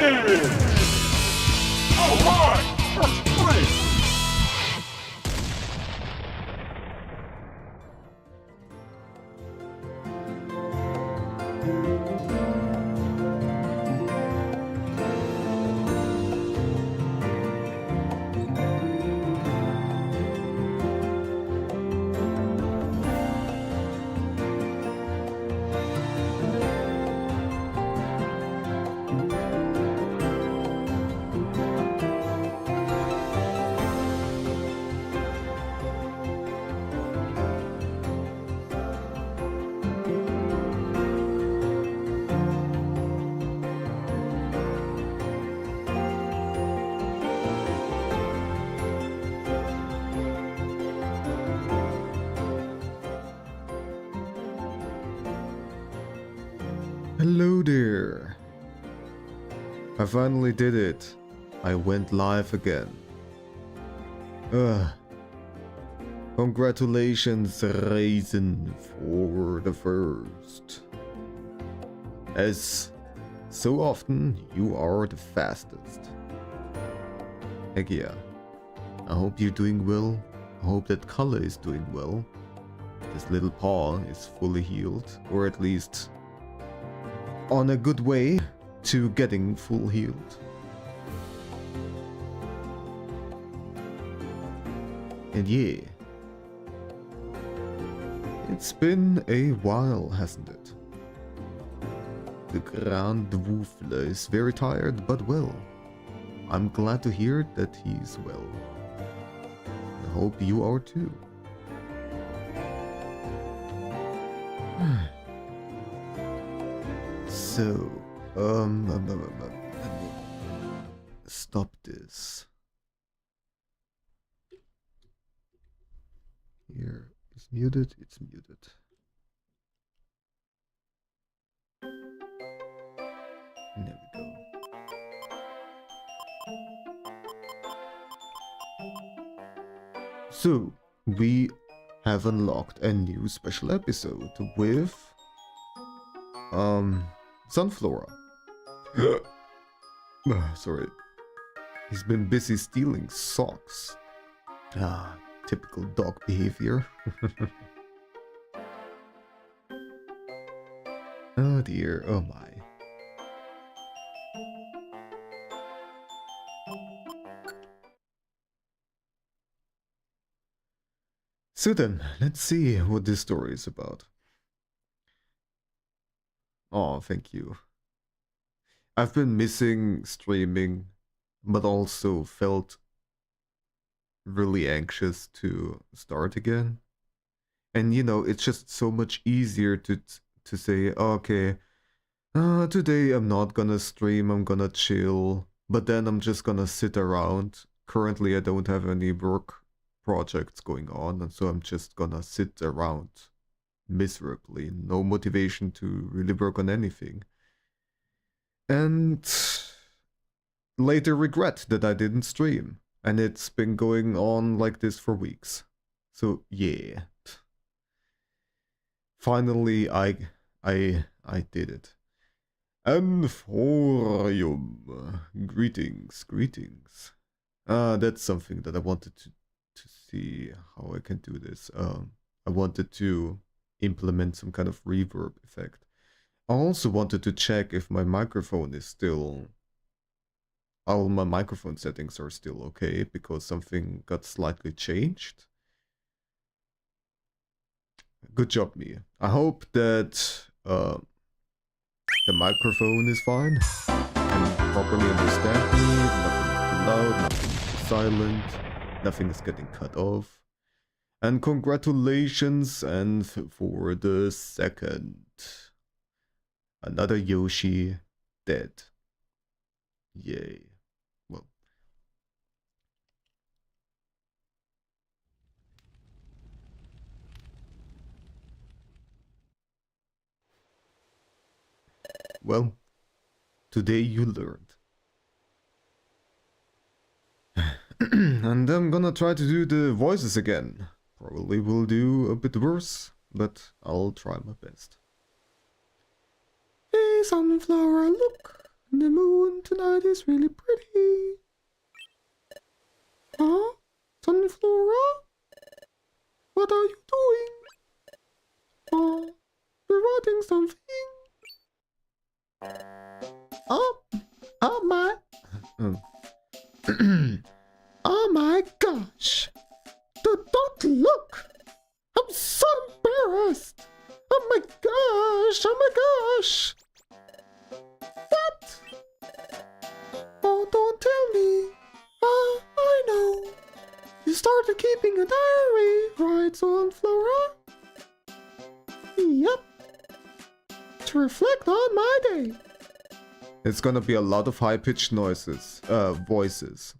Oh my! First place! Hello there. I finally did it. I went live again. Congratulations, Raisin, for the first. As so often, you are the fastest. Heck yeah. I hope you're doing well. I hope that Color is doing well. His little paw is fully healed, or at least on a good way to getting full healed. And yeah, it's been a while, hasn't it? The Grand Woofle is very tired, but well. I'm glad to hear that he's well. I hope you are too. So, stop this. Here, it's muted, it's muted. There we go. So, we have unlocked a new special episode with Sunflora. Sorry. He's been busy stealing socks. Ah, typical dog behavior. Oh dear, oh my. So then, let's see what this story is about. Oh, thank you. I've been missing streaming, but also felt really anxious to start again. And you know, it's just so much easier to say, okay, today I'm not gonna stream, I'm gonna chill, but then I'm just gonna sit around. Currently, I don't have any work projects going on, and so I'm just gonna sit around miserably, no motivation to really work on anything. And later regret that I didn't stream, and it's been going on like this for weeks. So yeah. Finally I did it. Amphorium. Greetings. That's something that I wanted to see how I can do this. I wanted to implement some kind of reverb effect. I also wanted to check if my microphone is still... all my microphone settings are still okay, because something got slightly changed. Good job, me. I hope that the microphone is fine and properly understand me. Nothing is too loud, nothing is too silent, nothing is getting cut off. And congratulations, and for the second. Another Yoshi dead. Yay. Well. Well, today you learned. And I'm gonna try to do the voices again. Probably will do a bit worse, but I'll try my best. Hey, Sunflower, look! The moon tonight is really pretty. Huh? Sunflora? What are you doing? You're writing something? Oh my... Oh my gosh! Don't look! I'm so embarrassed! Oh my gosh! Oh my gosh! What? Oh, don't tell me! I know! You started keeping a diary, right, Sunflora? Yep. To reflect on my day. It's gonna be a lot of high-pitched noises, voices.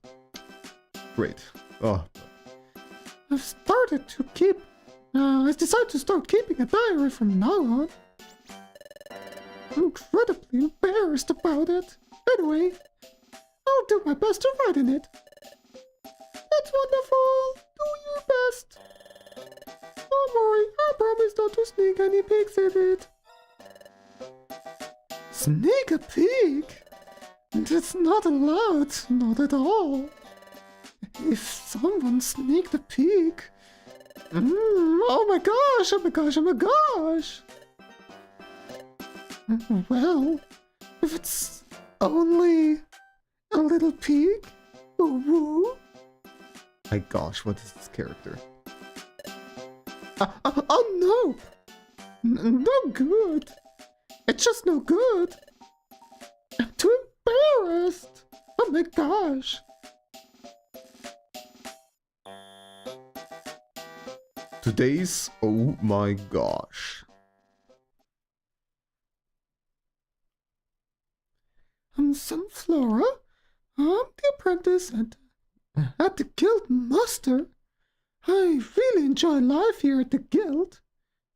Great. Oh. I decided to start keeping a diary from now on. I'm incredibly embarrassed about it. Anyway, I'll do my best to write in it. That's wonderful. Do your best. Don't worry, I promise not to sneak any peeks at it. Sneak a peek? That's not allowed, not at all. If someone sneaked a peek... oh my gosh, oh my gosh, oh my gosh! Well, if it's only a little peek, woo. My gosh, what is this character? Oh no! No good! It's just no good! I'm too embarrassed! Oh my gosh! Today's oh my gosh. I'm Sunflora. I'm the apprentice at the guild master. I really enjoy life here at the guild.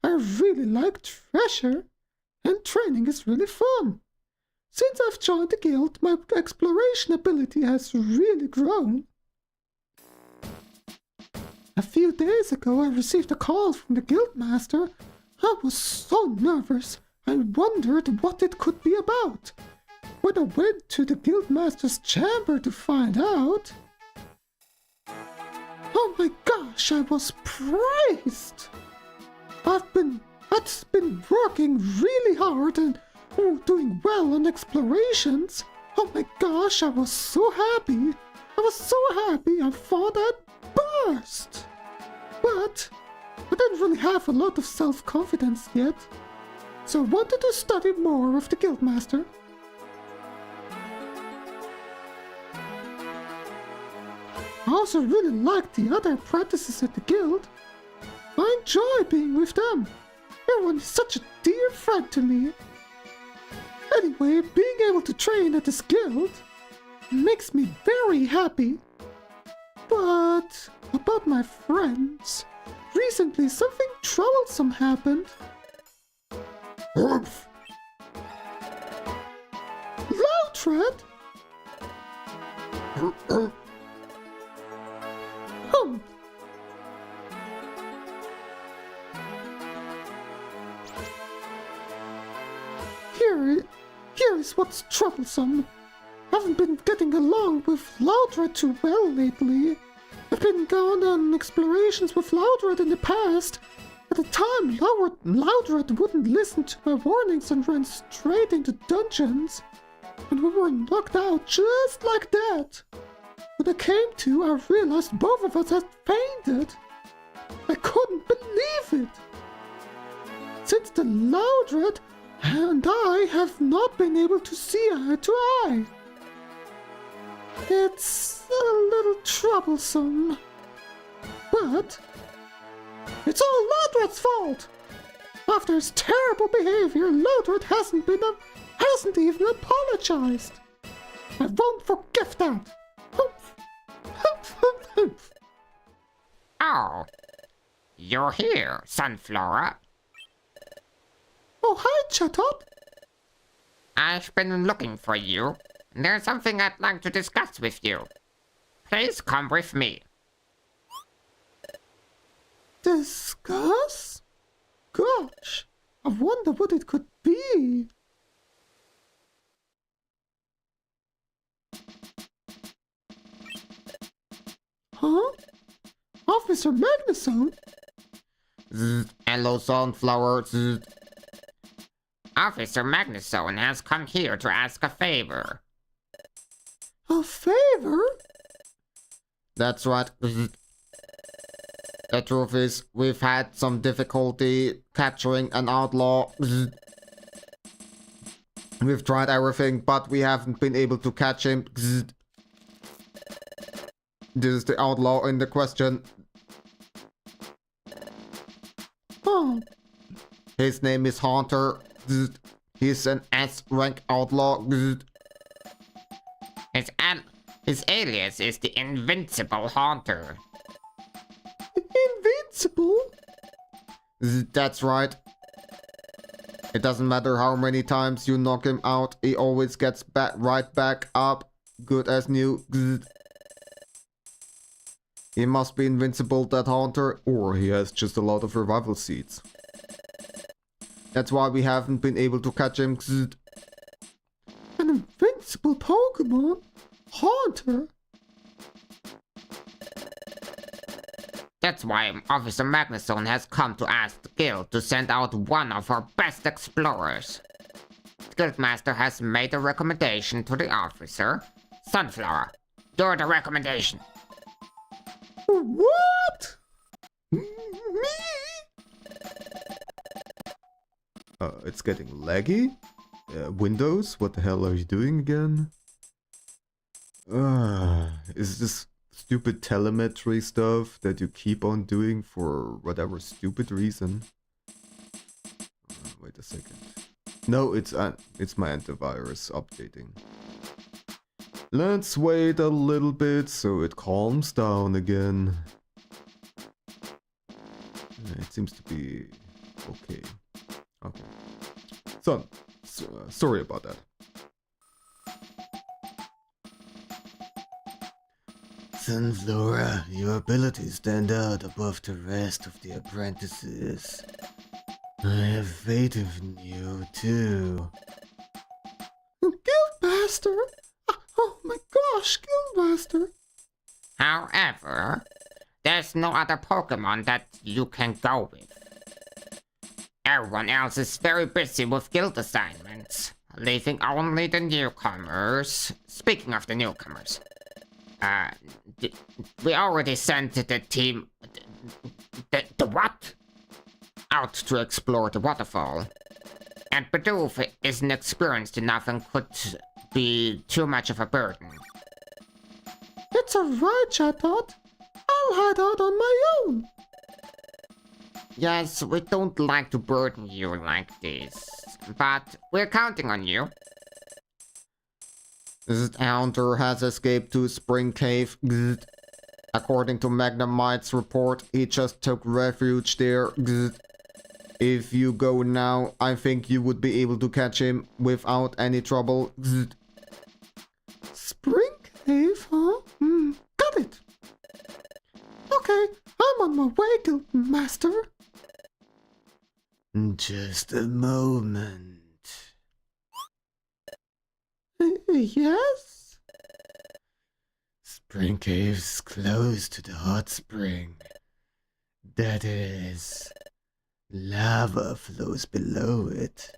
I really like treasure, and training is really fun. Since I've joined the guild, my exploration ability has really grown. A few days ago, I received a call from the guildmaster. I was so nervous, I wondered what it could be about. When I went to the guildmaster's chamber to find out... Oh my gosh, I was praised! I've been working really hard and doing well on explorations. Oh my gosh, I was so happy. I thought I'd burst. But I didn't really have a lot of self-confidence yet. So I wanted to study more of the guildmaster. I also really liked the other apprentices at the guild. I enjoy being with them. Everyone is such a dear friend to me. Anyway, being able to train at this guild makes me very happy. But about my friends, recently something troublesome happened. Loudred? Here is what's troublesome. I haven't been getting along with Loudred too well lately. I've been going on explorations with Loudred in the past. At the time, Loudred wouldn't listen to my warnings and ran straight into dungeons. And we were knocked out just like that. When I came to, I realized both of us had fainted. I couldn't believe it. Since the Loudred and I have not been able to see eye to eye. It's a little troublesome. But it's all Loudred's fault. After his terrible behavior, Loudred hasn't even apologized. I won't forgive that. Oh, you're here, Sunflora. Oh, hi, Chatot. I've been looking for you. There's something I'd like to discuss with you. Please come with me. Discuss? Gosh, I wonder what it could be. huh? Officer Magnuson? Hello, Sunflower. Officer Magnuson has come here to ask a favor. A favor? That's right. The truth is, we've had some difficulty capturing an outlaw. We've tried everything, but we haven't been able to catch him. This is the outlaw in the question. Oh, His name is Haunter. He's an S-rank outlaw. His alias is the Invincible Haunter. invincible? That's right. It doesn't matter how many times you knock him out, he always gets right back up, good as new. He must be invincible, that Haunter, Or he has just a lot of revival seeds. that's why we haven't been able to catch him. An invincible Pokemon? Haunter? That's why Officer Magnuson has come to ask the guild to send out one of our best explorers. The guildmaster has made a recommendation to the officer. Sunflower, you're the recommendation. What? Me? It's getting laggy? Windows, what the hell are you doing again? Is this stupid telemetry stuff that you keep on doing for whatever stupid reason? Wait a second. No, it's my antivirus updating. Let's wait a little bit so it calms down again. It seems to be okay. Okay. Sorry about that. Sunflora, your abilities stand out above the rest of the apprentices. I have faith in you, too. Guildmaster? Oh my gosh, Guildmaster! However, there's no other Pokemon that you can go with. Everyone else is very busy with guild assignments, leaving only the newcomers. Speaking of the newcomers, we already sent the team, the what? Out to explore the waterfall. And Bidoof isn't experienced enough and could be too much of a burden. It's alright, Chatot. I'll head out on my own. Yes, we don't like to burden you like this, but we're counting on you. This Haunter has escaped to Spring Cave. According to Magnemite's report, he just took refuge there. If you go now, I think you would be able to catch him without any trouble. Spring Cave, huh? Got it. Okay, I'm on my way, Guildmaster. Just a moment. Yes? Spring Cave's close to the hot spring. That is, lava flows below it.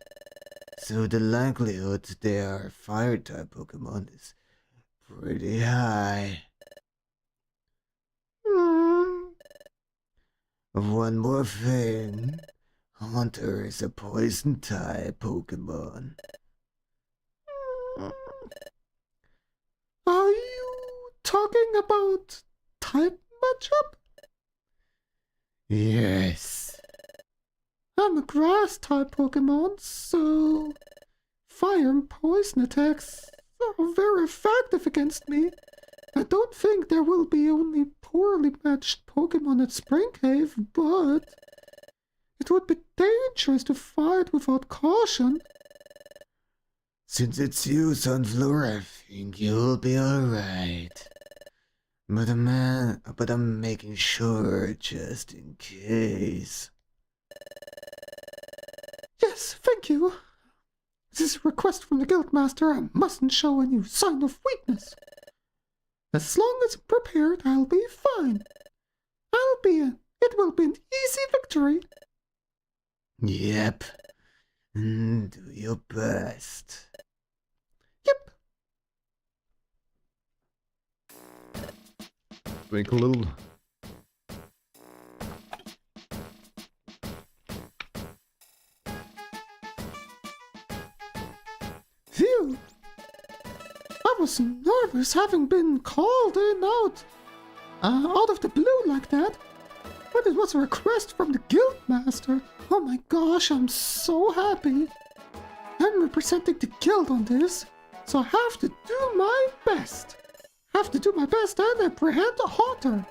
So the likelihood there are fire-type Pokemon is pretty high. One more thing. Haunter is a poison-type Pokemon. Are you talking about type matchup? Yes. I'm a grass-type Pokemon, so fire and poison attacks are very effective against me. I don't think there will be only poorly matched Pokemon at Spring Cave, but it would be dangerous to fight without caution. Since it's you, Sunflower, I think you'll be alright. But I'm making sure just in case. Yes, thank you. This is a request from the Guildmaster. I mustn't show any sign of weakness. As long as I'm prepared, I'll be fine. It will be an easy victory. Yep. Do your best. Yep. Drink a little. Phew. I was nervous having been called in out of the blue like that. But it was a request from the guildmaster. Oh my gosh, I'm so happy. I'm representing the guild on this, so I have to do my best. And apprehend the haunter.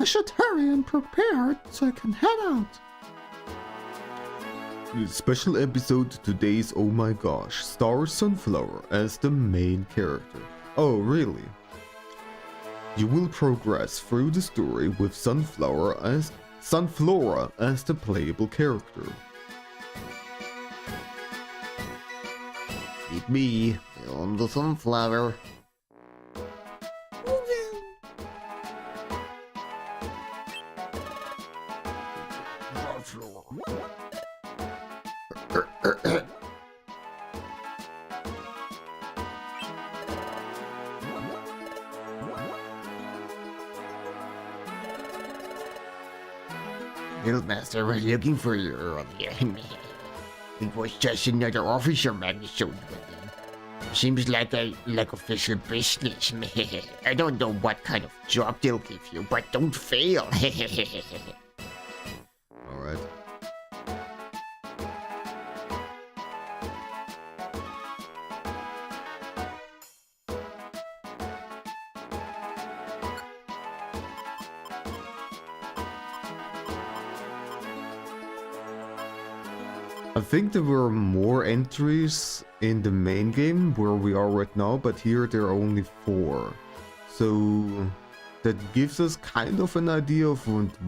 I should hurry and prepare so I can head out. Special episode today's Oh My Gosh, stars Sunflower as the main character. Oh really? You will progress through the story with Sunflora as the playable character. Meet me on the Sunflower. Guildmaster was looking for you earlier. It was just another officer man showed with him. Seems like official business. I don't know what kind of job they'll give you, but don't fail. Alright. I think there were more entries in the main game where we are right now, but here there are only 4. So that gives us kind of an idea of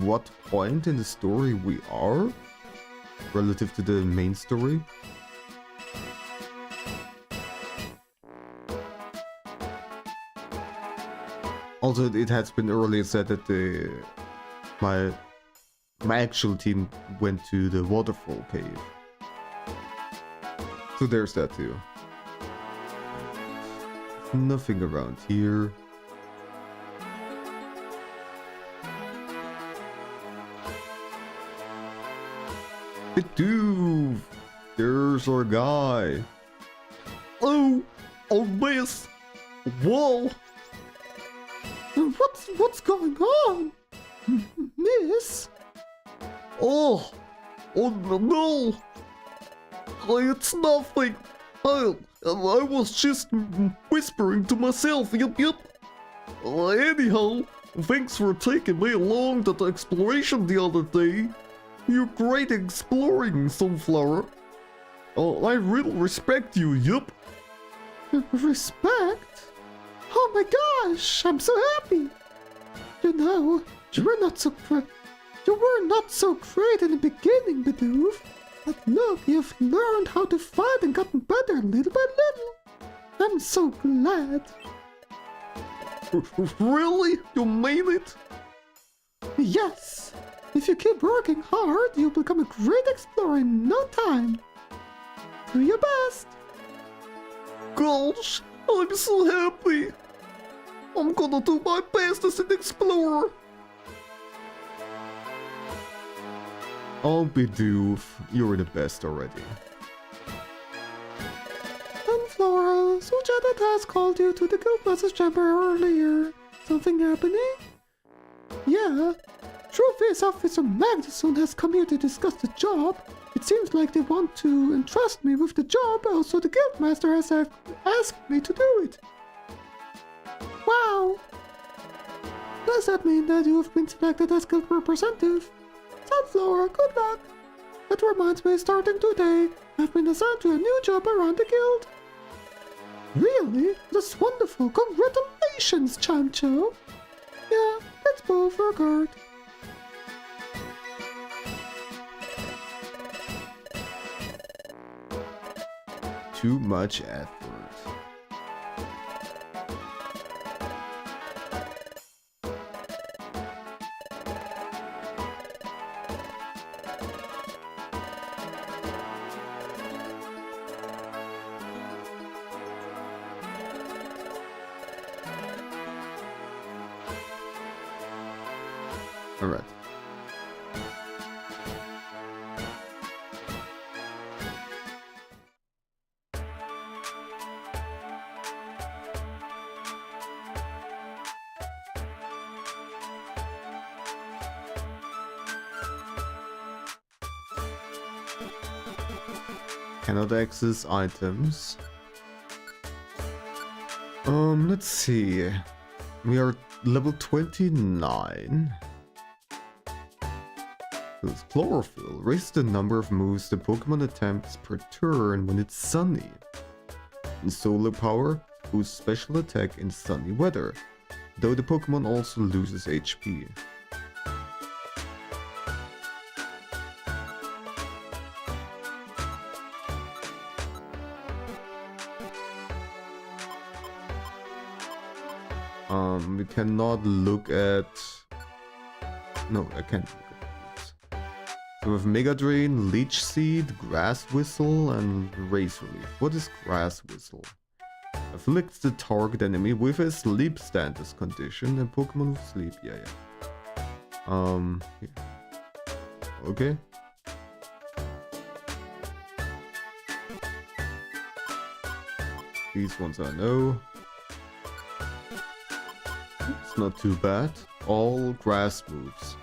what point in the story we are relative to the main story. Also, it has been earlier said that my actual team went to the waterfall cave. So there's that too. Nothing around here. Dude, there's our guy. Oh miss. Whoa. What's going on? Miss? Oh no. It's nothing. I was just whispering to myself. Yep. Anyhow, thanks for taking me along that exploration the other day. You're great at exploring, Sunflower. I really respect you. Yep. Respect? Oh my gosh, I'm so happy. You know, you were not so great in the beginning, Bidoof. But look, you've learned how to fight and gotten better little by little. I'm so glad. Really? You made it? Yes. If you keep working hard, you'll become a great explorer in no time. Do your best. Gosh, I'm so happy. I'm gonna do my best as an explorer. Oh, Bidoof, you're the best already. Sunflora, Sujadat has called you to the Guildmaster's chamber earlier. Something happening? Yeah. Trophies Officer Magnuson has come here to discuss the job. It seems like they want to entrust me with the job, so the Guildmaster has asked me to do it. Wow. Does that mean that you have been selected as Guild representative? Sunflower, good luck. That reminds me, starting today, I've been assigned to a new job around the guild. Really? That's wonderful. Congratulations, Chancho. Yeah, let's both regard. Too much effort. Alright. Cannot access items. Let's see. We are level 29. With Chlorophyll, raise the number of moves the Pokemon attempts per turn when it's sunny. In Solar Power, boosts special attack in sunny weather, though the Pokemon also loses HP. We cannot look at... No, I can't look at this. So we have Mega Drain, Leech Seed, Grass Whistle, and Razor Leaf. What is Grass Whistle? Afflicts the target enemy with a sleep status condition, and Pokemon with sleep. Yeah. Here. Okay. These ones I know. It's not too bad. All grass moves.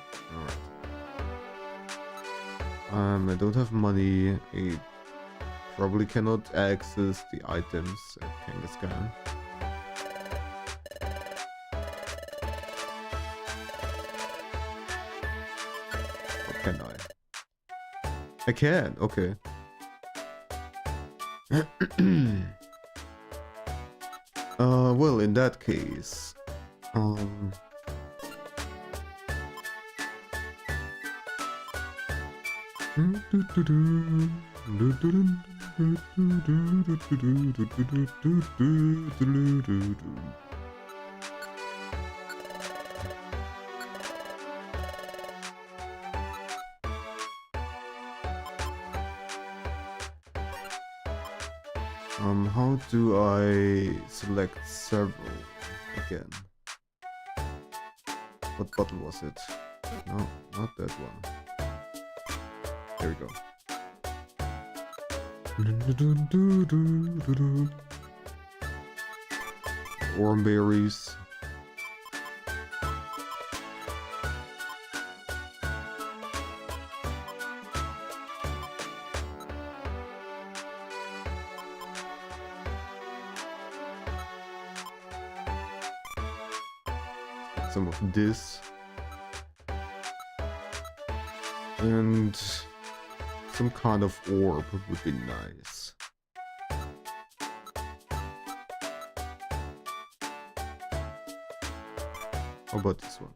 Alright. I don't have money. I probably cannot access the items at Kangaskhan. Or can I? I can, okay. Well, in that case... how do I select several again? What button was it? No, not that one. There we go. Worm berries. Some of this. And some kind of orb would be nice. How about this one?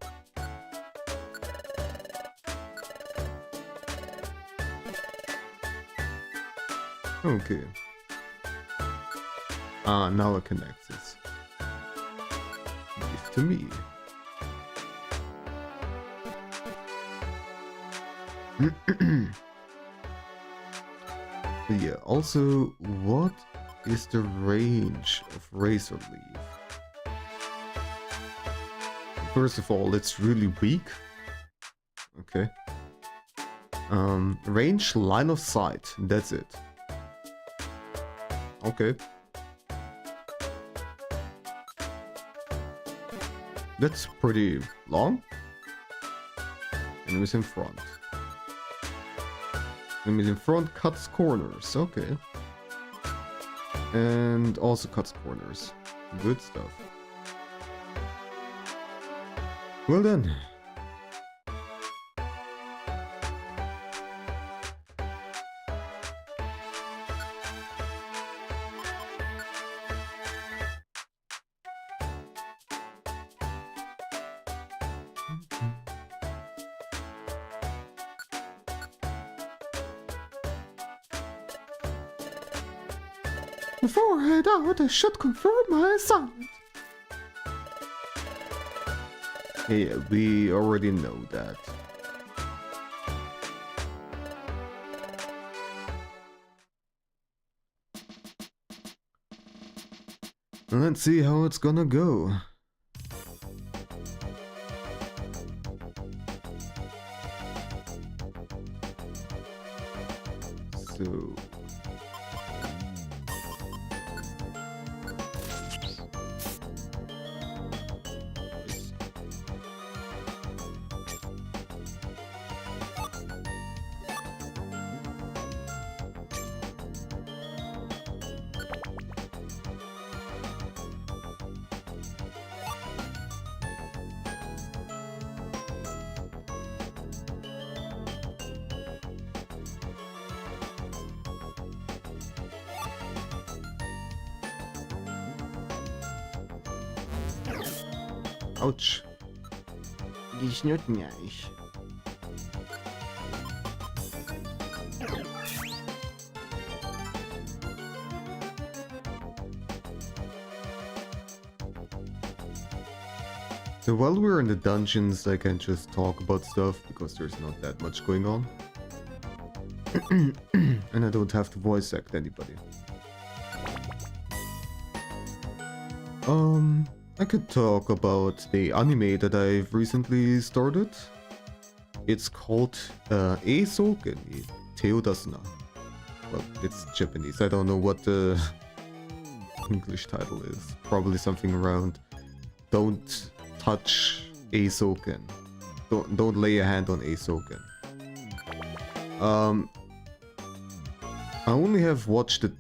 Okay. Ah, now I can access. Give to me. But yeah, also, what is the range of Razor Leaf? First of all, it's really weak. Okay. Range, line of sight, that's it. Okay. That's pretty long. Enemies in front. Enemies in front cuts corners, okay. And also cuts corners. Good stuff. Well then. Before I head out, I should confirm my assignment. Yeah, we already know that. Let's see how it's gonna go. So ouch. Geschnitten-Eich. So while we're in the dungeons, I can just talk about stuff because there's not that much going on. And I don't have to voice act anybody. I could talk about the anime that I've recently started. It's called Eisouken ni Teodasuna. Well, it's Japanese. I don't know what the English title is. Probably something around don't touch Eisouken. Don't lay a hand on Eisouken. I only have watched the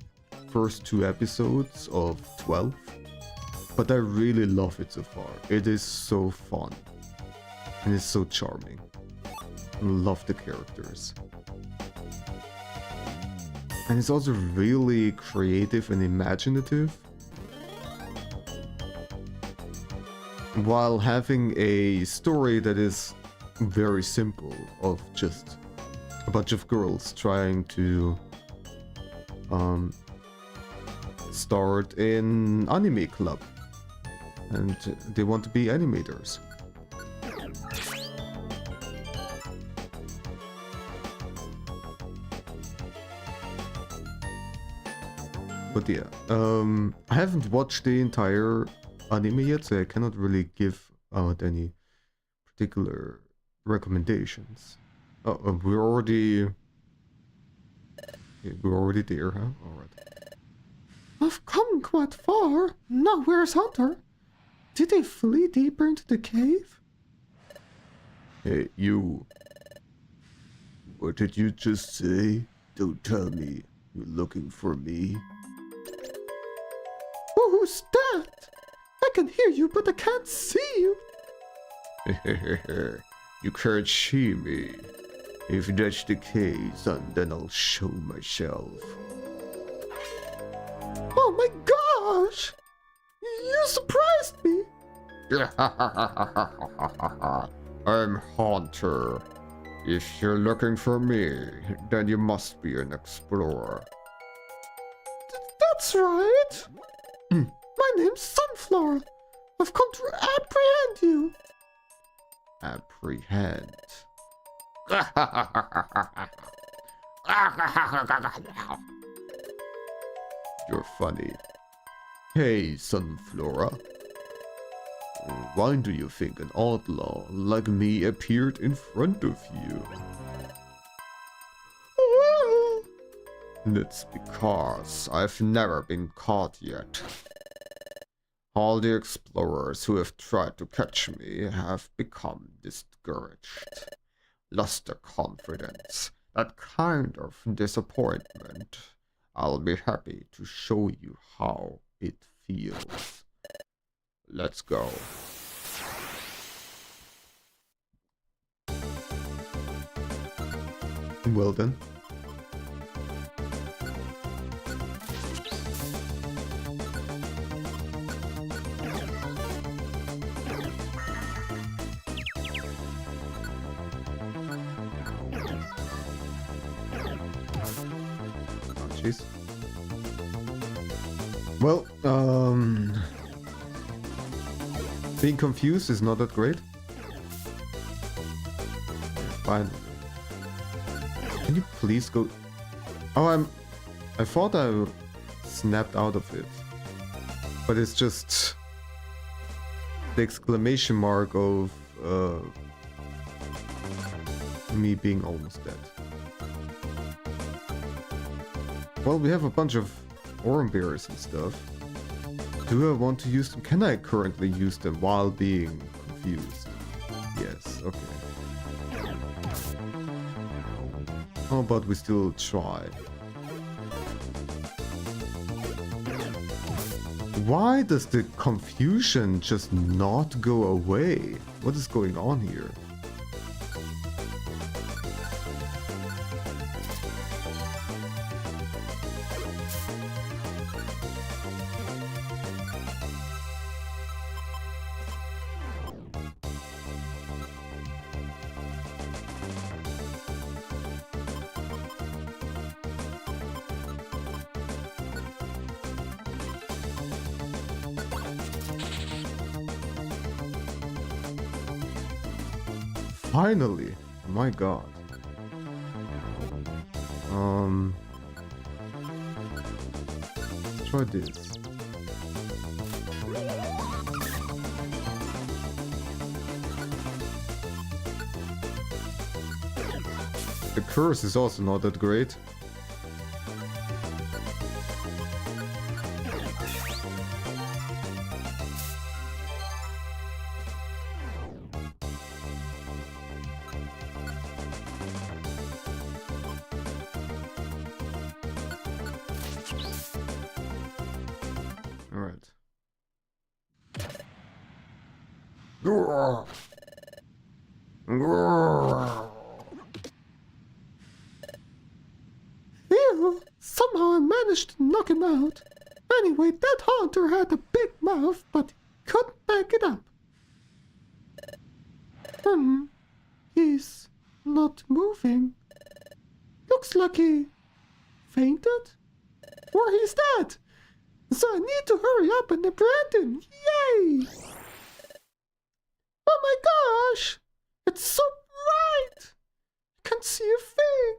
first 2 episodes of 12. But I really love it so far. It is so fun. And it's so charming. I love the characters. And it's also really creative and imaginative. While having a story that is very simple, of just a bunch of girls trying to start an anime club. And they want to be animators. But yeah, I haven't watched the entire anime yet, so I cannot really give out any particular recommendations. Oh, we're already there, huh? Alright. I've come quite far. Now where's Hunter? Did they flee deeper into the cave? Hey, you. What did you just say? Don't tell me you're looking for me. Oh, who's that? I can hear you, but I can't see you. You can't see me. If that's the case, then I'll show myself. Oh my gosh! You surprised me! I'm Hunter. If you're looking for me, then you must be an explorer. That's right! My name's Sunflower. I've come to apprehend you. Apprehend? You're funny. Hey, Sunflora. Why do you think an outlaw like me appeared in front of you? That's because I've never been caught yet. All the explorers who have tried to catch me have become discouraged, lost their confidence, that kind of disappointment. I'll be happy to show you how it feels. Let's go. Well then. Oh, jeez. Well, being confused is not that great. Fine. Can you please go? Oh, I thought I snapped out of it, but it's just the exclamation mark of me being almost dead. Well, we have a bunch of orange berries and stuff. Do I want to use them? Can I currently use them while being confused? Yes, okay. How about we still try? Why does the confusion just not go away? What is going on here? Finally! Oh my god. Let's try this. The curse is also not that great. Alright. Phew, somehow I managed to knock him out. Anyway, that haunter had a big mouth, but he couldn't back it up. He's not moving. Looks like he fainted? Or he's dead. So I need to hurry up and apprehend him. Yay! Oh my gosh! It's so bright! I can't see a thing.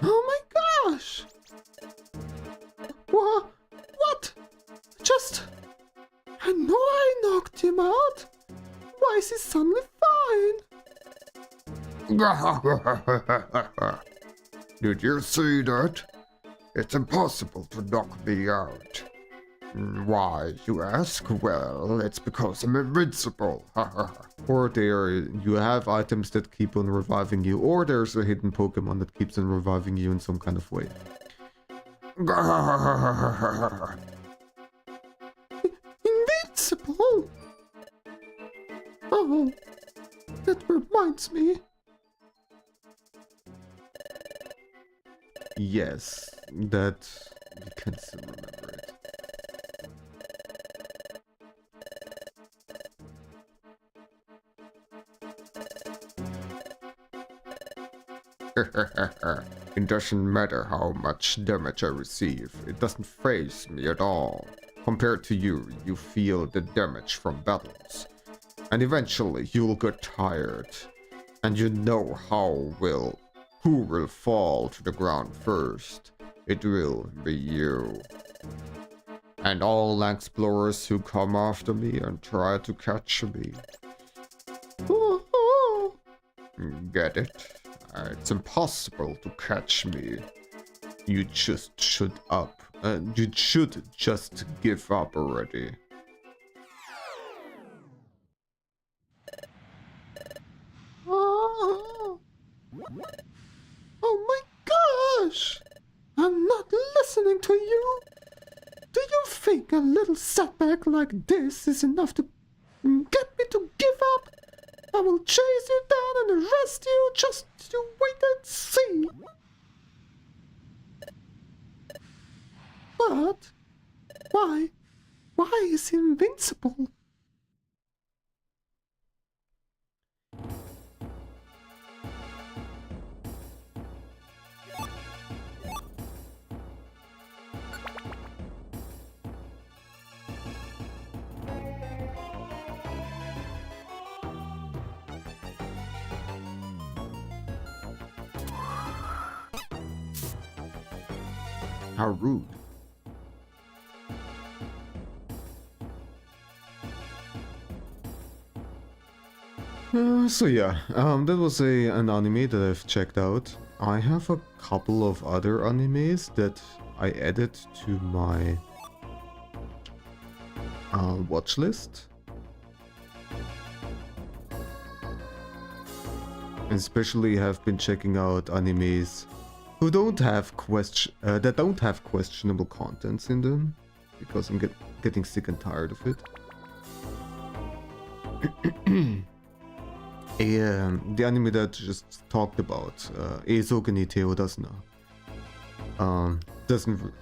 Oh my gosh! What? I know I knocked him out. Why is he suddenly fine? Did you see that? It's impossible to knock me out. Why, you ask? Well, it's because I'm invincible. Or you have items that keep on reviving you, or there's a hidden Pokemon that keeps on reviving you in some kind of way. Invincible? Oh, that reminds me. Yes, that you can still remember it. It doesn't matter how much damage I receive. It doesn't faze me at all. Compared to you, you feel the damage from battles. And eventually you'll get tired. And you know who will fall to the ground first. It will be you. And all explorers who come after me and try to catch me. Get it? It's impossible to catch me. You just should just give up already. Oh my gosh! I'm not listening to you! Do you think a little setback like this is enough to get me to give up? I will chase you down and arrest you, just you wait and see! But why? Why is he invincible? How rude. So yeah, that was an anime that I've checked out. I have a couple of other animes that I added to my watch list. Especially have been checking out animes who don't have that don't have questionable contents in them, because I'm getting sick and tired of it. The anime that I just talked about, Eizouken ni Teo doesn't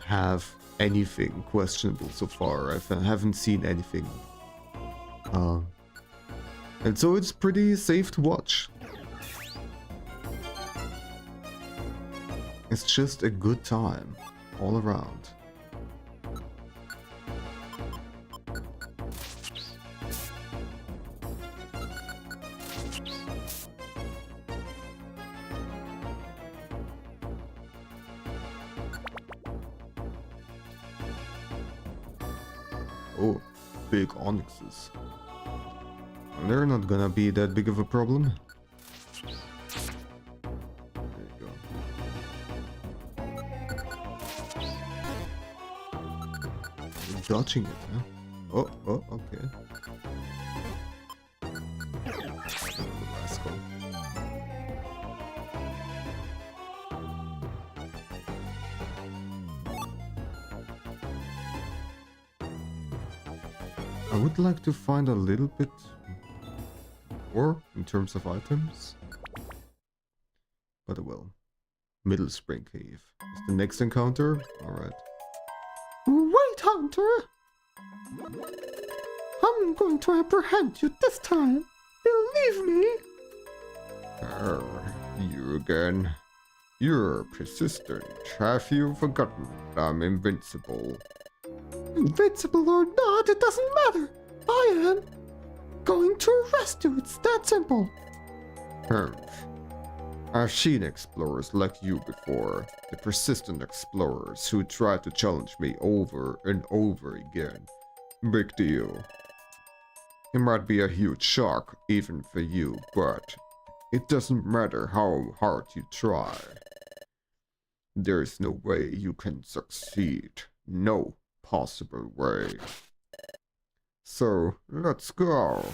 have anything questionable so far. I haven't seen anything. And so it's pretty safe to watch. It's just a good time all around. Oh, big onyxes. They're not gonna be that big of a problem. There you go. You're dodging it, huh? Oh, okay. Rascal. I would like to find a little bit more in terms of items. But I will. Middle Spring Cave is the next encounter. Alright. Wait, Hunter! I'm going to apprehend you this time. Believe me. You again. You're persistent. Have you forgotten I'm invincible? Invincible or not, it doesn't matter. I am going to arrest you. It's that simple. I've seen explorers like you before. The persistent explorers who try to challenge me over and over again. Big deal. It might be a huge shock even for you, but it doesn't matter how hard you try. There's no way you can succeed. No possible way. So, let's go.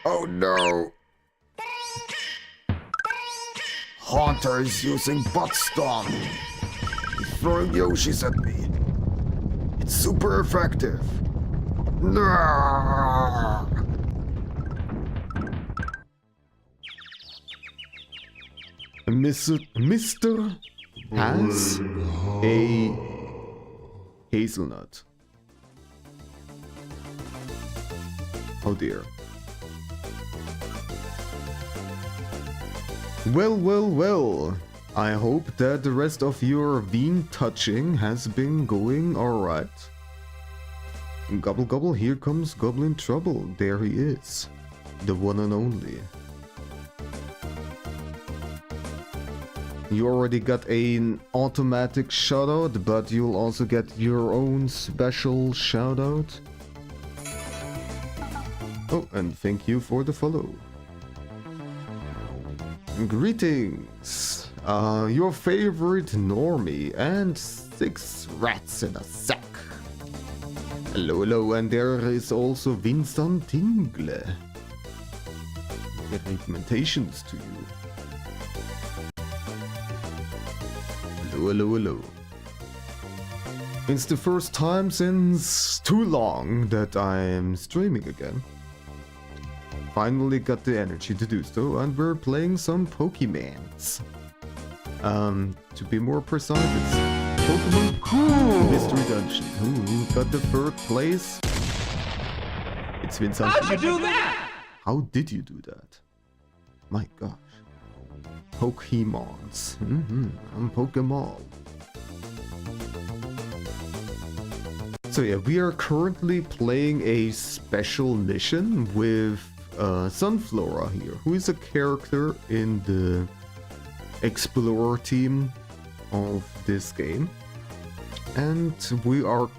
Oh no! Haunter is using Butt Stomp. He's throwing Yoshis at me. It's super effective. No! Mr. has a hazelnut. Oh dear. Well. I hope that the rest of your bean touching has been going alright. Gobble gobble, here comes Goblin Trouble. There he is. The one and only. You already got an automatic shoutout, but you'll also get your own special shoutout. Oh, and thank you for the follow. Greetings! Your favorite normie and 6 rats in a sack. Hello, and there is also Vincent Tingle. Recommendations to you. Hello. It's the first time since too long that I'm streaming again. Finally got the energy to do so, and we're playing some Pokémons. To be more precise, it's Pokémon Mystery Dungeon. Who got the 3rd place? It's Vincent. How'd you do that? How did you do that? My gosh. Pokémons. I'm Pokémon. So yeah, we are currently playing a special mission with Sunflora here, who is a character in the Explorer team of this game. And we are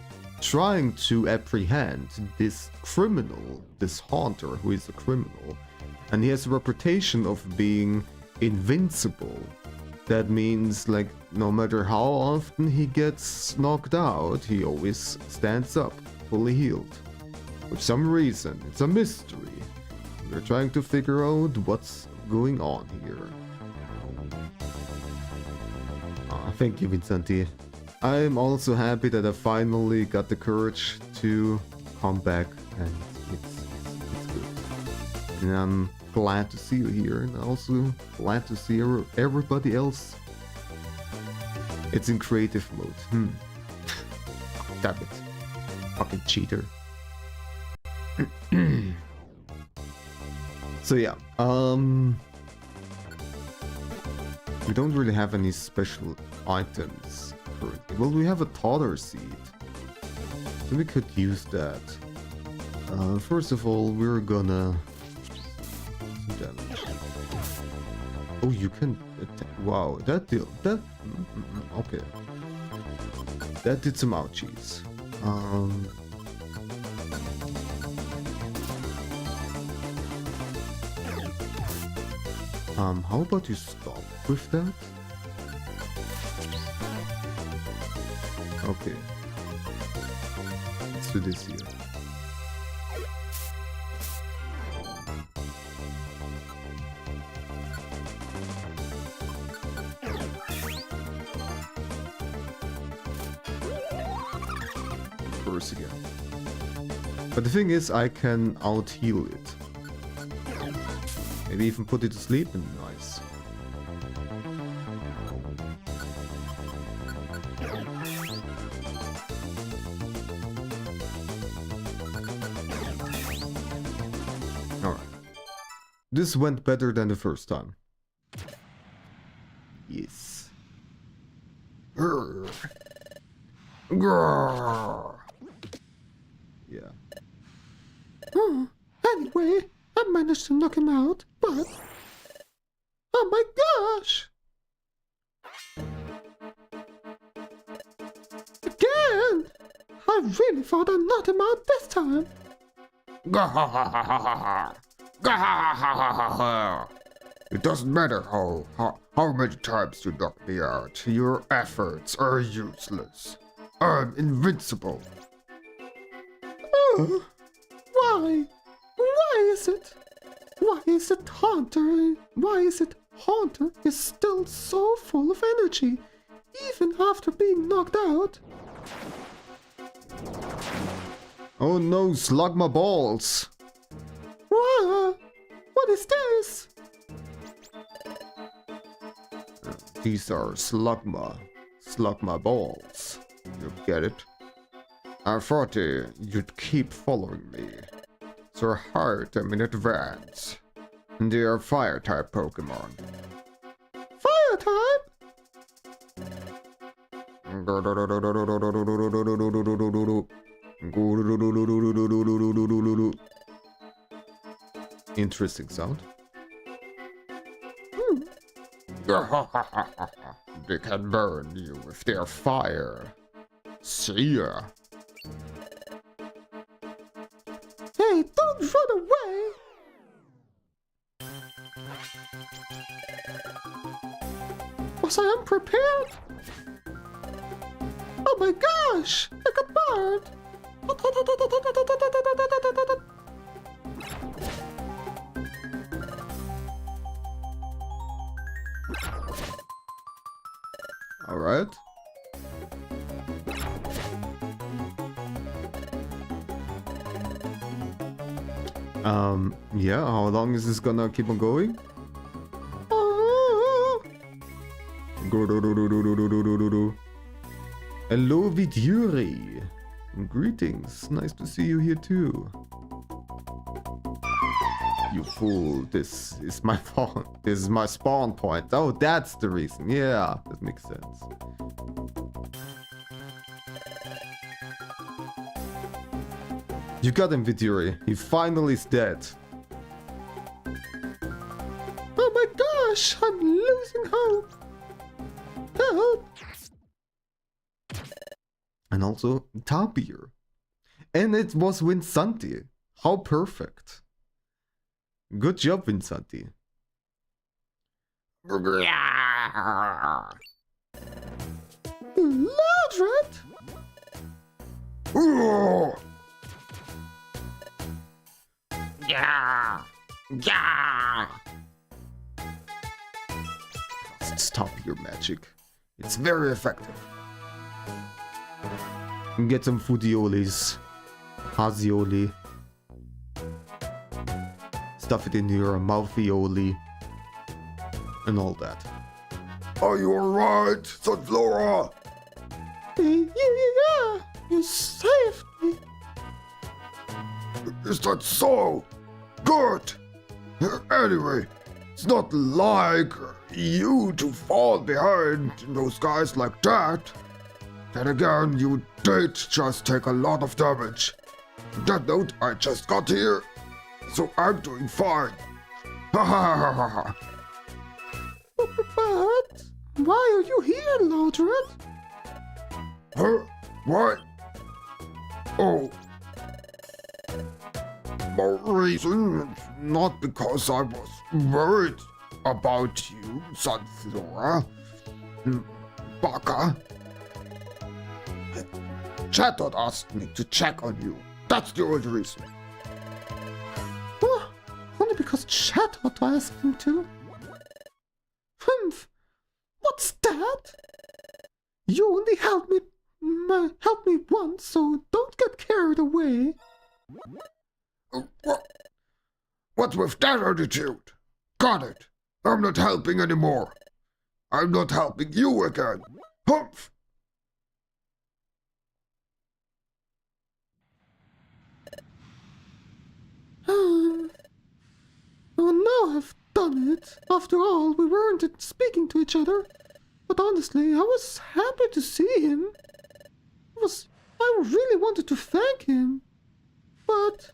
trying to apprehend this criminal, this Haunter, who is a criminal, And he has a reputation of being invincible. That means, like, no matter how often he gets knocked out, he always stands up, fully healed. For some reason, it's a mystery. We're trying to figure out what's going on here. Thank you, Vincenti. I'm also happy that I finally got the courage to come back, and it's good. And I'm glad to see you here, and also glad to see everybody else. It's in creative mode. Damn it. Fucking cheater. So yeah, we don't really have any special items currently. Well, we have a toddler seed, so we could use that. First of all, we're gonna some damage. Oh, you can attack. Wow, that deal. That okay. That did some ouchies. How about you stop with that? Okay. Let's do this here. First again. But the thing is, I can out-heal it. Maybe even put it to sleep and nice. Alright. This went better than the first time. Yes. Yeah. Anyway, I managed to knock him out, but... Oh my gosh! Again! I really thought I knocked him out this time. It doesn't matter how many times you knock me out. Your efforts are useless. I'm invincible. Oh, why? Why is it? Why is it Haunter? Why is it Haunter is still so full of energy, even after being knocked out? Oh no, slug my balls! What is this? These are slugma balls. You get it? I thought you'd keep following me. So I hired them in advance. They are fire-type Pokémon. Fire type? Interesting sound. They can burn you with their fire. See ya. Hey, don't run away! Was I unprepared? Oh my gosh! I got burned! Alright. Yeah, how long is this gonna keep on going? Hello, Vidyuri. Greetings. Nice to see you here too. You fool. This is my phone. This is my spawn point. Oh, that's the reason. Yeah, that makes sense. You got him, Vidyuri. He finally is dead. Oh my gosh! I'm losing hope! Help! And also Tapir. And it was Winsanti. How perfect. Good job, Vinsanti. Yeah. Loudred! Yeah. Yeah. Stop your magic. It's very effective. Get some foodiolis. Hazioli. Stuff it in your mouthioli. And all that. Are you alright, Sunflora? Yeah, you saved me. Is that so? Good! Anyway, it's not like you to fall behind those guys like that. Then again, you did just take a lot of damage. On that note, I just got here, so I'm doing fine. Ha ha ha ha ha. But why are you here, Loudred? Huh? What? Oh. No reason, not because I was worried about you, Sunflora. Baka. Chatot asked me to check on you. That's the only reason. Well, only because Chatot asked him to. Humph! What's that? You only helped me once, so don't get carried away. What's with that attitude? Got it. I'm not helping anymore. I'm not helping you again. Humph! Well, now I've done it. After all, we weren't speaking to each other. But honestly, I was happy to see him. I really wanted to thank him. But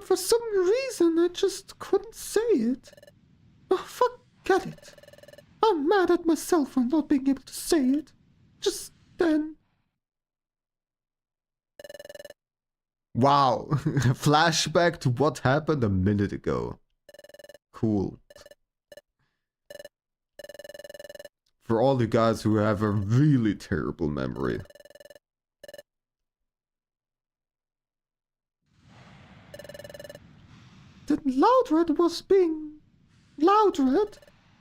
for some reason, I just couldn't say it. Oh, forget it. I'm mad at myself for not being able to say it. Just then. Wow. Flashback to what happened a minute ago. Cool. For all you guys who have a really terrible memory. That Loudred was being Loudred.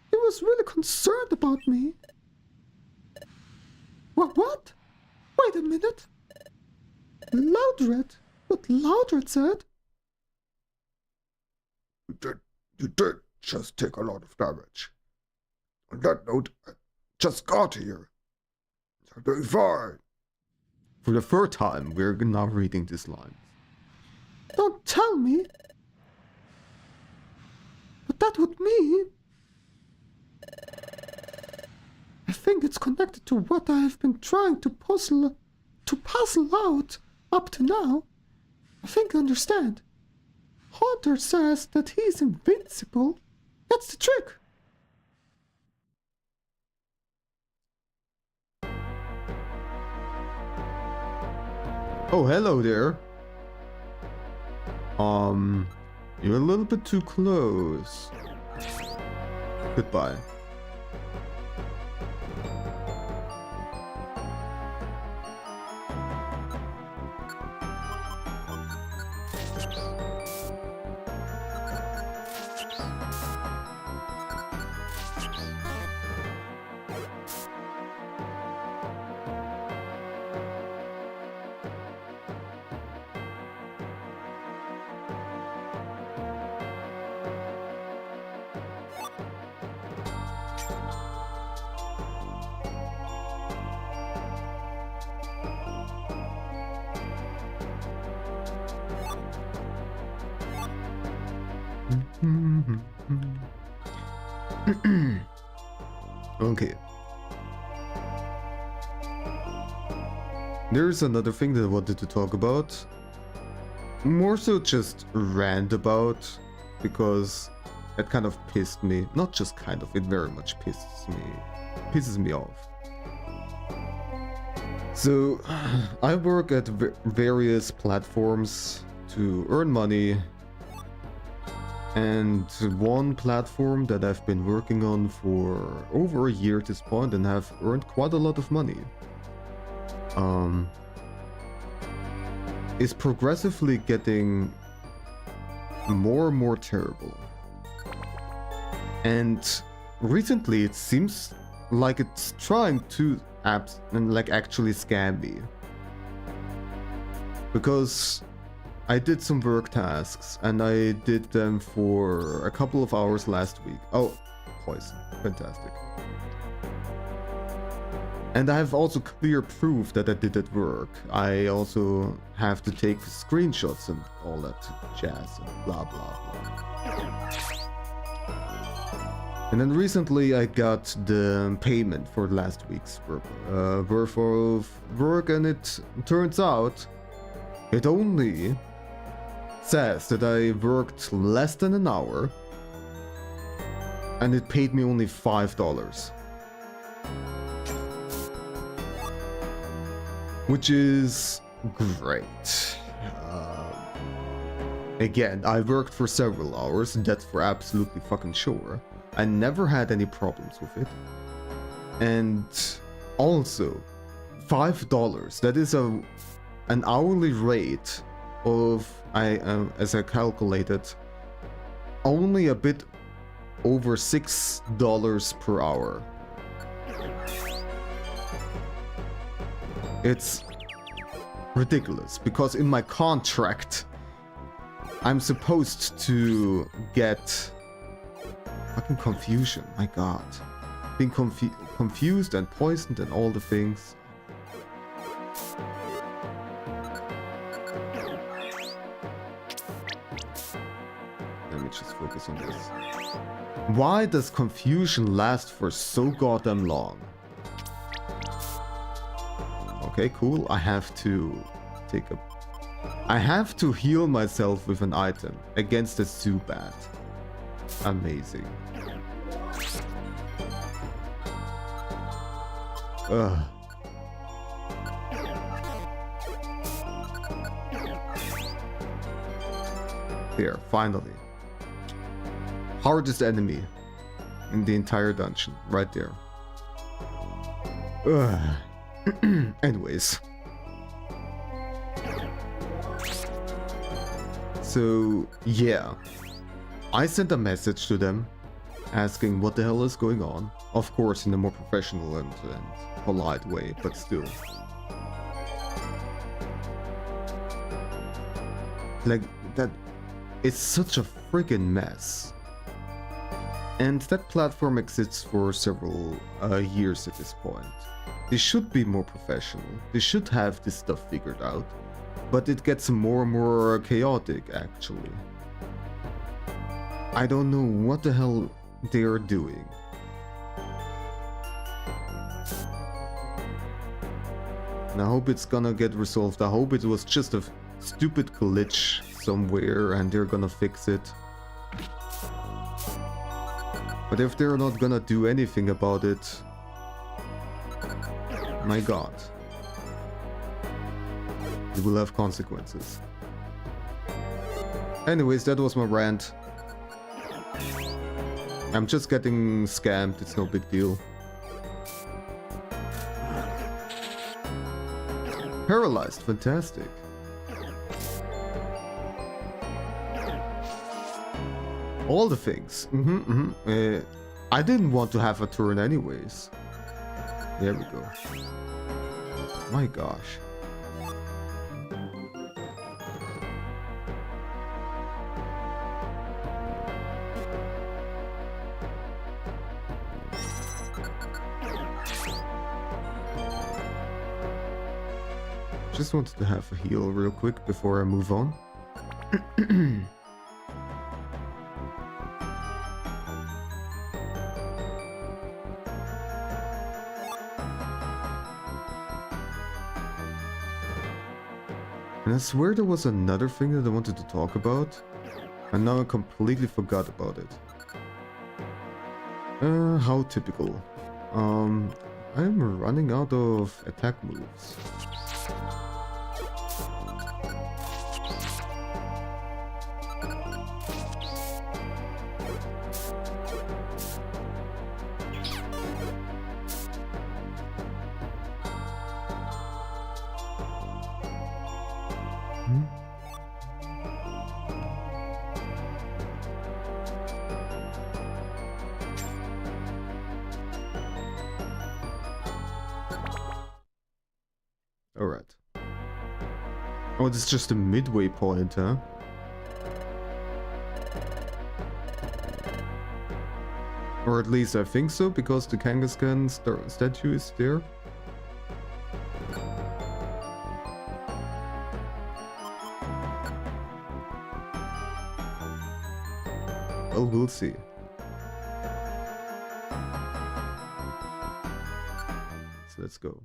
He was really concerned about me. What? Wait a minute. Loudred? What Loudred said? You did just take a lot of damage. On that note, I just got here. I'm doing fine. For the third time, we're now reading this line. Don't tell me. But that would mean... I think it's connected to what I have been trying to puzzle out up to now. I think I understand. Haunter says that he's invincible. That's the trick. Oh, hello there. You're a little bit too close. Goodbye. Okay. There's another thing that I wanted to talk about. More so just rant about, because it kind of pissed me. Not just kind of, it very much pisses me off. So, I work at various platforms to earn money And one platform that I've been working on for over a year at this point and have earned quite a lot of money is progressively getting more and more terrible. And recently it seems like it's trying to actually scam me. Because I did some work tasks and I did them for a couple of hours last week. Oh, poison. Fantastic. And I have also clear proof that I did that work. I also have to take screenshots and all that jazz and blah blah blah. And then recently I got the payment for last week's worth of work, and it turns out it only says that I worked less than an hour and it paid me only $5. Which is great. Again, I worked for several hours, that's for absolutely fucking sure. I never had any problems with it. And also, $5, that is an hourly rate of, as I calculated, only a bit over $6 per hour. It's ridiculous, because in my contract, I'm supposed to get fucking confusion, my god. Being confused and poisoned and all the things. Let me just focus on this. Why does confusion last for so goddamn long? Okay, cool. I have to heal myself with an item against a Zubat. Amazing. Ugh. There, finally. Hardest enemy in the entire dungeon, right there. Ugh. Anyways. So, yeah. I sent a message to them asking what the hell is going on. Of course, in a more professional and polite way, but still. Like, that is such a friggin' mess. And that platform exists for several years at this point. They should be more professional. They should have this stuff figured out. But it gets more and more chaotic, actually. I don't know what the hell they are doing. And I hope it's gonna get resolved. I hope it was just a stupid glitch somewhere and they're gonna fix it. But if they're not gonna do anything about it, my god. It will have consequences. Anyways, that was my rant. I'm just getting scammed, it's no big deal. Paralyzed, fantastic. All the things. I didn't want to have a turn anyways. There we go. My gosh. Just wanted to have a heal real quick before I move on. And I swear there was another thing that I wanted to talk about, and now I completely forgot about it. How typical. I'm running out of attack moves. Alright. Oh, it's just a midway point, huh? Or at least I think so, because the Kangaskhan statue is there. Well, we'll see. So let's go.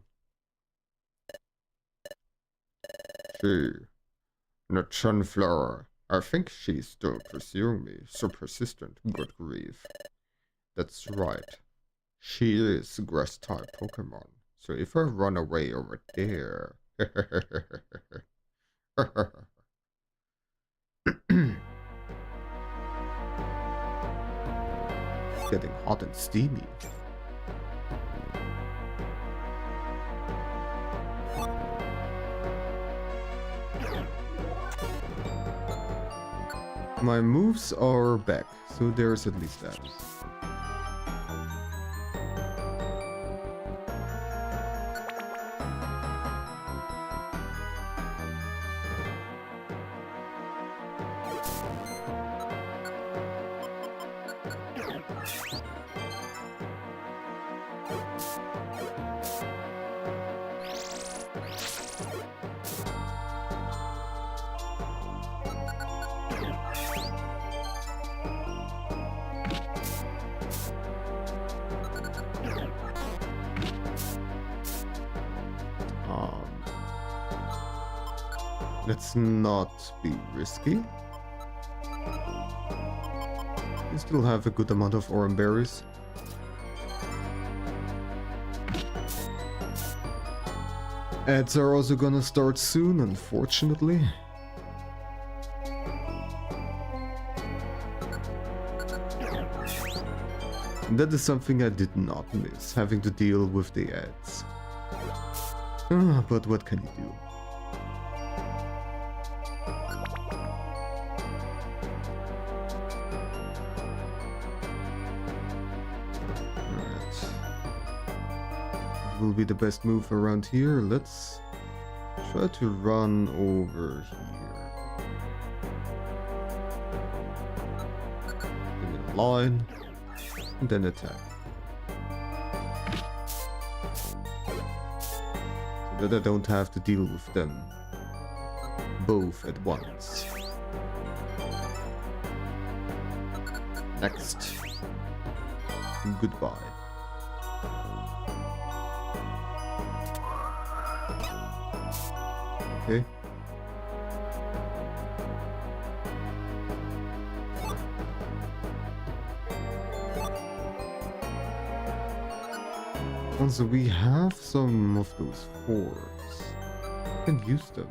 Not Sunflower. I think she's still pursuing me. So persistent, good grief. That's right. She is a grass-type Pokemon. So if I run away over there... It's getting hot and steamy. My moves are back, so there's at least that. Let's not be risky. We still have a good amount of orange berries. Ads are also gonna start soon, unfortunately. That is something I did not miss, having to deal with the ads. But what can you do? Will be the best move around here. Let's try to run over here. In a line, and then attack. So that I don't have to deal with them both at once. Next. Goodbye. Okay. Also, we have some of those fours. We can use them.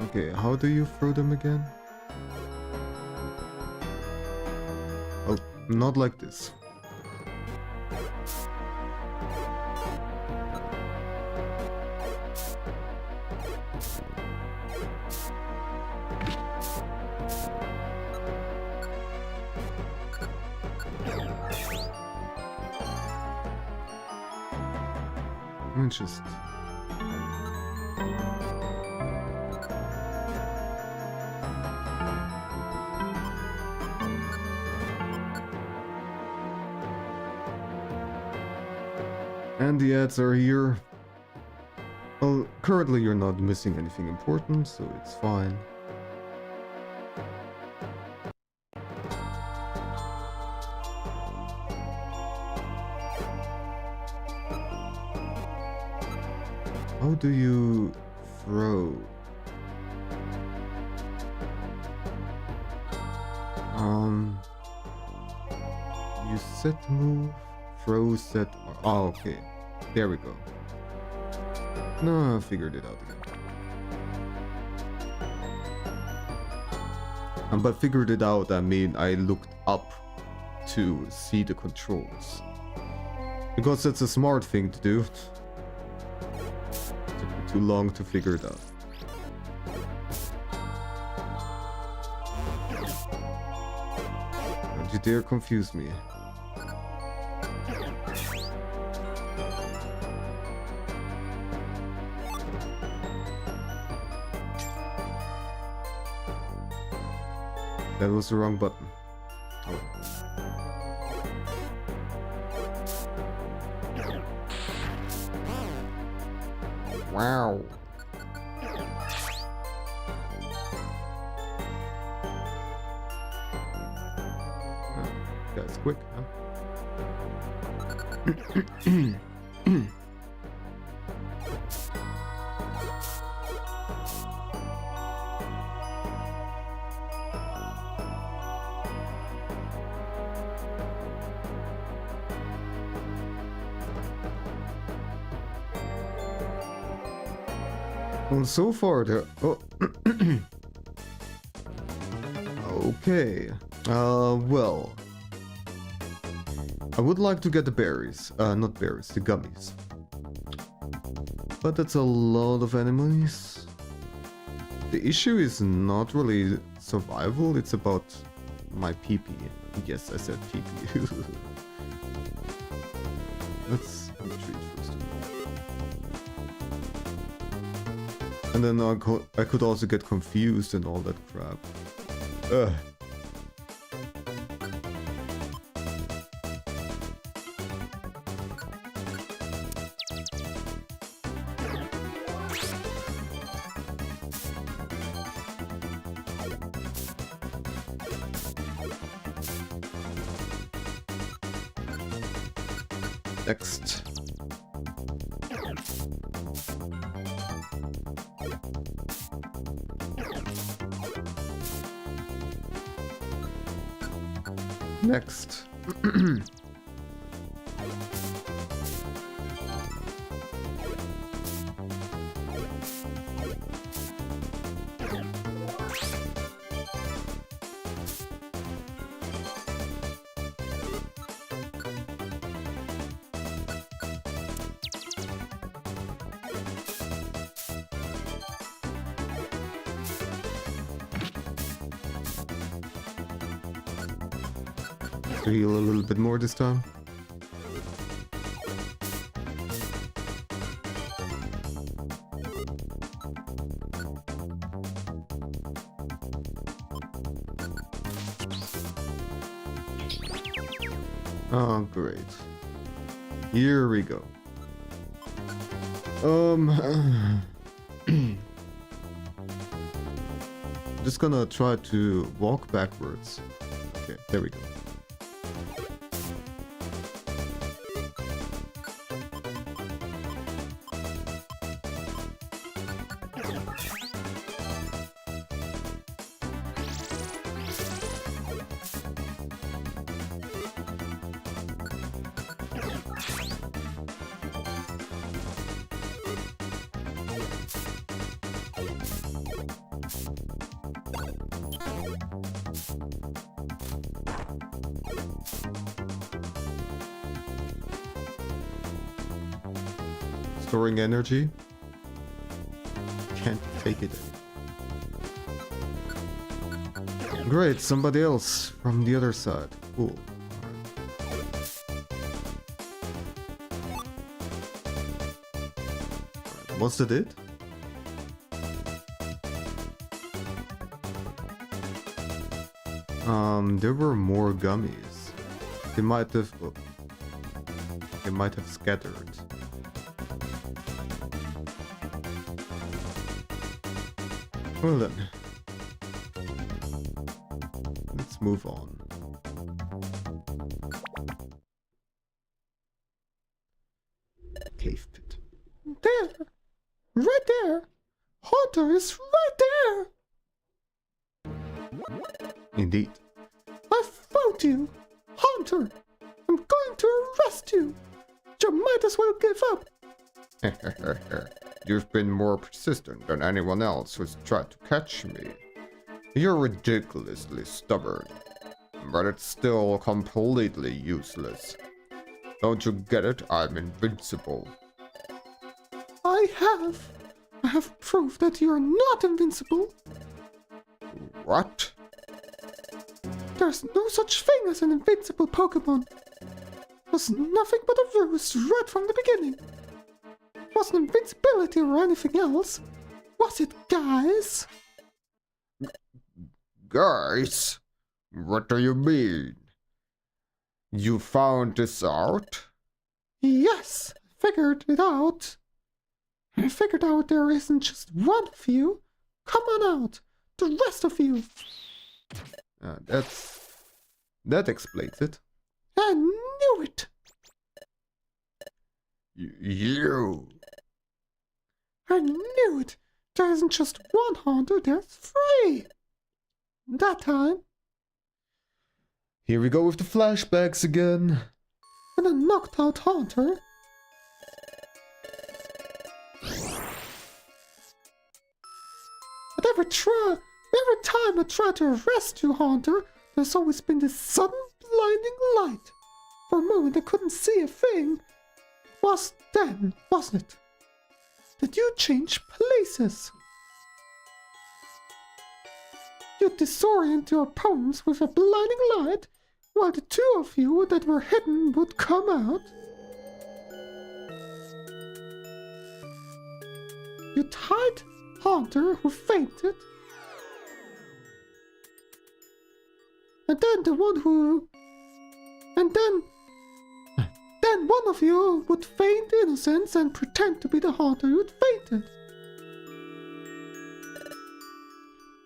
Okay, how do you throw them again? Oh, not like this. Just and the ads are here. Well, currently you're not missing anything important, so it's fine. How do you throw? You set move, throw, set. Oh, okay. There we go. No, I figured it out again. By figured it out, I mean I looked up to see the controls. Because that's a smart thing to do. Took me too long to figure it out. Don't you dare confuse me. That was the wrong button. Oh. Wow. That's quick, huh? Well, so far, the Okay. Well. I would like to get the berries. Not berries, the gummies. But that's a lot of enemies. The issue is not really survival, it's about my PP. Yes, I said PP. Let's retreat first of all. And then I could also get confused and all that crap. Ugh. Next. Next. Heal a little bit more this time. Oh, great. Here we go. Just gonna try to walk backwards. Okay, there we go. Storing energy. Can't take it. Great, somebody else from the other side. Cool. Alright, was that it? There were more gummies. They might have scattered. Well then, let's move on. Cave pit. There! Right there! Hunter is right there! Indeed. I found you! Hunter! I'm going to arrest you! You might as well give up! You've been more persistent than anyone else who's tried to catch me. You're ridiculously stubborn, but it's still completely useless. Don't you get it? I'm invincible. I have proof that you're not invincible. What? There There's no such thing as an invincible Pokémon. It was nothing but a ruse right from the beginning. It wasn't invincibility or anything else, was it, guys? Guys? What do you mean? You found this out? Yes, figured it out. I figured out there isn't just one of you. Come on out, the rest of you. That explains it. I knew it. You. I knew it. There isn't just one Haunter, there's 3. That time, Here we go with the flashbacks again. when I knocked out Haunter. But every time I tried to rescue Haunter, there's always been this sudden blinding light. For a moment I couldn't see a thing. It was then, wasn't it? That you changed places. You disorient your opponents with a blinding light, while the 2 of you that were hidden would come out. You tied Haunter, who fainted, and then one of you would feign innocence and pretend to be the Haunter who'd fainted.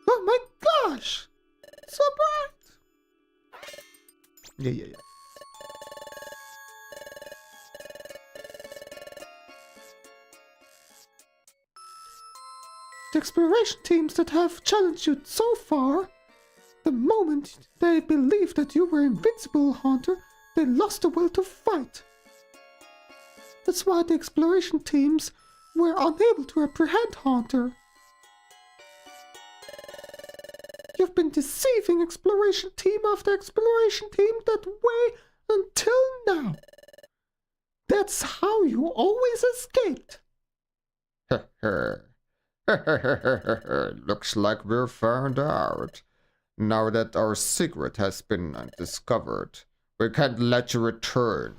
Oh my gosh! So bright! Yeah. The exploration teams that have challenged you so far, the moment they believed that you were invincible, Haunter, they lost the will to fight. That's why the exploration teams were unable to apprehend Haunter. You've been deceiving exploration team after exploration team that way until now. That's how you always escaped. Looks like we're found out. Now that our secret has been discovered, we can't let you return.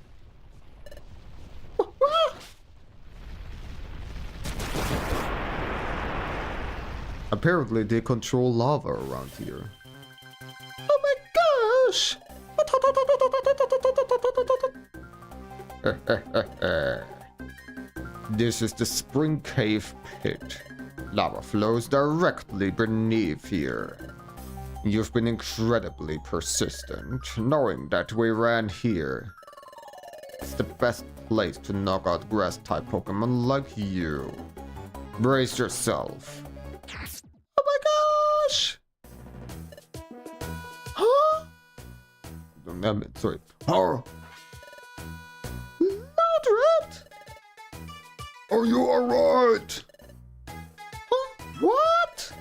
Apparently they control lava around here. Oh my gosh! This is the Spring Cave Pit. Lava flows directly beneath here. You've been incredibly persistent, knowing that we ran here. It's the best place to knock out grass-type Pokémon like you. Brace yourself. Oh my gosh! Huh? Sorry. Oh, Mildred? are you alright? Huh? What?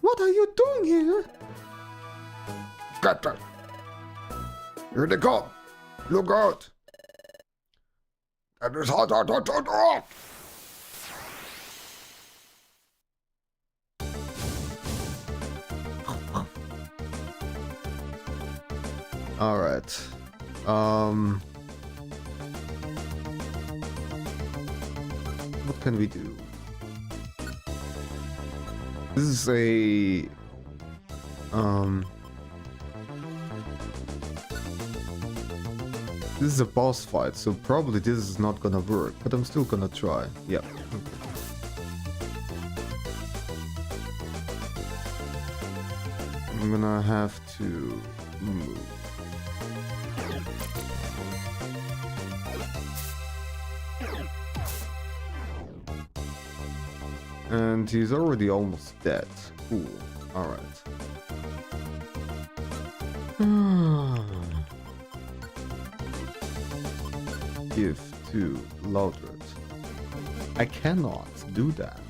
What are you doing here? Get them! Here they come! Look out! That is hot! Alright. What can we do? This is a this is a boss fight, so probably this is not gonna work, but I'm still gonna try. Yep. I'm gonna have to move. And he's already almost dead. Cool. Alright. Give to Laudred. I cannot do that.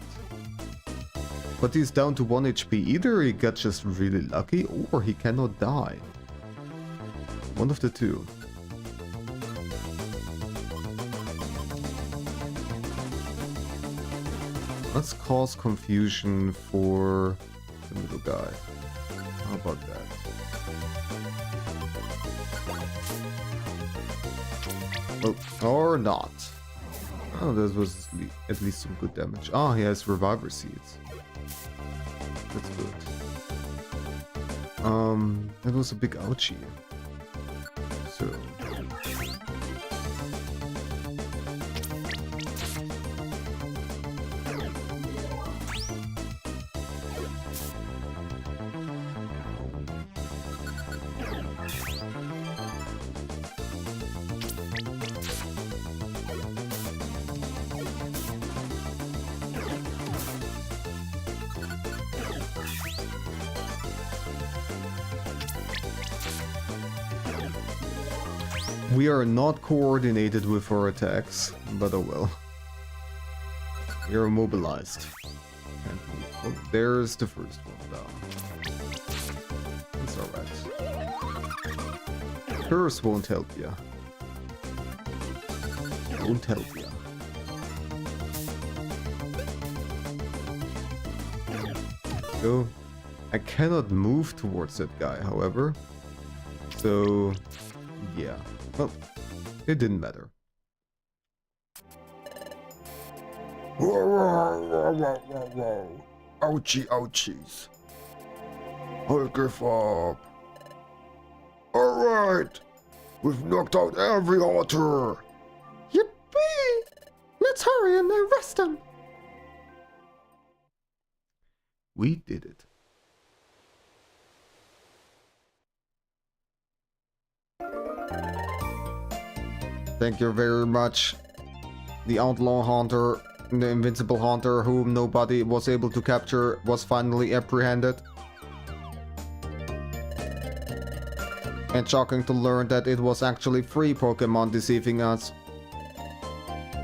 But he's down to 1 HP. Either he got just really lucky, or he cannot die. One of the two. Let's cause confusion for the middle guy. How about that? Well, or not. Oh, that was at least some good damage. Oh, he has reviver seeds. That's good. That was a big ouchie. So. We are not coordinated with our attacks, but oh well. We are immobilized. Can't move. Oh, there's the first one down. That's alright. Curse won't help ya. Won't help ya. So, I cannot move towards that guy, however. So, yeah. Well, it didn't matter. Ouchie, ouchies. I'll give up. Alright! We've knocked out every altar! Yippee! Let's hurry and arrest him. We did it. Thank you very much. The outlaw hunter, the invincible hunter whom nobody was able to capture, was finally apprehended. And shocking to learn that it was actually free Pokémon deceiving us.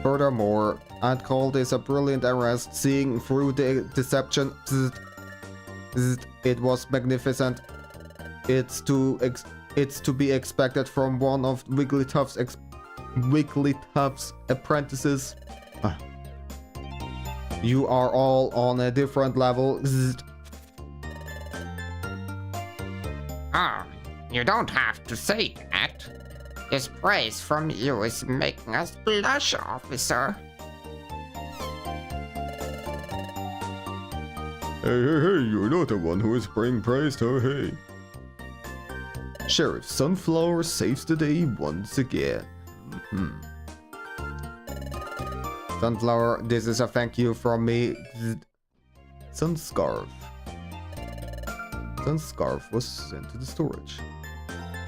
Furthermore, I'd call this a brilliant arrest, seeing through the deception. It was magnificent. It's to be expected from one of Wigglytuff's apprentices. You are all on a different level. Oh, you don't have to say that. This praise from you is making us blush, officer. Hey, you're not the one who is being praised, oh hey. Sheriff Sunflower saves the day once again. Sunflower, this is a thank you from me. Sunscarf. Sunscarf was sent to the storage.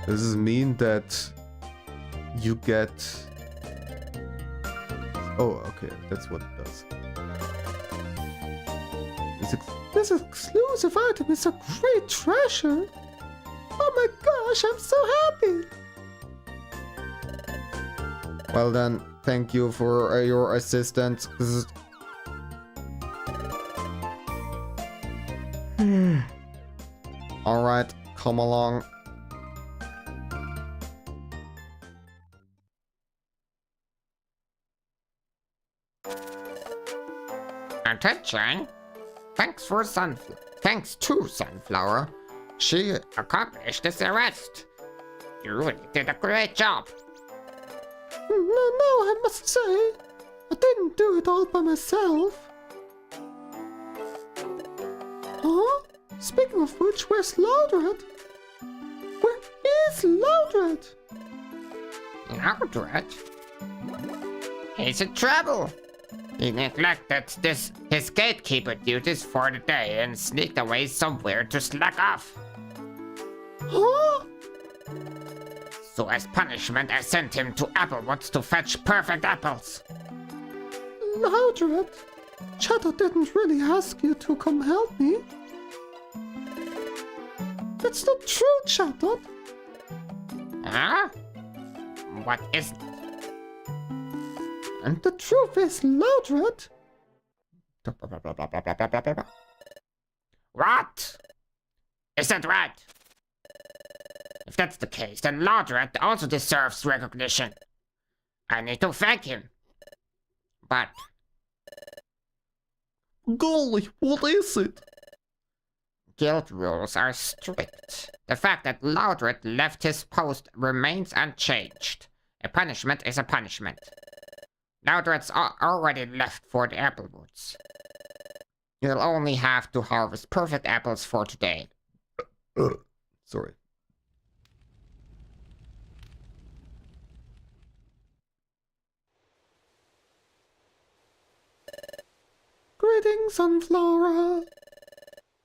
Does this mean that you get... Oh, okay, that's what it does. This exclusive item is a great treasure. Oh my gosh, I'm so happy. Well then, thank you for your assistance. Alright, come along. Attention! Thanks to Sunflower. She accomplished this arrest. You really did a great job. No, I must say, I didn't do it all by myself. Huh? Speaking of which, where's Loudred? Where is Loudred? Loudred? He's in trouble. He neglected his gatekeeper duties for the day and sneaked away somewhere to slack off. Huh? So as punishment, I sent him to Applewoods to fetch perfect apples. Loudred, Chatter didn't really ask you to come help me. That's not true, Chatter. Huh? What is it? And the truth is, Loudred. What? Is that right? If that's the case, then Loudred also deserves recognition. I need to thank him. But... Golly, what is it? guild rules are strict. The fact that Laudred left his post remains unchanged. A punishment is a punishment. Laudred's already left for the apple woods. You'll only have to harvest perfect apples for today. Sorry. Greetings, Sunflora.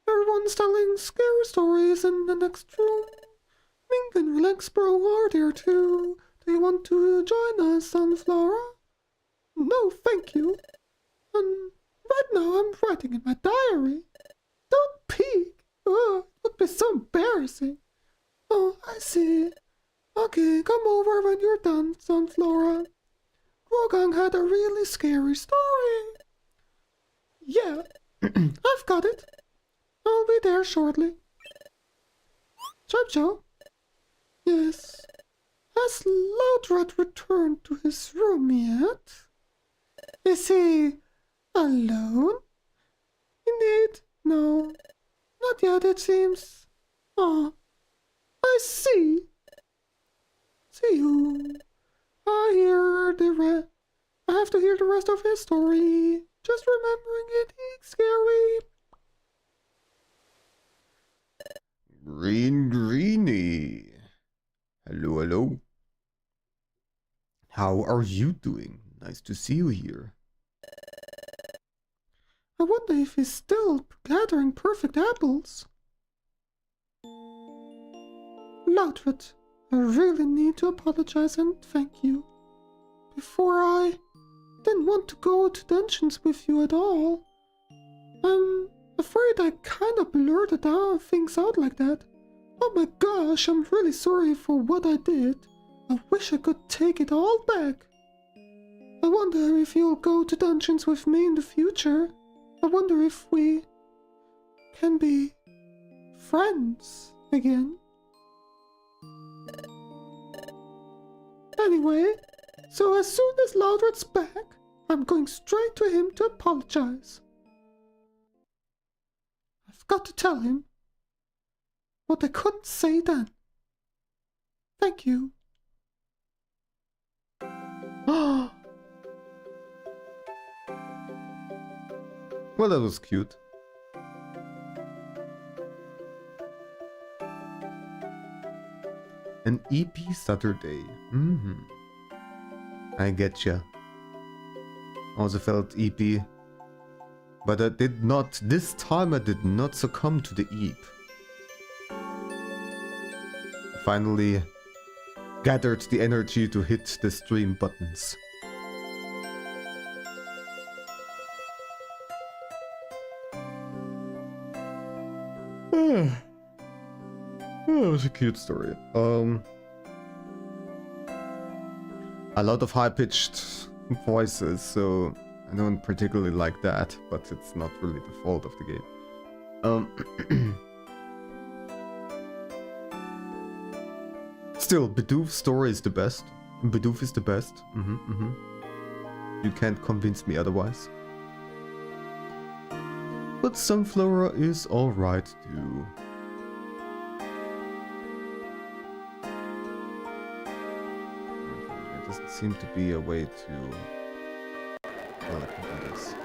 Everyone's telling scary stories in the next room. Mink and Relax Bro are there too. Do you want to join us, Sunflora? No, thank you. And right now I'm writing in my diary. Don't peek. Oh, it would be so embarrassing. Oh, I see. Okay, come over when you're done, Sunflora. Grogang had a really scary story. Yeah, I've got it. I'll be there shortly. Jojo? Yes. Has Laudred returned to his room yet? Is he alone? Indeed, no. Not yet, it seems. Ah, I see. See you. I have to hear the rest of his story. Just remembering it is scary. Greeny. Hello, hello. How are you doing? Nice to see you here. I wonder if he's still gathering perfect apples. Laudred, I really need to apologize and thank you. Before I didn't want to go to dungeons with you at all. I'm afraid I kinda blurted out things out like that. Oh my gosh, I'm really sorry for what I did. I wish I could take it all back. I wonder if you'll go to dungeons with me in the future. I wonder if we can be friends again. Anyway, so as soon as Laudred's back, I'm going straight to him to apologize. I've got to tell him what I couldn't say then. Thank you. Well, that was cute. An EP Saturday. I getcha. Also felt EP. But I did not, this time I did not succumb to the EP. Finally gathered the energy to hit the stream buttons. That was a cute story. A lot of high-pitched voices, so I don't particularly like that, but it's not really the fault of the game. Still, Bidoof's story is the best. Bidoof is the best. You can't convince me otherwise. But Sunflora is alright too. There doesn't seem to be a way to... Well, I can do this.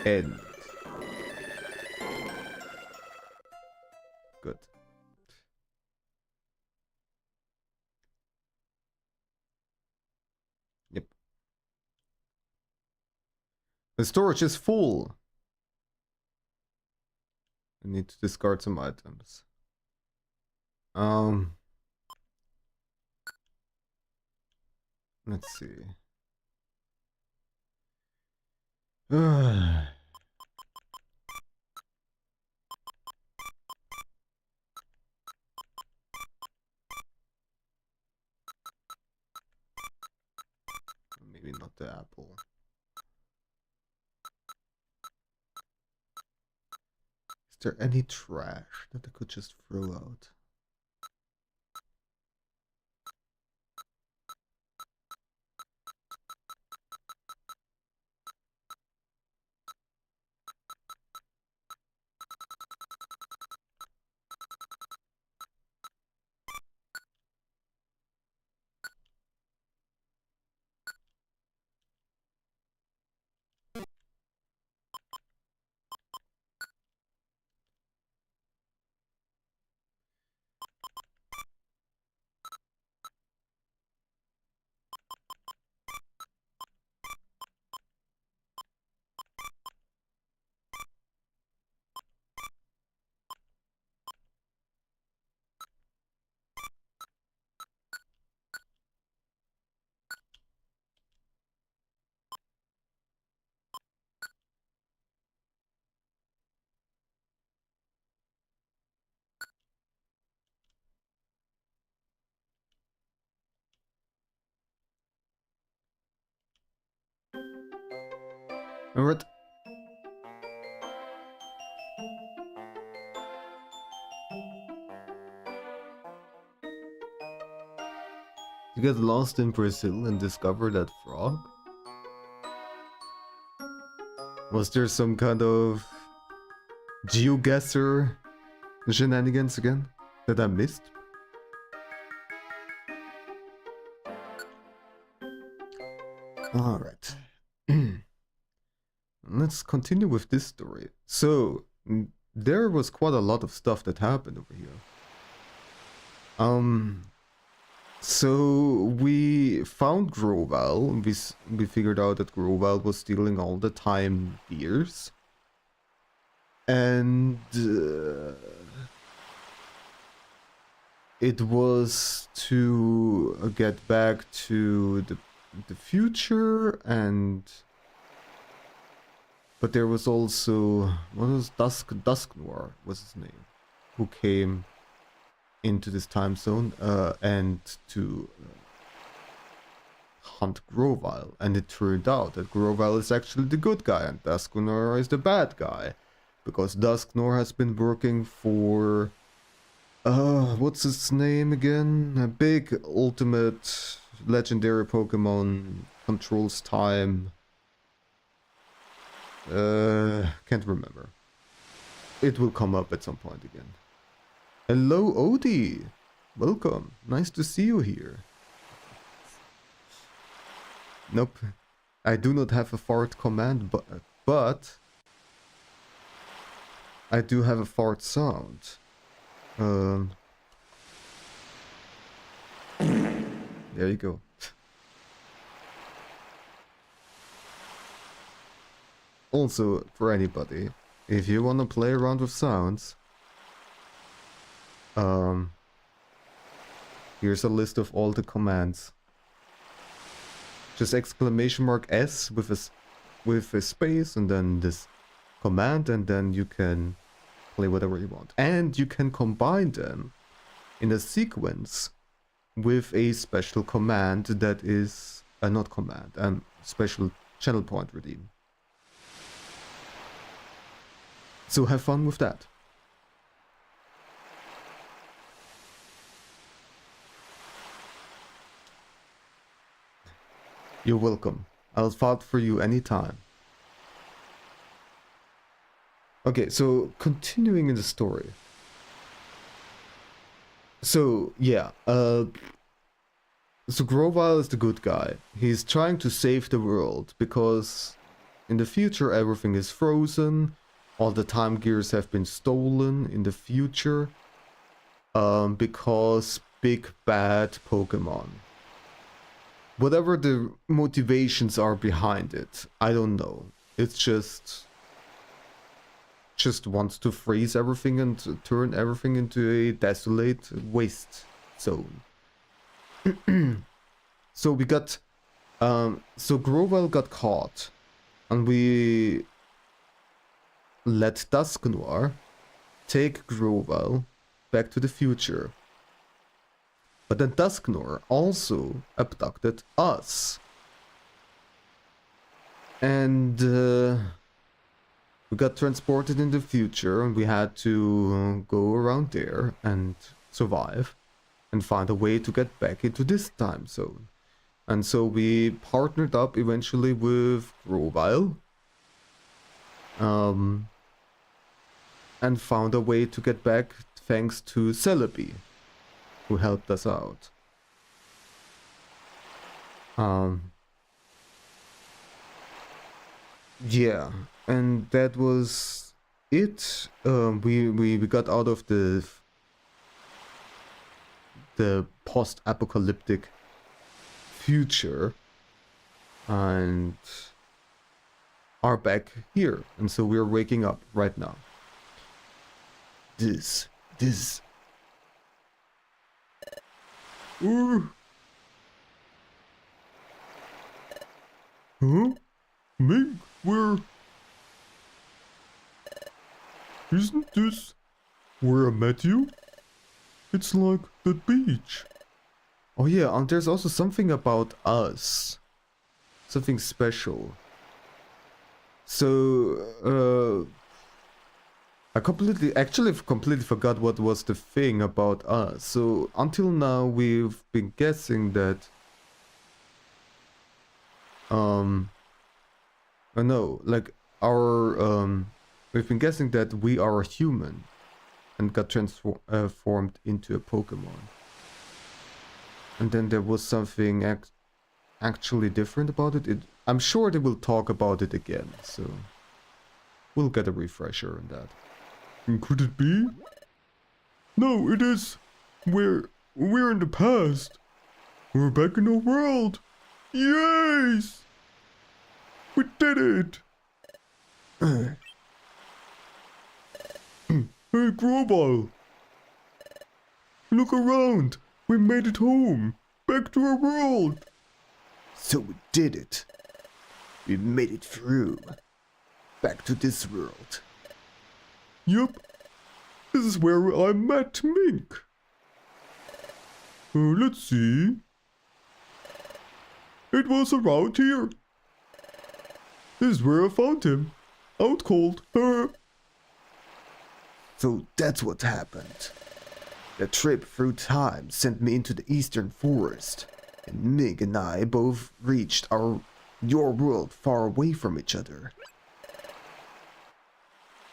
End. Good. Yep. The storage is full. I need to discard some items. Let's see. Maybe not the apple. Is there any trash that I could just throw out? Alright. You get lost in Brazil and discover that frog? Was there some kind of geoguesser shenanigans again that I missed? Alright. Let's continue with this story. So, there was quite a lot of stuff that happened over here. So we found Groval. We figured out that Groval was stealing all the time gears. And it was to get back to the future, and but there was also, what was Dusknoir was his name, who came into this time zone and to hunt Groval, and it turned out that Groval is actually the good guy and Dusknoir is the bad guy, because Dusknoir has been working for what's his name again? A big ultimate legendary Pokemon, controls time. Can't remember. It will come up at some point again. Hello, Odie. Welcome. Nice to see you here. Nope. I do not have a fart command, but I do have a fart sound. There you go. Also, for anybody, if you want to play around with sounds, here's a list of all the commands. Just !S with a space and then this command, and then you can play whatever you want. And you can combine them in a sequence with a special command that is not command, special channel point redeem. So have fun with that. You're welcome. I'll fight for you anytime. Okay, so continuing in the story. So, yeah, so Groval is the good guy. He's trying to save the world because in the future everything is frozen. All the time gears have been stolen in the future because big bad Pokemon. Whatever the motivations are behind it, I don't know. It's just wants to freeze everything and turn everything into a desolate waste zone. So we got so Groval got caught, and we let Dusknoir take Groval back to the future. But then Dusknoir also abducted us. And we got transported in the future and we had to go around there and survive and find a way to get back into this time zone. And so we partnered up eventually with Grovile, and found a way to get back thanks to Celebi, who helped us out. Yeah, and that was it. We got out of the post-apocalyptic future and are back here, and so we're waking up right now. This. Huh? Mink, where? Isn't this where I met you? It's like that beach. Oh yeah, and there's also something about us. Something special. So, I completely forgot what was the thing about us. So, until now, we've been guessing that, no, like, we've been guessing that we are a human and got transformed into a Pokémon. And then there was something actually different about it. I'm sure they will talk about it again, so we'll get a refresher on that. And could it be? No, it is. We're in the past. We're back in our world. Yes! We did it! Hey, Grobal! Look around! We made it home! Back to our world! So we did it. We made it through. Back to this world. Yup. This is where I met Mink. Let's see. It was around here. This is where I found him. Out cold. So that's what happened. The trip through time sent me into the eastern forest, and Mig and I both reached your world far away from each other.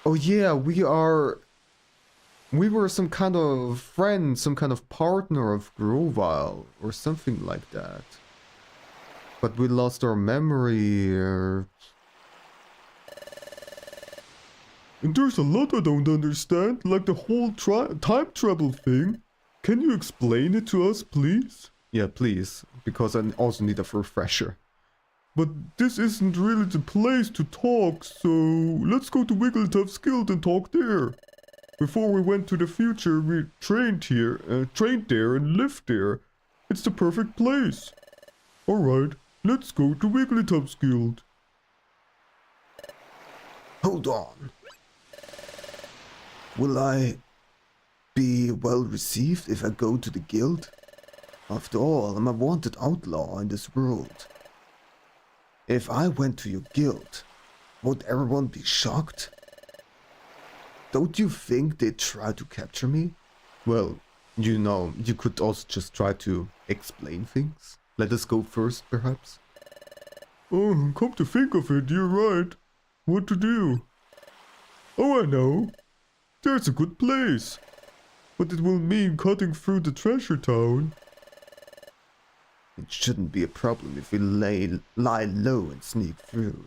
Oh yeah, we were some kind of friend, some kind of partner of Grovile, or something like that. But we lost our memory, And there's a lot I don't understand, like the whole time travel thing. Can you explain it to us, please? Yeah, please, because I also need a refresher. But this isn't really the place to talk, so let's go to Wigglytuff's guild and talk there. Before we went to the future, we trained there and lived there. It's the perfect place. Alright, let's go to Wigglytuff's guild. Hold on. Will I be well received if I go to the guild? After all, I'm a wanted outlaw in this world. If I went to your guild, would everyone be shocked? Don't you think they'd try to capture me? Well, you know, you could also just try to explain things. Let us go first, perhaps? Oh, come to think of it, you're right. What to do? Oh, I know. There's a good place. But it will mean cutting through the treasure town. It shouldn't be a problem if we lie low and sneak through.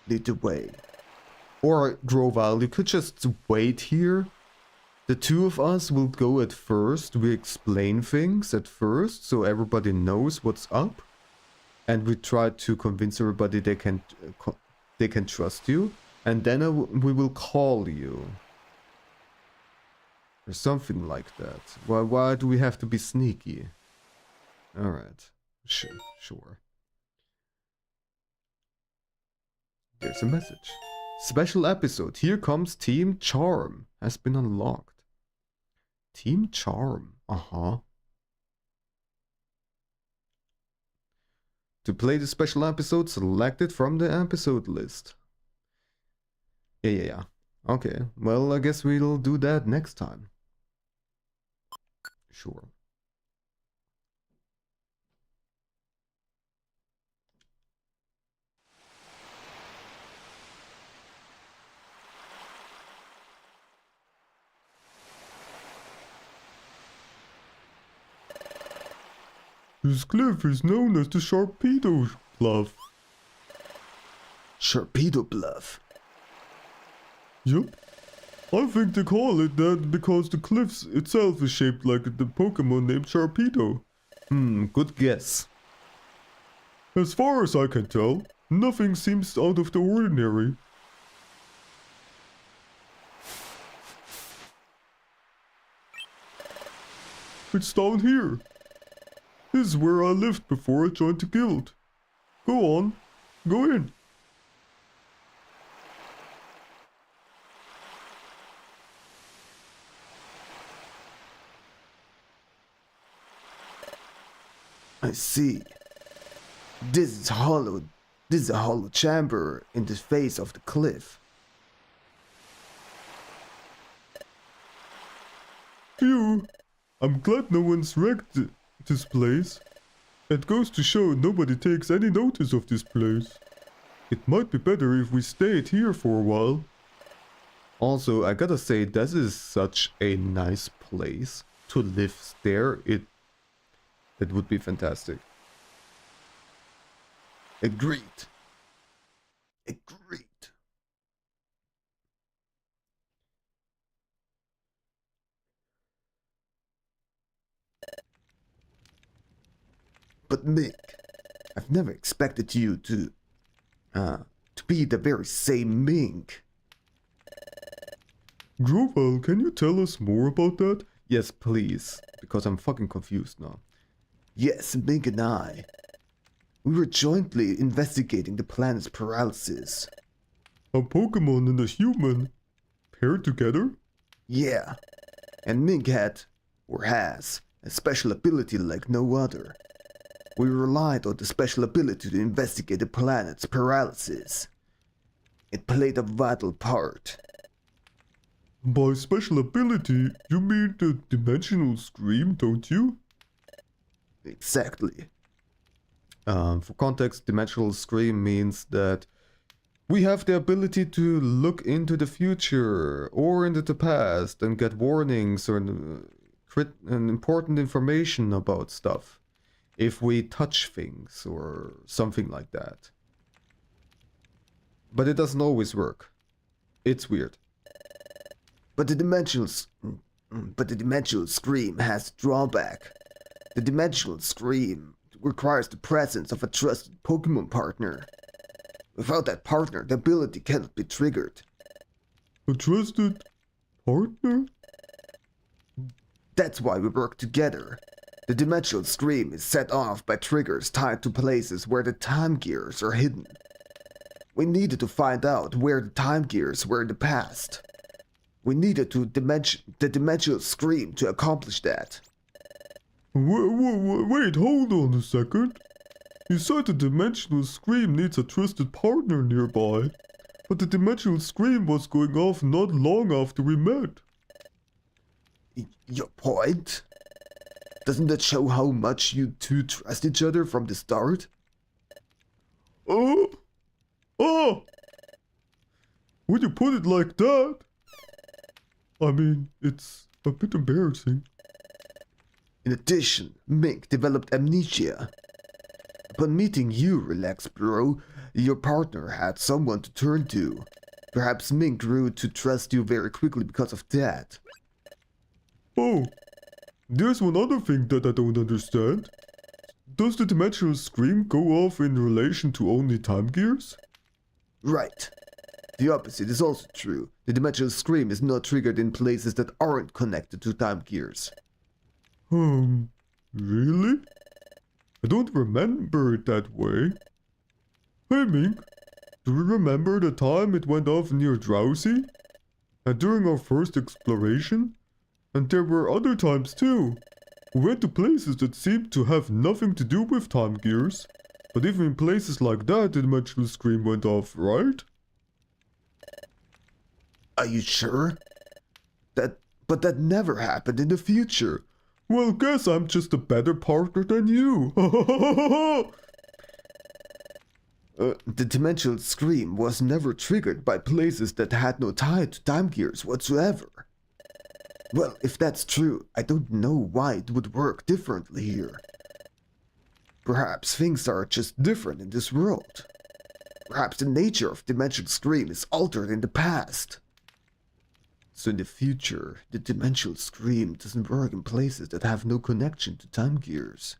Lead the way. Or, Grovile, you could just wait here. The two of us will go at first. We explain things at first, so everybody knows what's up. And we try to convince everybody they can trust you. And then we will call you. Or something like that. Why do we have to be sneaky? Alright. Sure. There's a message. Special episode. Here comes Team Charm. Has been unlocked. Team Charm. To play the special episode, select it from the episode list. Yeah. Okay, well, I guess we'll do that next time. Sure. This cliff is known as the Sharpedo Bluff. Sharpedo Bluff. Yup. I think they call it that because the cliff itself is shaped like the Pokémon named Sharpedo. Good guess. As far as I can tell, nothing seems out of the ordinary. It's down here. This is where I lived before I joined the guild. Go on, go in. I see. This is hollow. This is a hollow chamber in the face of the cliff. Phew. I'm glad no one's wrecked this place. It goes to show nobody takes any notice of this place. It might be better if we stayed here for a while. Also, I gotta say, this is such a nice place to live there. It would be fantastic. Agreed. Agreed. But Mick, I've never expected you to be the very same Mink. Grovel, can you tell us more about that? Yes, please, because I'm fucking confused now. Yes, Mink and I. We were jointly investigating the planet's paralysis. A Pokemon and a human paired together? Yeah, and Mink had, or has, a special ability like no other. We relied on the special ability to investigate the planet's paralysis. It played a vital part. By special ability, you mean the dimensional scream, don't you? Exactly. For context, dimensional scream means that we have the ability to look into the future or into the past and get warnings or important information about stuff if we touch things or something like that. But it doesn't always work. It's weird. But the dimensional scream has a drawback. The dimensional scream requires the presence of a trusted Pokemon partner. Without that partner, the ability cannot be triggered. A trusted partner? That's why we work together. The dimensional scream is set off by triggers tied to places where the time gears are hidden. We needed to find out where the time gears were in the past. We needed the dimensional scream to accomplish that. Wait, hold on a second. You said the dimensional scream needs a trusted partner nearby, but the dimensional scream was going off not long after we met. Your point? Doesn't that show how much you two trust each other from the start? Oh! Would you put it like that? I mean, it's a bit embarrassing. In addition, Mink developed amnesia. Upon meeting you, Relax Bro, your partner had someone to turn to. Perhaps Mink grew to trust you very quickly because of that. Oh, there's one other thing that I don't understand. Does the dimensional scream go off in relation to only time gears? Right. The opposite is also true. The dimensional scream is not triggered in places that aren't connected to time gears. Really? I don't remember it that way. Hey Mink, do you remember the time it went off near Drowsy? And during our first exploration? And there were other times too. We went to places that seemed to have nothing to do with time gears. But even in places like that, the dimensional scream went off, right? Are you sure? But that never happened in the future. Well, guess I'm just a better partner than you. The dimensional scream was never triggered by places that had no tie to time gears whatsoever. Well, if that's true, I don't know why it would work differently here. Perhaps things are just different in this world. Perhaps the nature of dimensional scream is altered in the past. So in the future, the dimensional scream doesn't work in places that have no connection to time gears.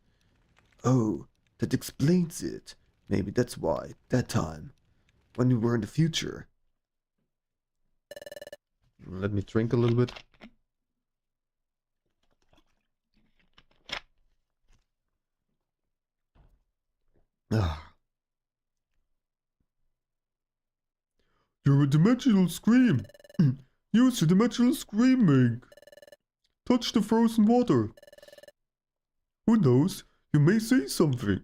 Oh, that explains it. Maybe that's why, that time, when we were in the future. Let me drink a little bit. Ah, You're a dimensional scream. Use the dimensional screaming. Touch the frozen water. Who knows? You may see something.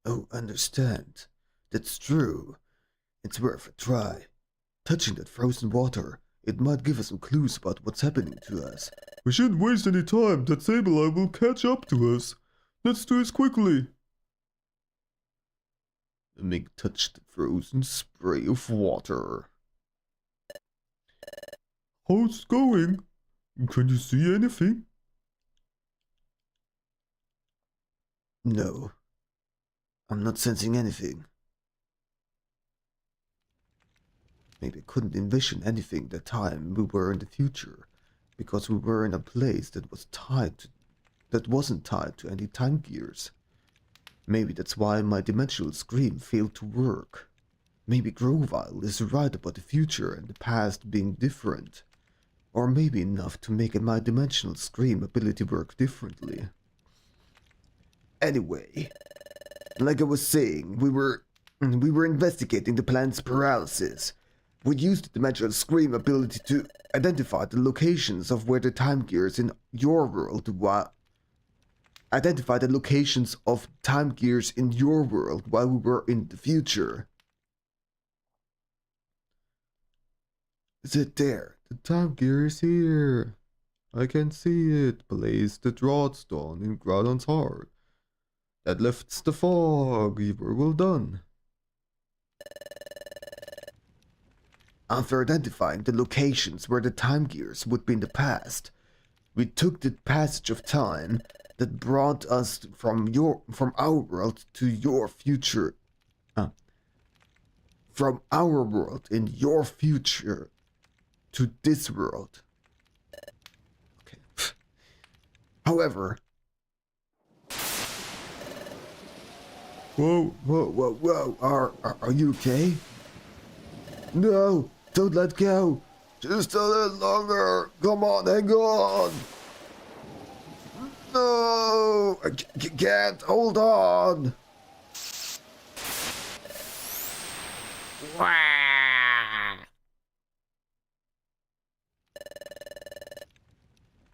oh, understand. That's true. It's worth a try. Touching that frozen water, it might give us some clues about what's happening to us. We shouldn't waste any time. That Sableye will catch up to us. Let's do this quickly. Mink touched the frozen spray of water. How's it going? Can you see anything? No. I'm not sensing anything. Maybe I couldn't envision anything that time we were in the future, because we were in a place that wasn't tied to any time gears. Maybe that's why my dimensional scream failed to work. Maybe Grovile is right about the future and the past being different. Or maybe enough to make my dimensional scream ability work differently. Anyway, like I was saying, we were investigating the planet's paralysis. We used the dimensional scream ability to identify the locations of where the time gears in your world while we were in the future. Is it there? The time gear is here. I can see it. Place the Drawstone in Groudon's heart. That lifts the fog. You were well done. After identifying the locations where the time gears would be in the past, we took the passage of time that brought us from our world to your future. From our world in your future to this world. Okay. However, whoa, are you okay? No, don't let go. Just a little longer. Come on, hang on. No, I can't. Hold on. Wah!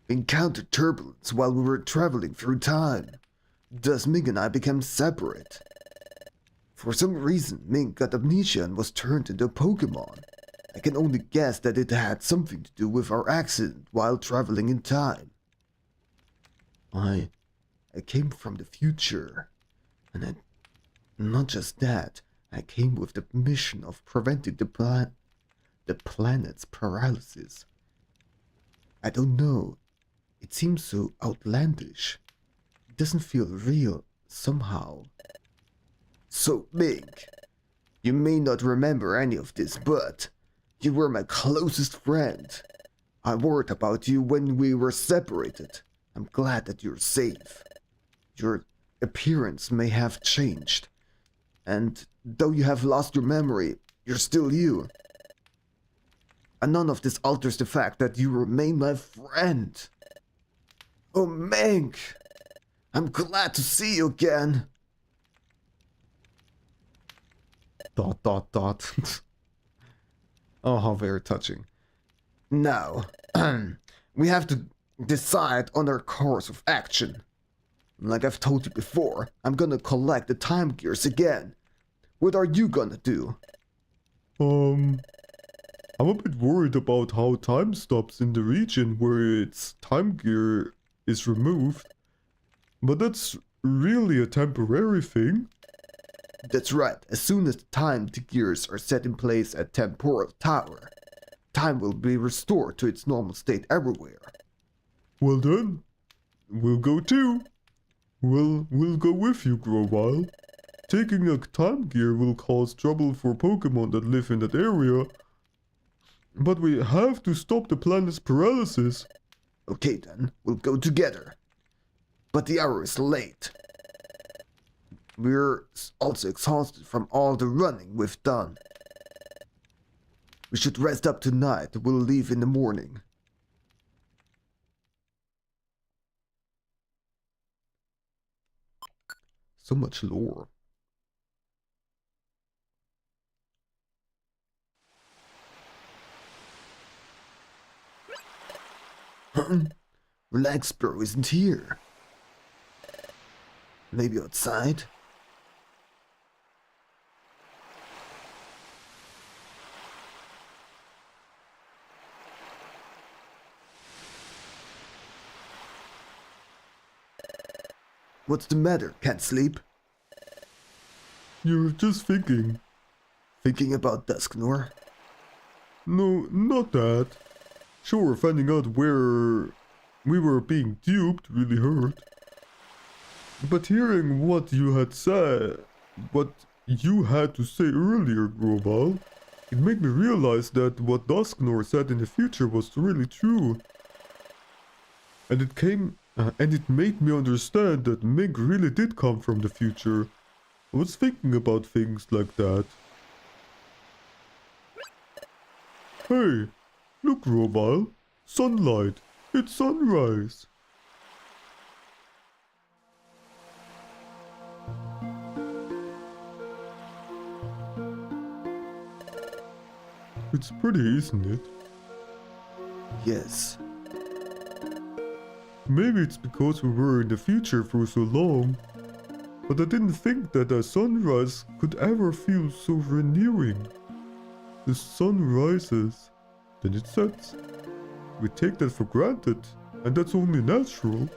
Encountered turbulence while we were traveling through time. Thus, Mink and I became separate. For some reason, Mink got amnesia and was turned into a Pokémon. I can only guess that it had something to do with our accident while traveling in time. I came from the future, and not just that, I came with the mission of preventing the planet's paralysis. I don't know, it seems so outlandish. It doesn't feel real, somehow. So, Mink, you may not remember any of this, but you were my closest friend. I worried about you when we were separated. I'm glad that you're safe. Your appearance may have changed, and though you have lost your memory, you're still you. And none of this alters the fact that you remain my friend. Oh, Mink, I'm glad to see you again. ... Oh, how very touching. Now, we have to decide on our course of action. Like I've told you before, I'm gonna collect the time gears again. What are you gonna do? I I'm a bit worried about how time stops in the region where its time gear is removed. But that's really a temporary thing. That's right. As soon as the time gears are set in place at Temporal Tower, time will be restored to its normal state everywhere. Well then, we'll go too. We'll go with you, Grovile. Taking a time gear will cause trouble for Pokémon that live in that area. But we have to stop the planet's paralysis. Okay then, we'll go together. But the hour is late. We're also exhausted from all the running we've done. We should rest up tonight. We'll leave in the morning. So much lore. Relax, bro isn't here. Maybe outside? What's the matter? Can't sleep? You're just thinking. Thinking about Dusknor? No, not that. Sure, finding out where we were being duped really hurt. But hearing what you had said, what you had to say earlier, Grovile, it made me realize that what Dusknor said in the future was really true. And it made me understand that Mink really did come from the future. I was thinking about things like that. Hey, look, Grovile. Sunlight. It's sunrise. It's pretty, isn't it? Yes. Maybe it's because we were in the future for so long, but I didn't think that a sunrise could ever feel so renewing. The sun rises, then it sets. We take that for granted, and that's only natural.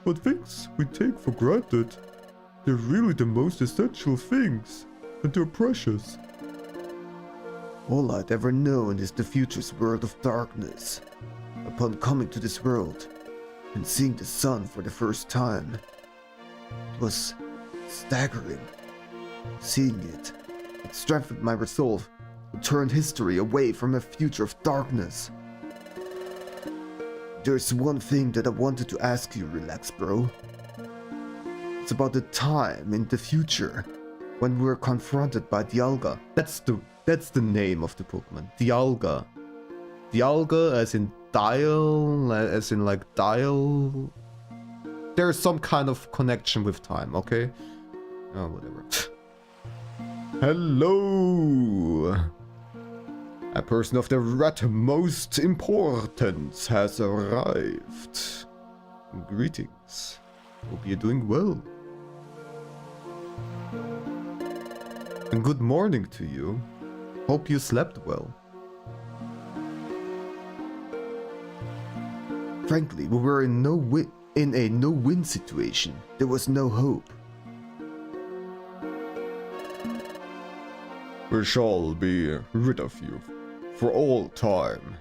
But things we take for granted, they're really the most essential things, and they're precious. All I'd ever known is the future's world of darkness. Upon coming to this world and seeing the sun for the first time, it was staggering. Seeing it strengthened my resolve to turn history away from a future of darkness. There's one thing that I wanted to ask you, Relax Bro. It's about the time in the future when we're confronted by Dialga. That's the name of the Pokemon. Dialga. Dialga as in dial, as in like dial. There's some kind of connection with time, okay? Oh, whatever. Hello! A person of the utmost importance has arrived. Greetings. Hope you're doing well. And good morning to you. Hope you slept well. Frankly, we were in a no-win situation. There was no hope. We shall be rid of you for all time.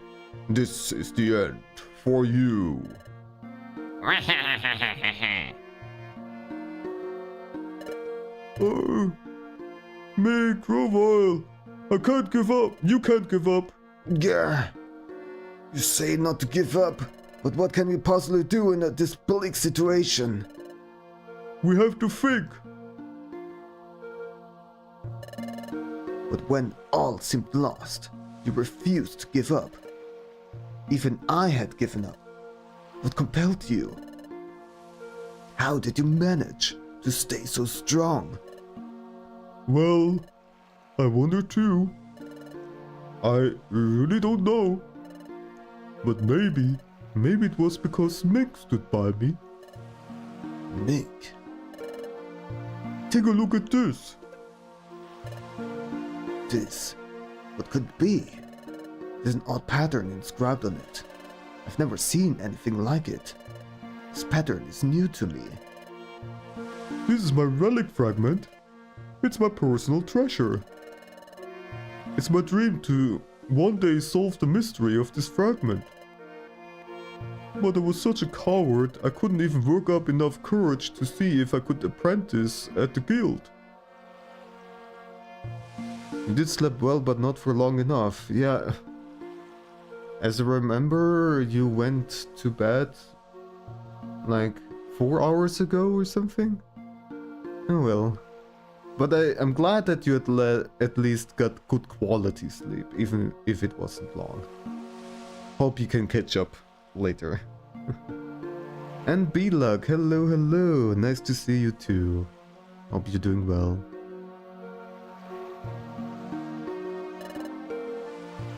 This is the end for you. Me, Grovile. I can't give up. You can't give up. Gah. You say not to give up, but what can we possibly do in this bleak situation? We have to think. But when all seemed lost, you refused to give up. Even I had given up. What compelled you? How did you manage to stay so strong? Well, I wonder too. I really don't know. But maybe it was because Mick stood by me. Mick? Take a look at this. This? What could it be? There's an odd pattern inscribed on it. I've never seen anything like it. This pattern is new to me. This is my relic fragment. It's my personal treasure. It's my dream to one day solve the mystery of this fragment. But I was such a coward, I couldn't even work up enough courage to see if I could apprentice at the guild. You did sleep well, but not for long enough. Yeah. As I remember, you went to bed like 4 hours ago or something? Oh well. But I'm glad that you at least got good quality sleep, even if it wasn't long. Hope you can catch up later. And B-Luck, hello, hello. Nice to see you too. Hope you're doing well.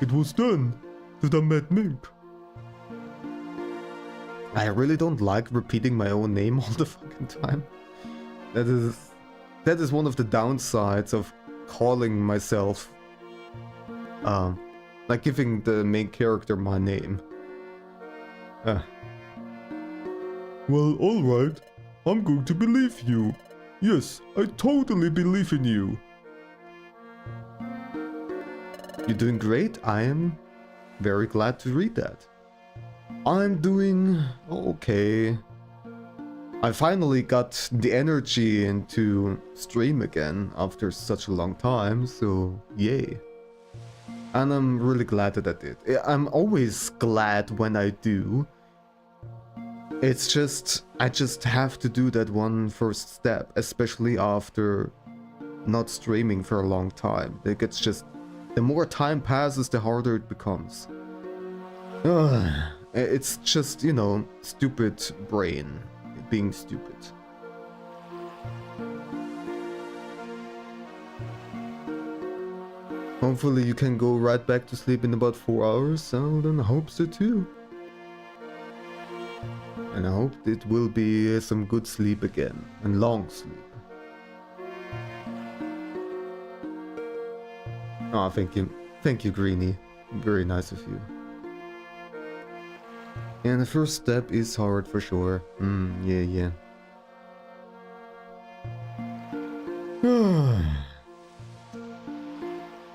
It was then that I met Mink. I really don't like repeating my own name all the fucking time. That is one of the downsides of calling myself, like giving the main character my name. Well, alright. I'm going to believe you. Yes, I totally believe in you. You're doing great. I am very glad to read that. I'm doing okay. I finally got the energy into stream again after such a long time, so yay. And I'm really glad that I did. I'm always glad when I do. It's just, I just have to do that one first step, especially after not streaming for a long time. Like, it's just, the more time passes, the harder it becomes. It's just, you know, stupid brain being stupid. Hopefully you can go right back to sleep in about 4 hours. I hope so too. And I hope it will be some good sleep again, and long sleep. Oh, thank you. Thank you, Greenie. Very nice of you. And the first step is hard for sure. Yeah.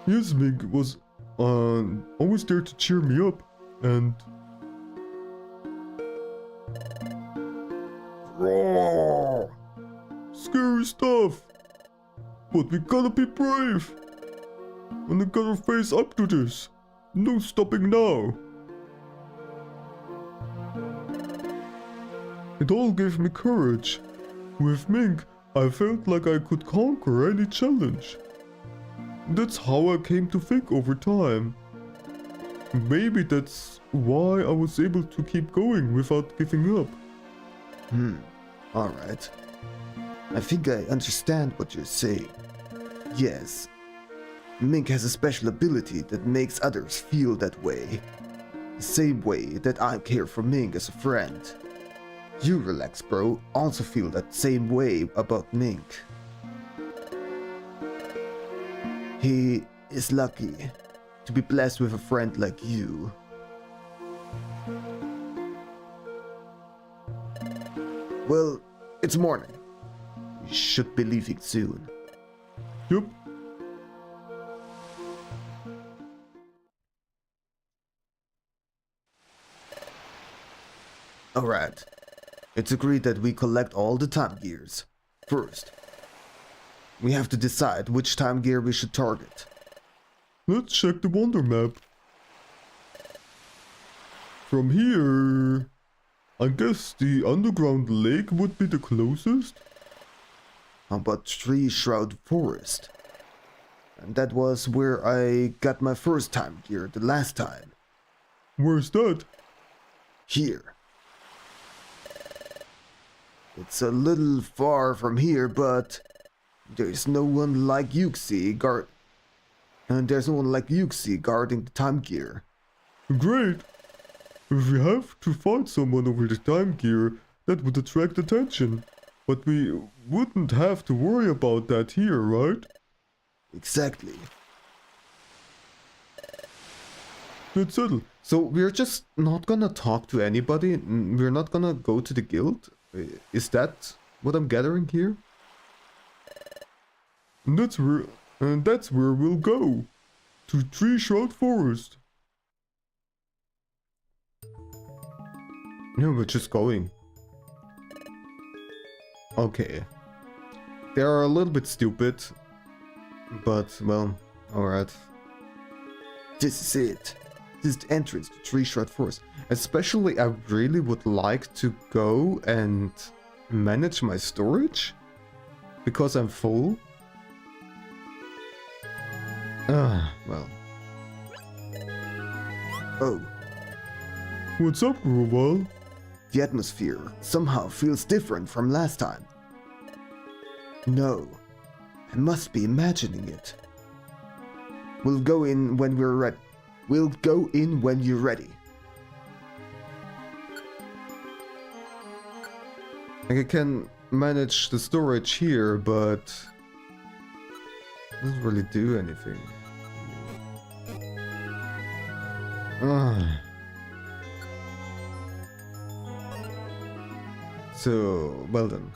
Yes, Mink was always there to cheer me up, and scary stuff. But we gotta be brave. And we gotta face up to this. No stopping now. It all gave me courage. With Mink, I felt like I could conquer any challenge. That's how I came to think over time. Maybe that's why I was able to keep going without giving up. Alright. I think I understand what you're saying. Yes. Mink has a special ability that makes others feel that way. The same way that I care for Mink as a friend. You, Relax Bro, also feel that same way about Mink. He is lucky to be blessed with a friend like you. Well, it's morning. We should be leaving soon. Yep. Alright. It's agreed that we collect all the time gears. First, we have to decide which time gear we should target. Let's check the wonder map. From here, I guess the underground lake would be the closest. How about Tree Shroud Forest? And that was where I got my first time gear the last time. Where's that? Here. It's a little far from here, but there's no one like Yuxi guarding the time gear. Great. If we have to fight someone over the time gear, that would attract attention. But we wouldn't have to worry about that here, right? Exactly. That's settled. So we're just not gonna talk to anybody? We're not gonna go to the guild? Is that what I'm gathering here? And that's where we'll go. To Tree Shroud Forest. No, we're just going. Okay. They are a little bit stupid. But, well, alright. This is it. This is the entrance to Tree Shroud Forest. Especially, I really would like to go and manage my storage. Because I'm full. Well. Oh, What's up, Groval? the atmosphere somehow feels different from last time. No, I must be imagining it. We'll go in when we're ready. We'll go in when you're ready. Like I can manage the storage here, but it doesn't really do anything. So, well then.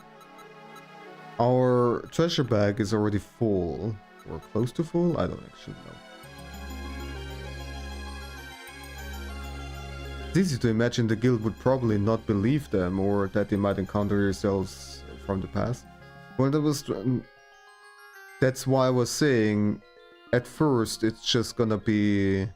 Our treasure bag is already full. Or close to full? I don't actually know. It's easy to imagine the guild would probably not believe them, or that they might encounter yourselves from the past. Well, that's why I was saying, at first it's just gonna be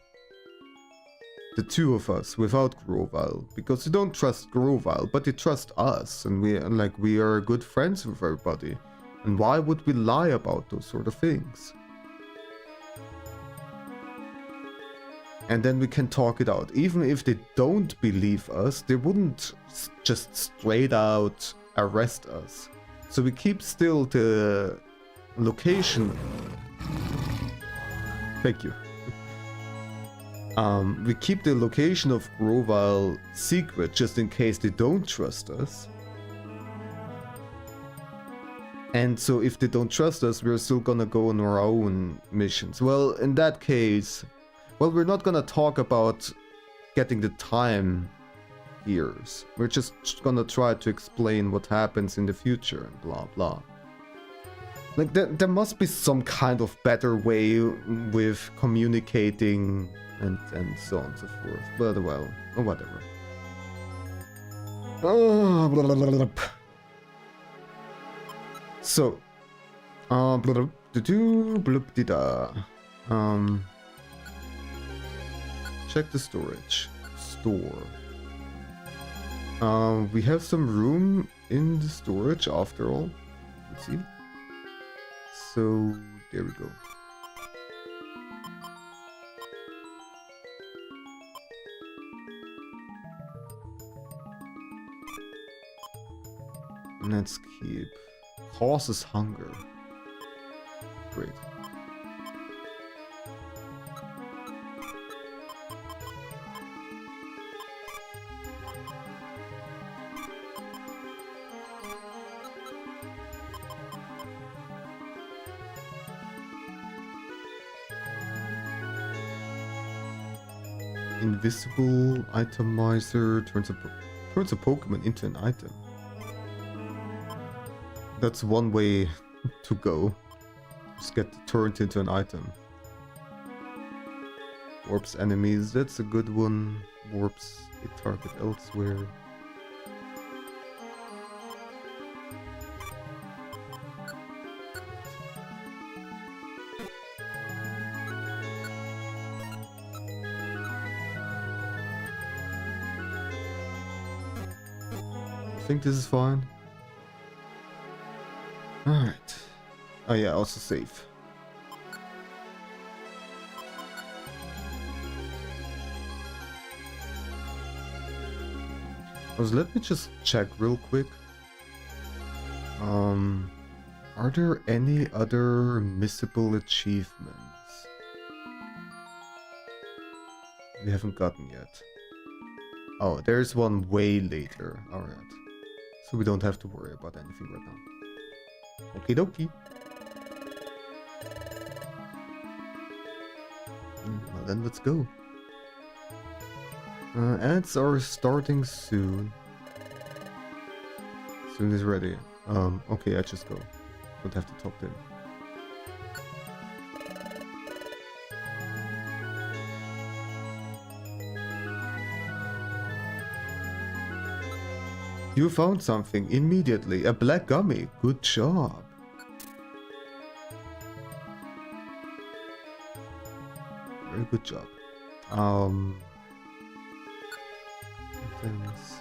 the two of us without Groval, because you don't trust Groval, but you trust us, and we are good friends with everybody. And why would we lie about those sort of things? And then we can talk it out. Even if they don't believe us, they wouldn't just straight out arrest us. So we keep still the location. Thank you. We keep the location of Groval secret just in case they don't trust us. And so if they don't trust us, we're still gonna go on our own missions. Well, in that case, well, we're not gonna talk about getting the time years. We're just gonna try to explain what happens in the future and blah blah. Like, there must be some kind of better way with communicating and so on and so forth. But well, or whatever. So, check the storage. Store. We have some room in the storage after all. Let's see. So, there we go. Let's keep. Causes hunger. Great. Invisible itemizer turns a Pokemon into an item. That's one way to go. Just get turned into an item. Warps enemies, that's a good one. Warps a target elsewhere. I think this is fine. Alright. Oh yeah, also save. Let me just check real quick. Are there any other missable achievements we haven't gotten yet? Oh, there's one way later. Alright. So we don't have to worry about anything right now. Okie dokie. Well then, let's go. Ads are starting soon. Soon is ready. Okay, I just go. Don't have to talk to him. You found something immediately. A black gummy. Good job. Very good job. Items.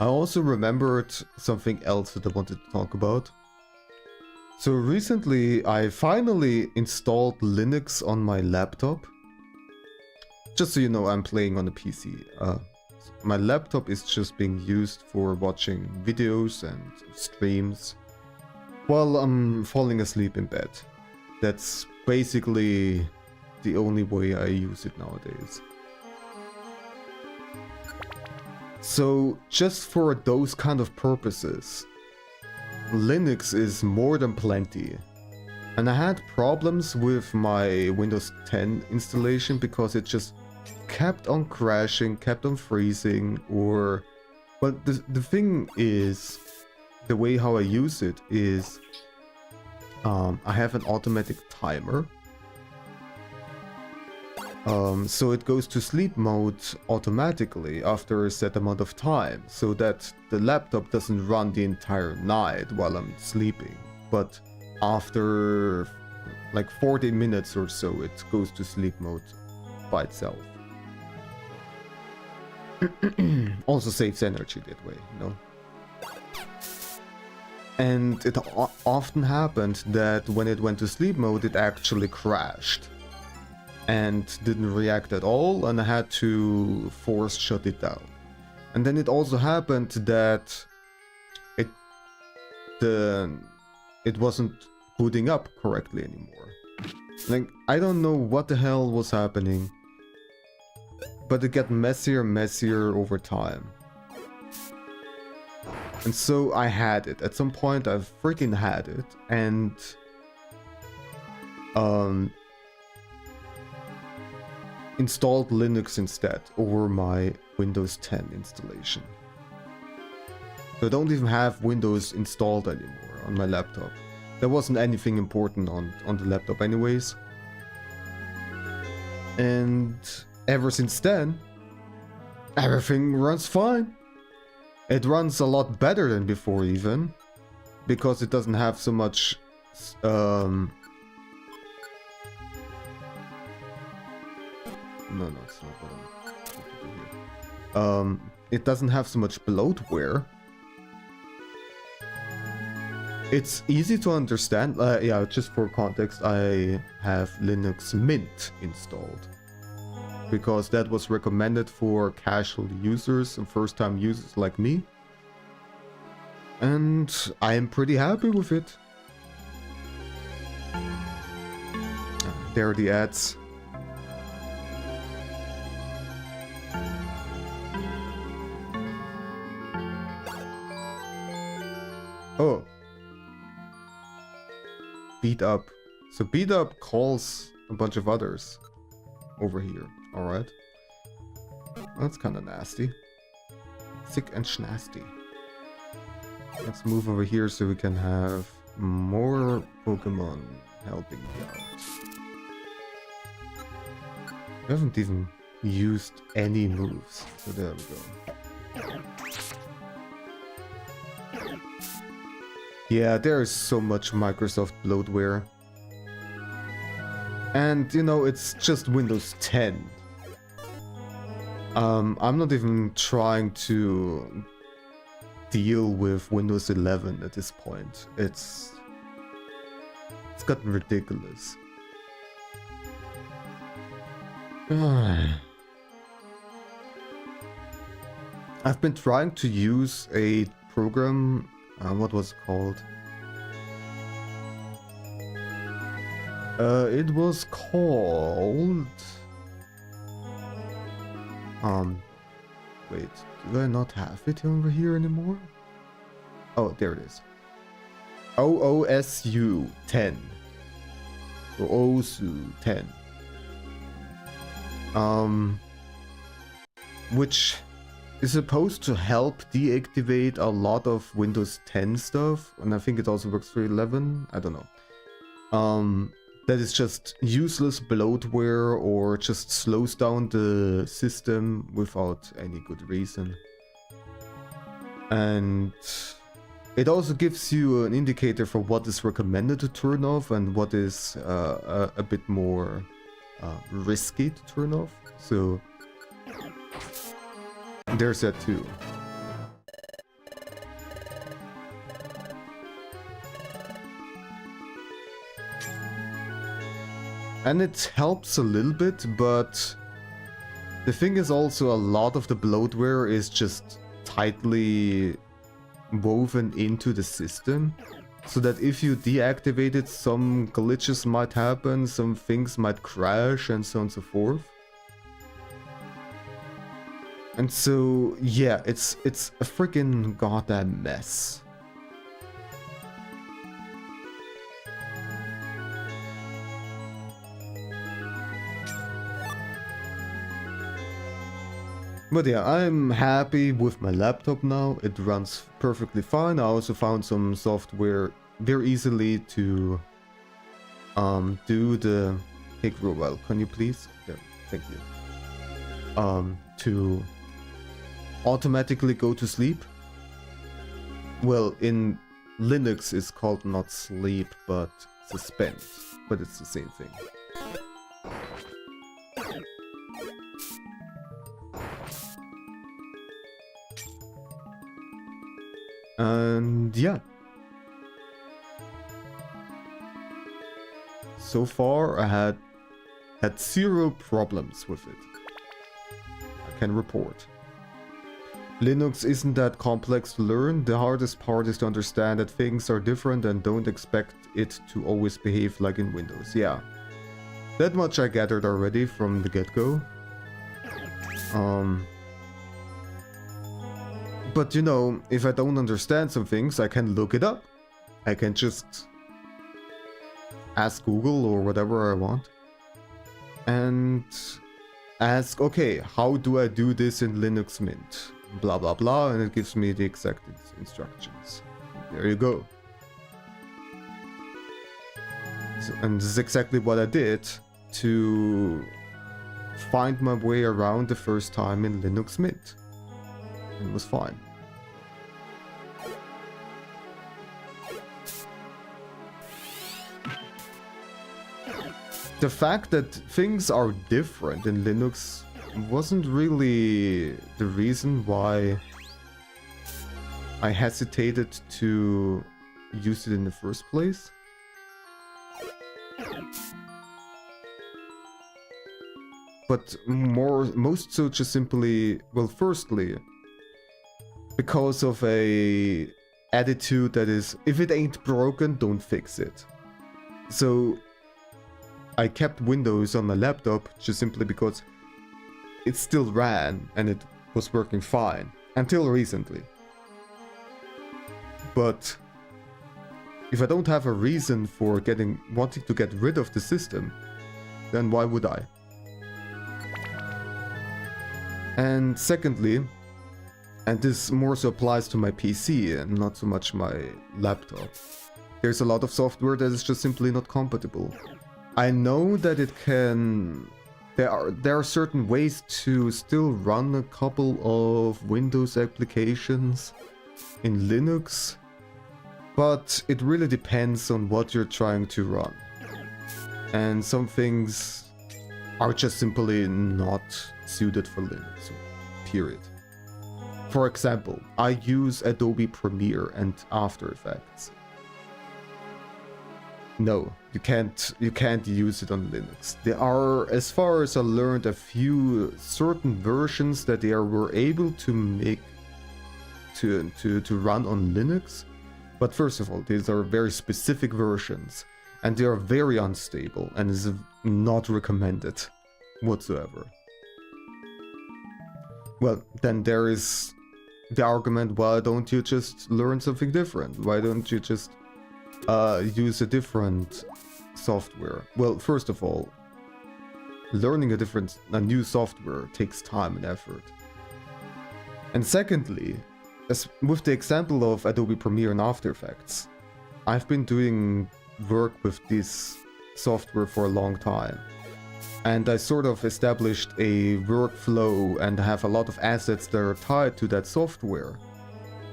I also remembered something else that I wanted to talk about. So recently I finally installed Linux on my laptop. Just so you know, I'm playing on a PC. My laptop is just being used for watching videos and streams while I'm falling asleep in bed. That's basically the only way I use it nowadays. So just for those kind of purposes, Linux is more than plenty. And I had problems with my Windows 10 installation because it just kept on crashing, kept on freezing, or... But the thing is, the way how I use it is, I have an automatic timer. So it goes to sleep mode automatically after a set amount of time, so that the laptop doesn't run the entire night while I'm sleeping. But after like 40 minutes or so, it goes to sleep mode by itself. Also saves energy that way, you know? And it often happened that when it went to sleep mode, it actually crashed and didn't react at all, and I had to force shut it down. And then it also happened that it wasn't booting up correctly anymore. Like, I don't know what the hell was happening, but it got messier and messier over time. And so I had it. At some point I freaking had it, and installed Linux instead over my Windows 10 installation. So I don't even have Windows installed anymore on my laptop. There wasn't anything important on the laptop anyways. And ever since then, everything runs fine. It runs a lot better than before even, because it doesn't have so much No, it's not what I'm trying to do here. It doesn't have so much bloatware. It's easy to understand. Yeah, just for context, I have Linux Mint installed, because that was recommended for casual users and first-time users like me. And I am pretty happy with it. There are the ads. Oh. Beat Up. So Beat Up calls a bunch of others over here. Alright. That's kind of nasty. Sick and schnasty. Let's move over here so we can have more Pokemon helping me out. We haven't even used any moves. So there we go. Yeah, there is so much Microsoft bloatware. And, you know, it's just Windows 10. I'm not even trying to deal with Windows 11 at this point. It's gotten ridiculous. I've been trying to use a program, what was it called? It was called... Wait, do I not have it over here anymore? Oh, there it is. OOSU 10. Or OSU 10. Which is supposed to help deactivate a lot of Windows 10 stuff, and I think it also works for 11. I don't know. That is just useless bloatware or just slows down the system without any good reason. And it also gives you an indicator for what is recommended to turn off and what is a bit more risky to turn off. So there's that too. And it helps a little bit, but the thing is also a lot of the bloatware is just tightly woven into the system, so that if you deactivate it, some glitches might happen, some things might crash, and so on and so forth. And so, yeah, it's a freaking goddamn mess. But yeah, I'm happy with my laptop now. It runs perfectly fine. I also found some software very easily to do the... Hey Growell, can you please? Yeah, thank you. To automatically go to sleep. Well, in Linux it's called not sleep, but suspend. But it's the same thing. And yeah. So far I had zero problems with it. I can report. Linux isn't that complex to learn. The hardest part is to understand that things are different and don't expect it to always behave like in Windows. Yeah. That much I gathered already from the get-go. But you know, if I don't understand some things, I can look it up. I can just ask Google or whatever I want. And ask, okay, how do I do this in Linux Mint? Blah blah blah, and it gives me the exact instructions. There you go. And this is exactly what I did to find my way around the first time in Linux Mint. It was fine. The fact that things are different in Linux wasn't really the reason why I hesitated to use it in the first place. But most so just simply, well, firstly, because of a attitude that is, if it ain't broken, don't fix it. So I kept Windows on my laptop just simply because it still ran and it was working fine until recently. But if I don't have a reason for wanting to get rid of the system, then why would I? And secondly, and this more so applies to my PC and not so much my laptop, there's a lot of software that is just simply not compatible. I know that it can... There are certain ways to still run a couple of Windows applications in Linux, but it really depends on what you're trying to run. And some things are just simply not suited for Linux, period. For example, I use Adobe Premiere and After Effects. No, you can't use it on Linux. There are, as far as I learned, a few certain versions that they were able to make to run on Linux. But first of all, these are very specific versions, and they are very unstable and is not recommended whatsoever. Well, then there is the argument, why don't you just learn something different? Why don't you just use a different software? Well, first of all, learning a new software takes time and effort. And secondly, as with the example of Adobe Premiere and After Effects, I've been doing work with this software for a long time. And I sort of established a workflow and have a lot of assets that are tied to that software.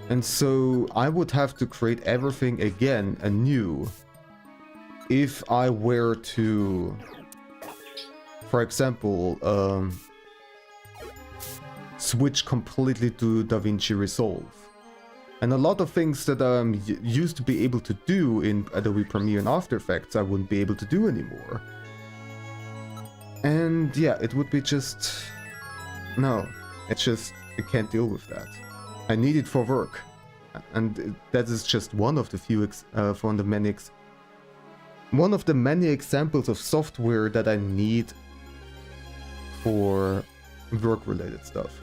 And so I would have to create everything again anew if I were to, for example, switch completely to DaVinci Resolve. And a lot of things that I used to be able to do in Adobe Premiere and After Effects, I wouldn't be able to do anymore. And yeah, it would be just... No, it's just, I can't deal with that. I need it for work. And that is just one of the few, one of the many examples of software that I need for work-related stuff.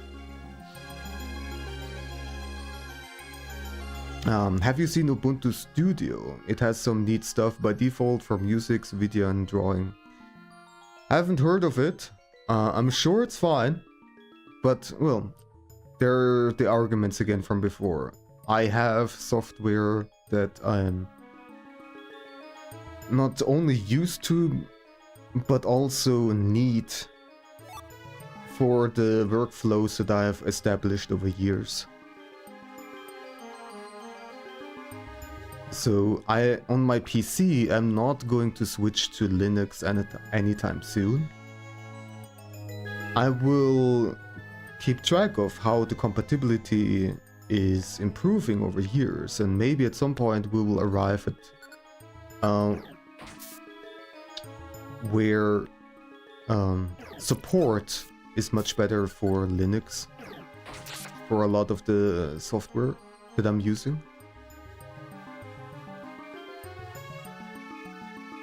Have you seen Ubuntu Studio? It has some neat stuff by default for music, video and drawing. I haven't heard of it. I'm sure it's fine. But, well, there are the arguments again from before. I have software that I'm not only used to, but also need for the workflows that I have established over years. So on my PC, I'm not going to switch to Linux anytime soon. I will keep track of how the compatibility is improving over years, and maybe at some point we will arrive at where support is much better for Linux for a lot of the software that I'm using.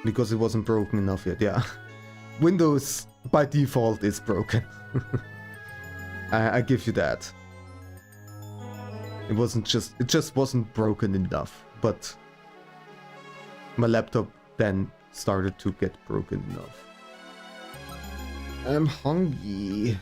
Because it wasn't broken enough yet, yeah. Windows by default is broken. I give you that. It just wasn't broken enough, but my laptop then started to get broken enough. I'm hungry.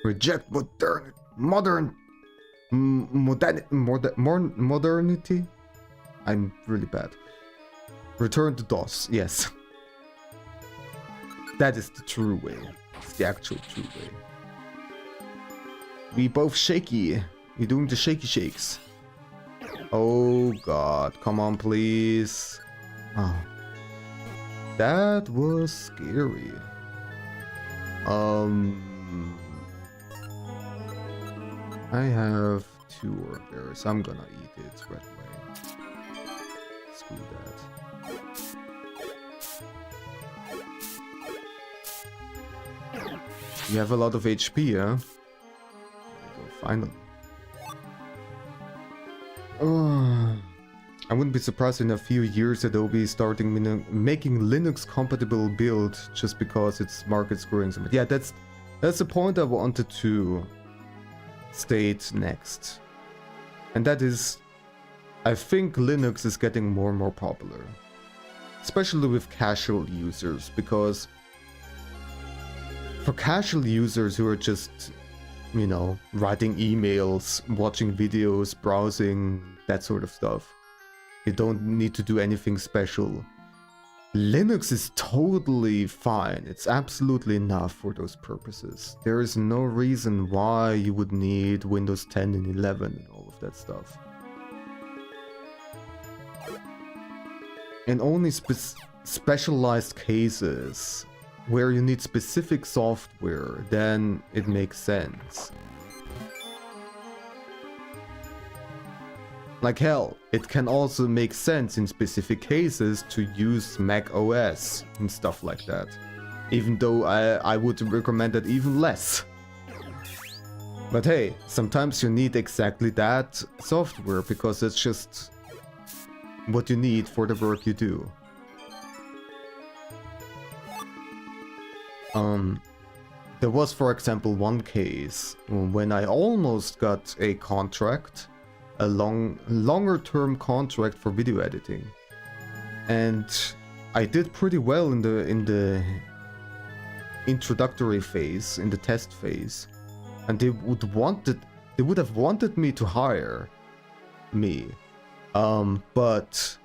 Reject modernity. I'm really bad. Return to DOS. Yes, that is the true way. It's the actual true way. We both shaky. You're doing the shaky shakes. Oh God! Come on, please. Oh, that was scary. I have 2 Oreos. I'm gonna eat it right away. Screw that. You have a lot of HP, huh? There we go, finally. I wouldn't be surprised in a few years Adobe starting making Linux compatible build just because its market's growing so much. Yeah, that's the point I wanted to state next. And that is, I think Linux is getting more and more popular. Especially with casual users, because for casual users who are just, you know, writing emails, watching videos, browsing, that sort of stuff, you don't need to do anything special. Linux is totally fine. It's absolutely enough for those purposes. There is no reason why you would need Windows 10 and 11 and all of that stuff. in only specialized cases where you need specific software, then it makes sense. Like hell, it can also make sense in specific cases to use Mac OS and stuff like that. Even though I would recommend it even less. But hey, sometimes you need exactly that software because it's just what you need for the work you do. There was, for example, one case when I almost got a contract, a longer term contract for video editing, and I did pretty well in the introductory phase, in the test phase, and they would have wanted me to hire me, but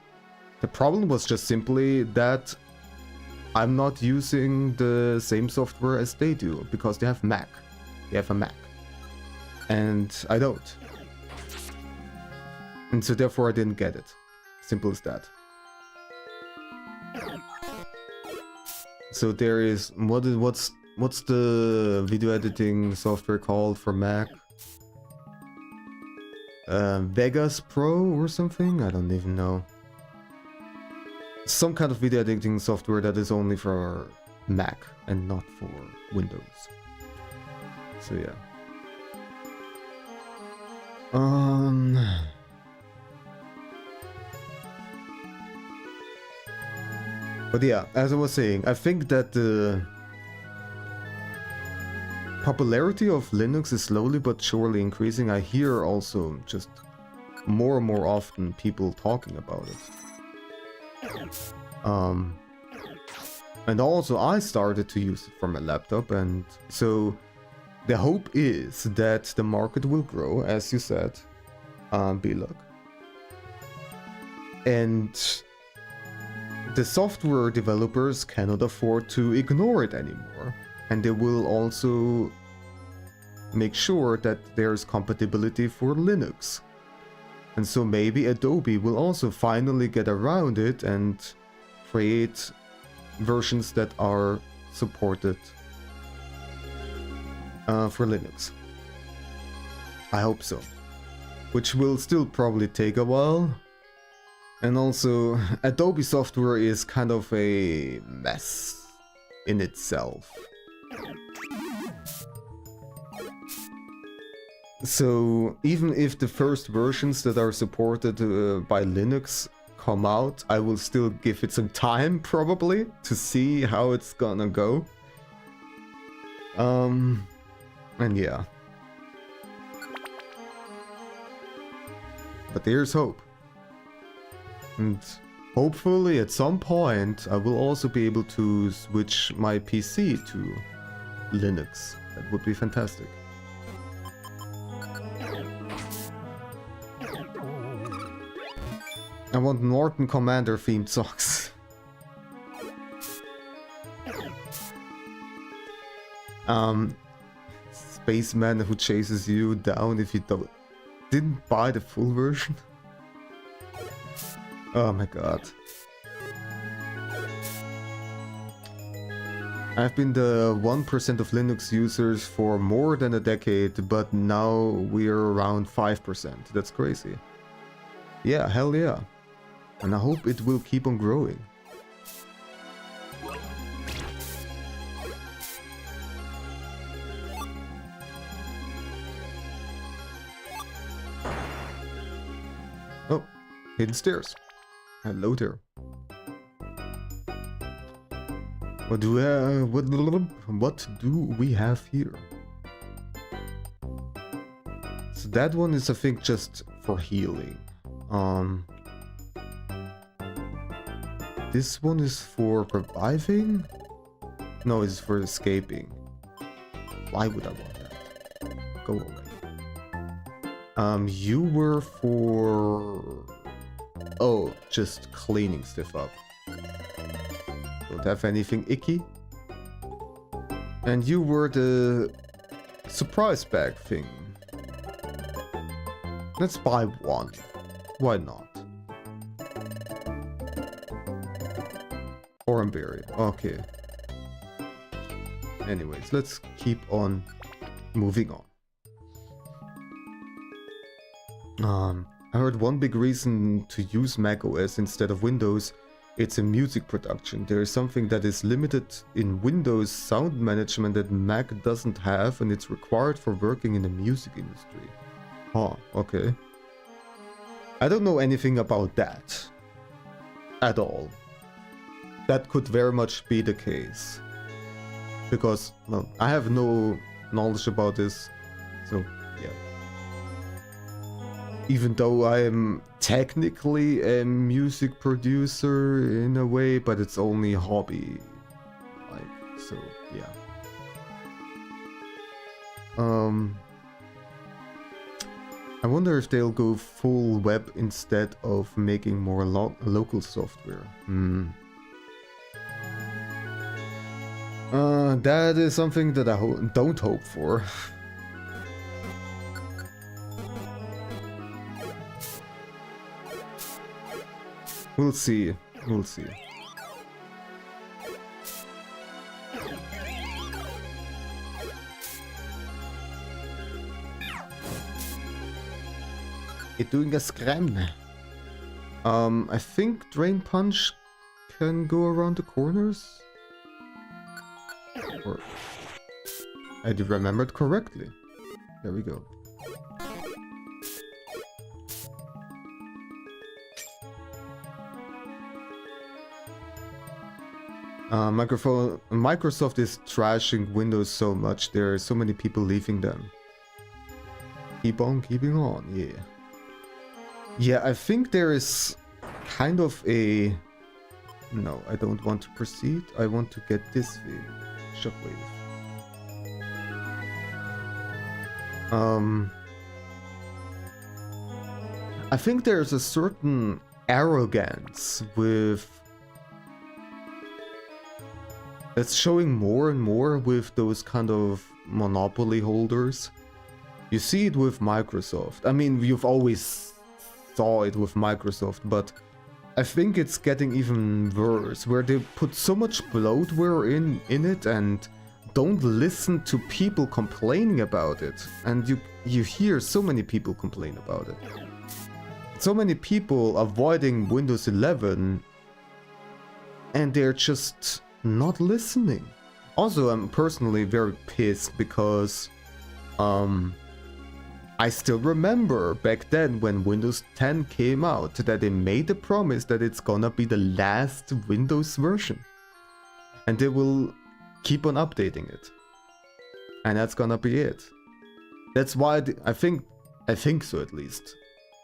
the problem was just simply that I'm not using the same software as they do because they have Mac. They have a Mac, and I don't. And so therefore I didn't get it. Simple as that. So there is what's the video editing software called for Mac? Vegas Pro or something? I don't even know. Some kind of video editing software that is only for Mac and not for Windows. So yeah. But yeah, as I was saying, I think that the popularity of Linux is slowly but surely increasing. I hear also just more and more often people talking about it. And also I started to use it for my laptop, and so the hope is that the market will grow, as you said, Bilog. And the software developers cannot afford to ignore it anymore, and they will also make sure that there's compatibility for Linux. And so maybe Adobe will also finally get around it and create versions that are supported for Linux. I hope so. Which will still probably take a while. And also, Adobe software is kind of a mess in itself. So even if the first versions that are supported by Linux come out, I will still give it some time probably to see how it's gonna go. And yeah. But there's hope. And hopefully at some point I will also be able to switch my PC to Linux. That would be fantastic. I want Norton Commander themed socks. Spaceman who chases you down if you didn't buy the full version. Oh my god. I've been the 1% of Linux users for more than a decade, but now we're around 5%. That's crazy. Yeah, hell yeah. And I hope it will keep on growing. Oh, hidden stairs. Hello there. What do we have here? So that one is, I think, just for healing. This one is for reviving? No, it's for escaping. Why would I want that? Go away. You were for... Oh, just cleaning stuff up. Don't have anything icky. And you were the surprise bag thing. Let's buy one. Why not? Cranberry. Okay. Anyways, let's keep on moving on. I heard one big reason to use macOS instead of Windows, it's in music production. There is something that is limited in Windows sound management that Mac doesn't have, and it's required for working in the music industry. Huh, okay. I don't know anything about that. At all. That could very much be the case. Because, well, I have no knowledge about this, so yeah. Even though I am technically a music producer in a way, but it's only hobby. Like, so yeah. I wonder if they'll go full web instead of making more local software. That is something that I don't hope for. We'll see. We'll see. It's doing a scram. I think Drain Punch can go around the corners. Or I remembered correctly. There we go. Microsoft is trashing Windows so much. There are so many people leaving them. Keep on keeping on, yeah. Yeah, I think there is kind of a... No, I don't want to proceed. I want to get this thing. Shockwave. I think there's a certain arrogance with... It's showing more and more with those kind of monopoly holders. You see it with Microsoft. I mean, you've always saw it with Microsoft, but I think it's getting even worse, where they put so much bloatware in it and don't listen to people complaining about it. And you hear so many people complain about it. So many people avoiding Windows 11, and they're just not listening. Also, I'm personally very pissed because I still remember back then when Windows 10 came out that they made the promise that it's gonna be the last Windows version. And they will keep on updating it. And that's gonna be it. That's why I think so at least.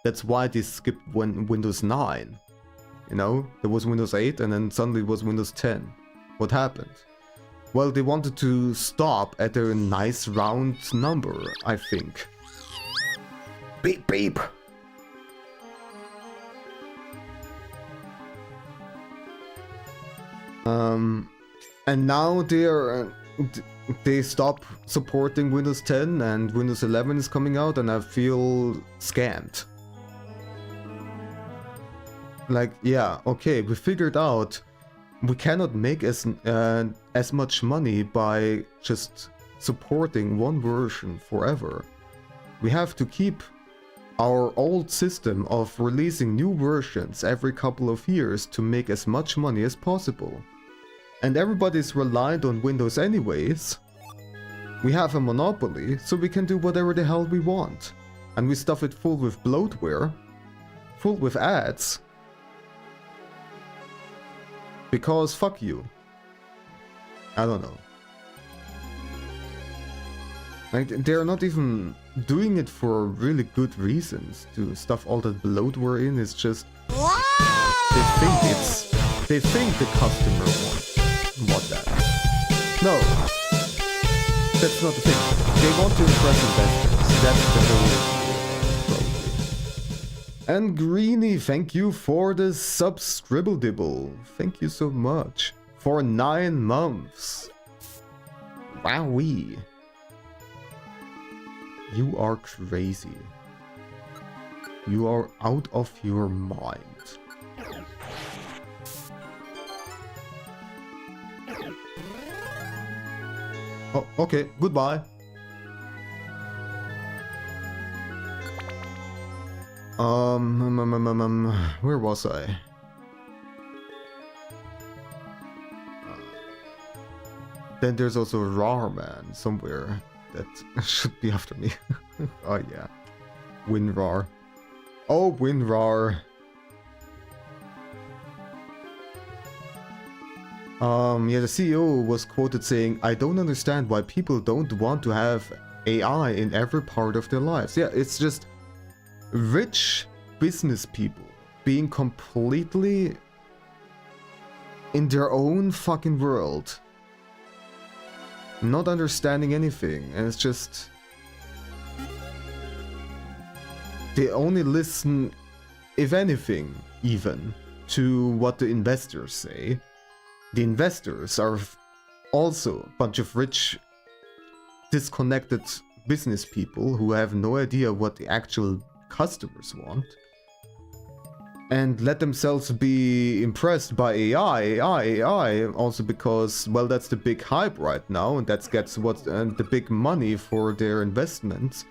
That's why they skipped Windows 9. You know, there was Windows 8 and then suddenly it was Windows 10. What happened? Well, they wanted to stop at a nice round number, I think. Beep beep! And now they stop supporting Windows 10 and Windows 11 is coming out, and I feel scammed. Like, yeah, okay, we figured out we cannot make as much money by just supporting one version forever. We have to keep our old system of releasing new versions every couple of years to make as much money as possible. And everybody's reliant on Windows anyways. We have a monopoly, so we can do whatever the hell we want. And we stuff it full with bloatware, full with ads. Because fuck you. I don't know. Like, they're not even doing it for really good reasons to stuff all that bloatware in. It's just they think the customer want that. No, that's not the thing. They want to impress investors. That's the whole problem. And Greeny, thank you for the subscribble-dibble. Thank you so much for 9 months. Wowee. You are crazy. You are out of your mind. Oh, okay, goodbye. Where was I? Then there's also Rar Man somewhere that should be after me. Oh yeah, WinRAR. Oh, WinRAR. Yeah, the CEO was quoted saying, "I don't understand why people don't want to have AI in every part of their lives." Yeah, it's just rich business people being completely in their own fucking world, not understanding anything, and it's just they only listen, if anything, even to what the investors say. The investors are also a bunch of rich, disconnected business people who have no idea what the actual customers want, and let themselves be impressed by AI, also because, well, that's the big hype right now, and that gets what the big money for their investments,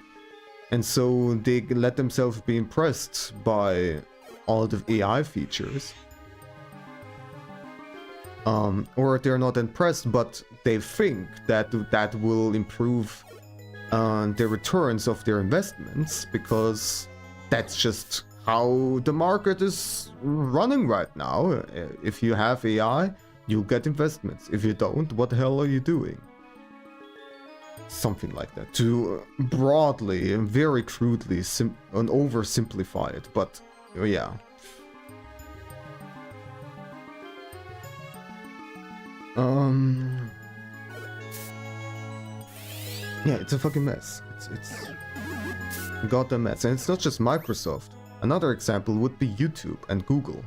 and so they let themselves be impressed by all the AI features. Or they're not impressed, but they think that that will improve the returns of their investments, because that's just how the market is running right now. If you have AI, you get investments. If you don't, what the hell are you doing? Something like that. To broadly and very crudely and oversimplify it, but yeah. Yeah, it's a fucking mess. It's goddamn mess. And it's not just Microsoft. Another example would be YouTube and Google.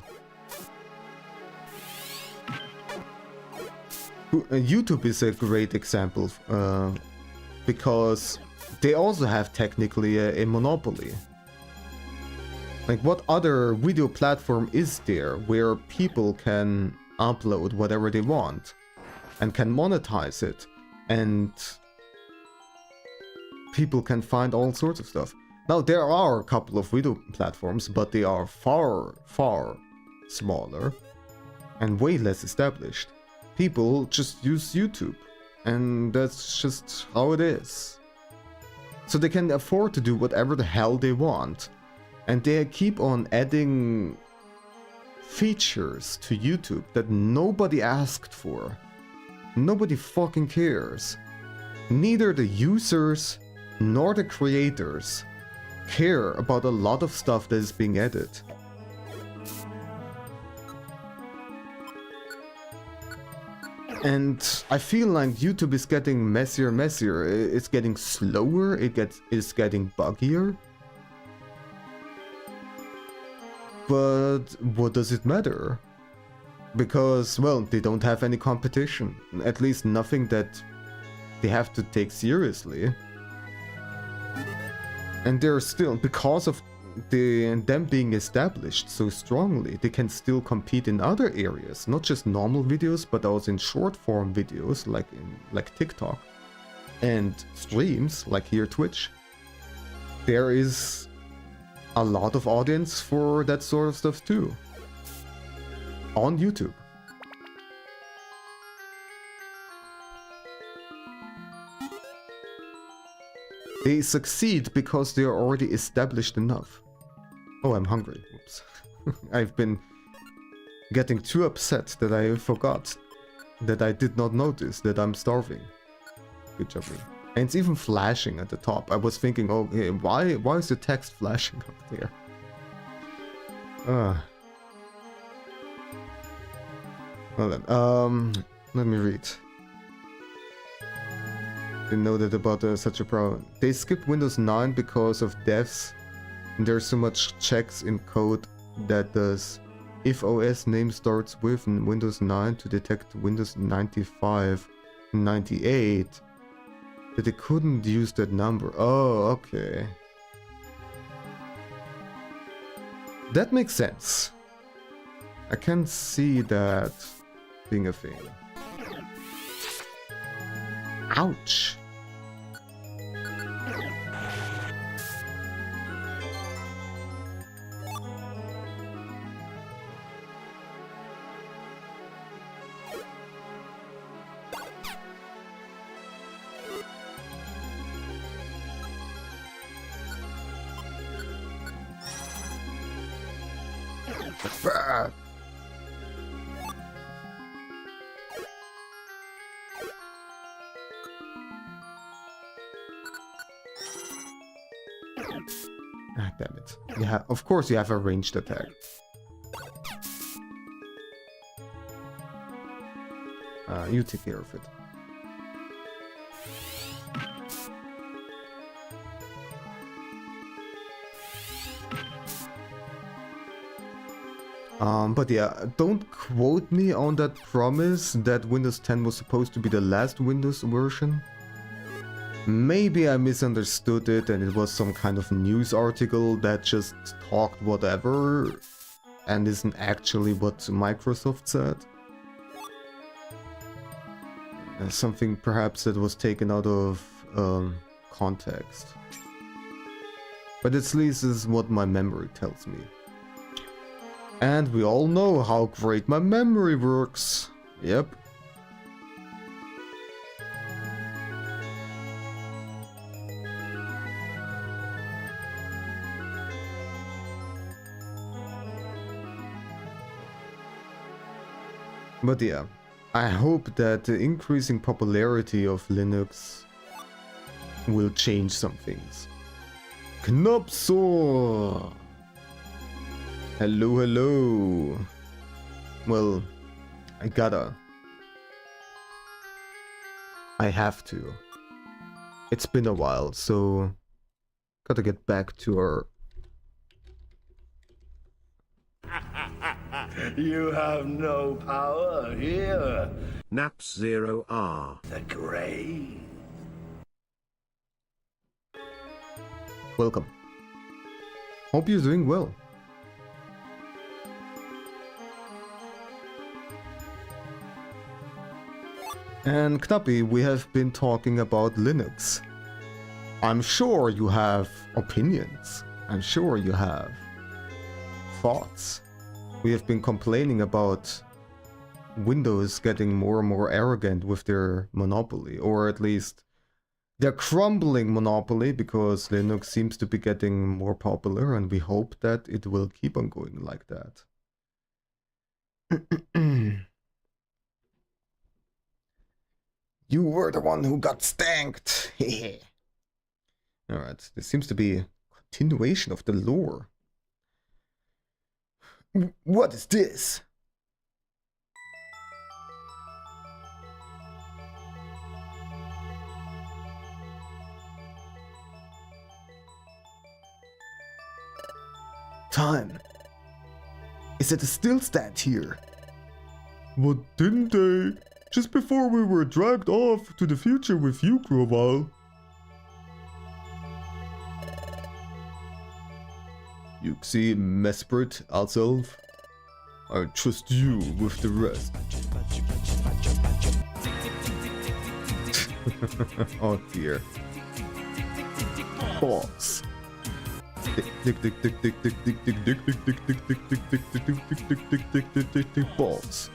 YouTube is a great example because they also have technically a monopoly. Like, what other video platform is there where people can upload whatever they want and can monetize it, and people can find all sorts of stuff? Now, there are a couple of video platforms, but they are far, far smaller and way less established. People just use YouTube, and that's just how it is. So they can afford to do whatever the hell they want, and they keep on adding features to YouTube that nobody asked for. Nobody fucking cares. Neither the users nor the creators care about a lot of stuff that is being added. And I feel like YouTube is getting messier and messier. It's getting slower, it's getting buggier. But what does it matter? Because, well, they don't have any competition. At least nothing that they have to take seriously. And they're still, because of them being established so strongly, they can still compete in other areas. Not just normal videos, but also in short form videos like TikTok. And streams, like here Twitch. There is a lot of audience for that sort of stuff too. On YouTube. They succeed because they are already established enough. Oh, I'm hungry. Oops. I've been getting too upset that I forgot that I did not notice that I'm starving. Good job, me. And it's even flashing at the top. I was thinking, okay, why is the text flashing up there? Well then, let me read. They know that about such a problem. They skipped Windows 9 because of deaths. And there's so much checks in code that does if OS name starts with Windows 9 to detect Windows 95, 98. That they couldn't use that number. Oh, okay. That makes sense. I can see that being a thing. Ouch. Bah. Ah, damn it. Yeah, of course you have a ranged attack. You take care of it. But yeah, don't quote me on that promise that Windows 10 was supposed to be the last Windows version. Maybe I misunderstood it and it was some kind of news article that just talked whatever and isn't actually what Microsoft said. Something perhaps that was taken out of context. But at least this is what my memory tells me. And we all know how great my memory works. Yep. But yeah, I hope that the increasing popularity of Linux will change some things. Knopsor! Hello, hello. Well, I have to. It's been a while, so gotta get back to our... You have no power here. Naps0R. The grave. Welcome. Hope you're doing well. And Knappy, we have been talking about Linux. I'm sure you have opinions. I'm sure you have thoughts. We have been complaining about Windows getting more and more arrogant with their monopoly, or at least their crumbling monopoly, because Linux seems to be getting more popular, and we hope that it will keep on going like that. You were the one who got stanked. Alright, this seems to be a continuation of the lore. What is this? Time. Is it a still stand here? What didn't they? Just before we were dragged off to the future with you, Groval. Yuxi, Mesprit, Alself. I trust you with the rest. Oh dear. Balls. Balls.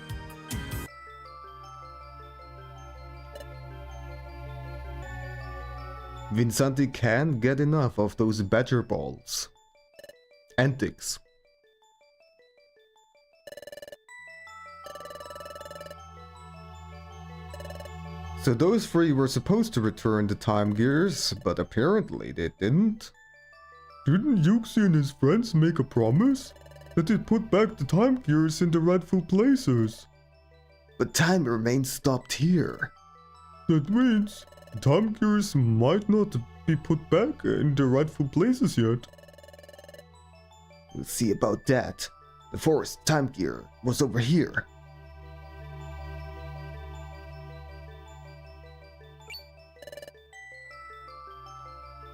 Vinsanti can't get enough of those badger balls. Antics. So those three were supposed to return the time gears, but apparently they didn't. Didn't Yuxi and his friends make a promise? That they'd put back the time gears in the rightful places. But time remains stopped here. That means the time gears might not be put back in the rightful places yet. We'll see about that. The forest time gear was over here.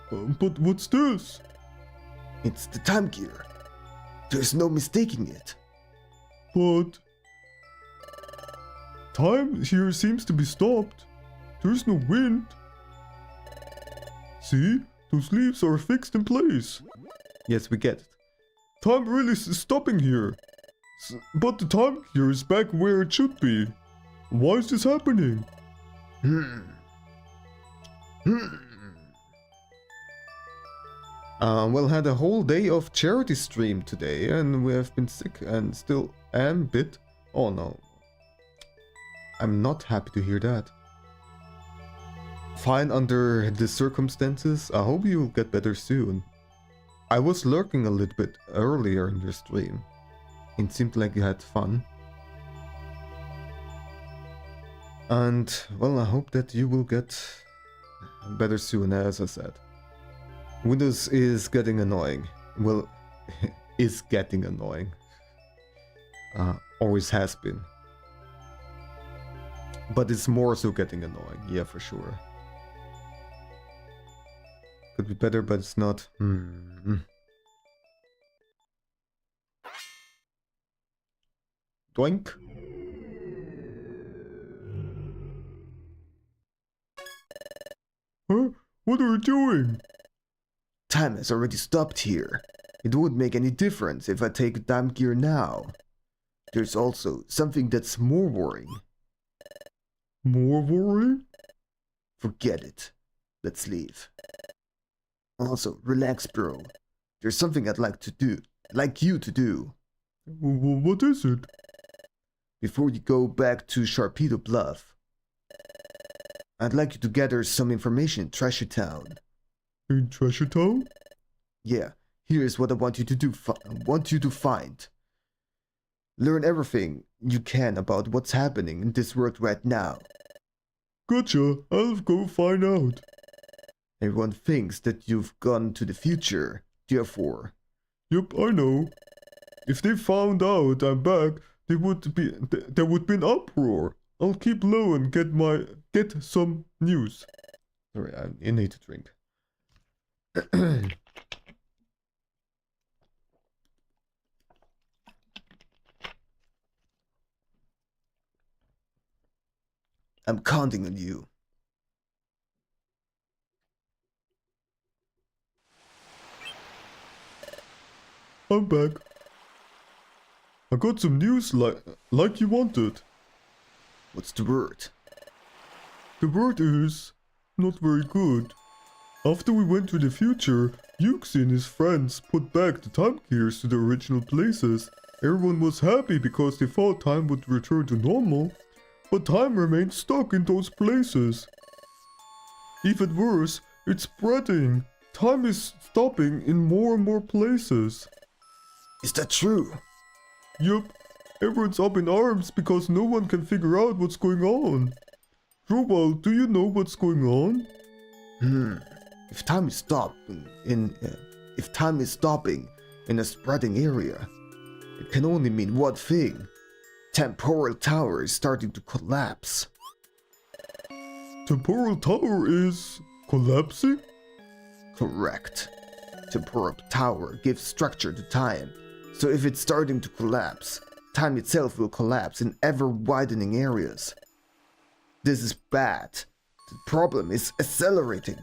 But what's this? It's the time gear. There's no mistaking it. But time here seems to be stopped. There's no wind. See? Those leaves are fixed in place. Yes, we get it. Time really is stopping here. But the time here is back where it should be. Why is this happening? Well, had a whole day of charity stream today, and we have been sick and still am bit. Oh no. I'm not happy to hear that. Fine under the circumstances. I hope you'll get better soon. I was lurking a little bit earlier in your stream. It seemed like you had fun. And, well, I hope that you will get better soon, as I said. Windows is getting annoying. Well, is getting annoying. Always has been. But it's more so getting annoying, yeah, for sure. Could be better, but it's not. Doink. Huh? What are you doing? Time has already stopped here. It won't make any difference if I take time gear now. There's also something that's more worrying. More worrying? Forget it. Let's leave. Also, relax, bro. There's something I'd like you to do. What is it? Before you go back to Sharpedo Bluff, I'd like you to gather some information in Treasure Town. In Treasure Town? Yeah, here's what I want you to do. Want you to find. Learn everything you can about what's happening in this world right now. Gotcha. I'll go find out. Everyone thinks that you've gone to the future, therefore. Yep, I know. If they found out I'm back, there would be an uproar. I'll keep low and get some news. Sorry, I need to drink. I'm counting on you. I'm back. I got some news like you wanted. What's the word? The word is not very good. After we went to the future, Yuxi and his friends put back the time gears to the original places. Everyone was happy because they thought time would return to normal, but time remained stuck in those places. Even worse, it's spreading. Time is stopping in more and more places. Is that true? Yup, everyone's up in arms because no one can figure out what's going on. Robal, do you know what's going on? If time is stopping in a spreading area, it can only mean one thing. Temporal Tower is starting to collapse. Temporal Tower is collapsing? Correct. Temporal Tower gives structure to time, so if it's starting to collapse, time itself will collapse in ever-widening areas. This is bad. The problem is accelerating.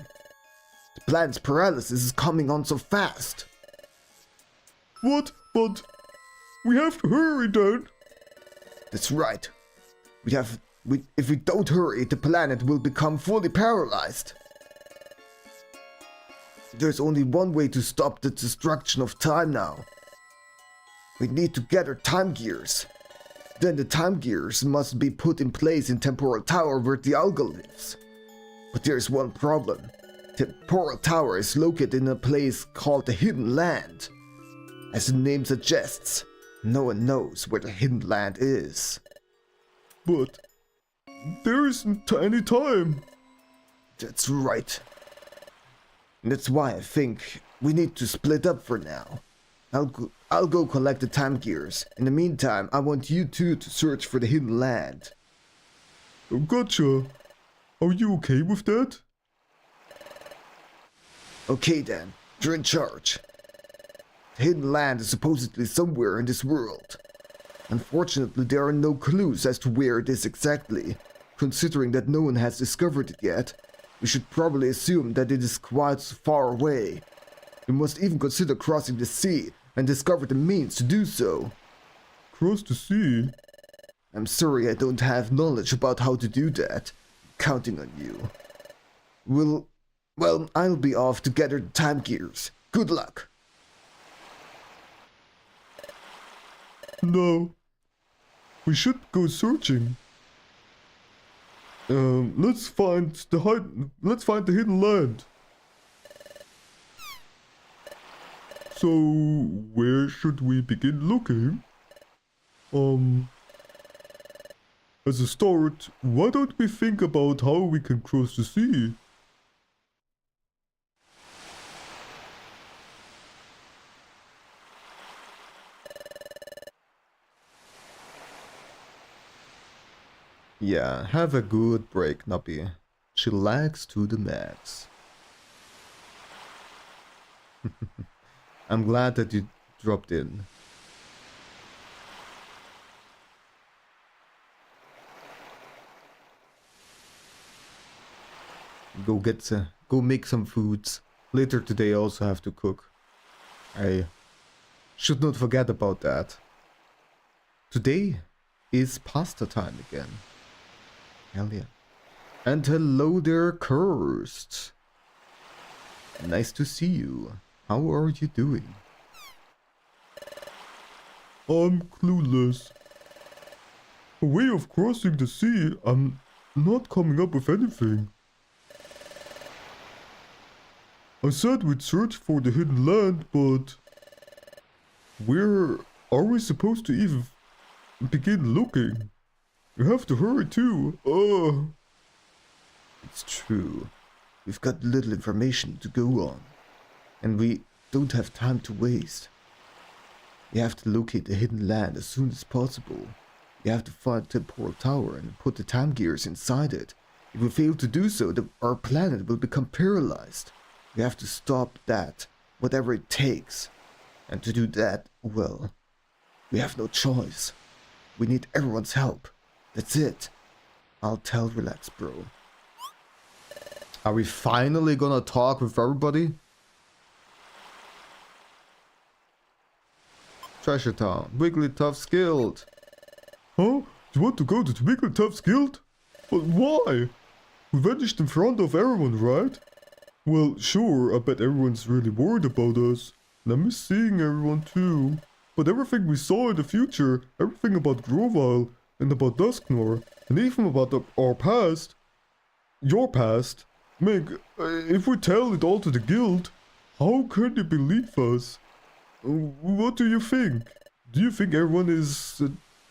The planet's paralysis is coming on so fast. What? But we have to hurry then. That's right. If we don't hurry, the planet will become fully paralyzed. There's only one way to stop the destruction of time now. We need to gather time gears. Then the time gears must be put in place in Temporal Tower where the Alga lives. But there's one problem. Temporal Tower is located in a place called the Hidden Land. As the name suggests, no one knows where the Hidden Land is. But there isn't any time. That's right. And that's why I think we need to split up for now. I'll go collect the time gears. In the meantime, I want you two to search for the Hidden Land. Gotcha. Are you okay with that? Okay then, you're in charge. The Hidden Land is supposedly somewhere in this world. Unfortunately, there are no clues as to where it is exactly, Considering that no one has discovered it yet, we should probably assume that it is quite far away. We must even consider crossing the sea and discover the means to do so. Cross the sea? I'm sorry I don't have knowledge about how to do that. Counting on you. Well, I'll be off to gather the time gears. Good luck. No. We should go searching. Let's find the hidden land. So, where should we begin looking? As a start, why don't we think about how we can cross the sea? Yeah, have a good break, Nubby. Chillax to the max. I'm glad that you dropped in. Go make some foods. Later today I also have to cook. I should not forget about that. Today is pasta time again. Hell yeah. And hello there, Cursed. Nice to see you. How are you doing? I'm clueless. A way of crossing the sea, I'm not coming up with anything. I said we'd search for the hidden land, but where are we supposed to even begin looking? We have to hurry too. It's true. We've got little information to go on, and we don't have time to waste. We have to locate the hidden land as soon as possible. We have to find the temporal tower and put the time gears inside it. If we fail to do so, our planet will become paralyzed. We have to stop that, whatever it takes. And to do that, well, we have no choice. We need everyone's help. That's it. I'll tell Relax Bro. Are we finally gonna talk with everybody? Treasure Town. Wigglytuff's Guild. Huh? You want to go to the Wigglytuff's Guild? But why? We vanished in front of everyone, right? Well, sure, I bet everyone's really worried about us. And I miss seeing everyone too. But everything we saw in the future, everything about Grovile, and about Dusknor, and even about our past, your past, Meg, if we tell it all to the guild, how can they believe us? What do you think? Do you think everyone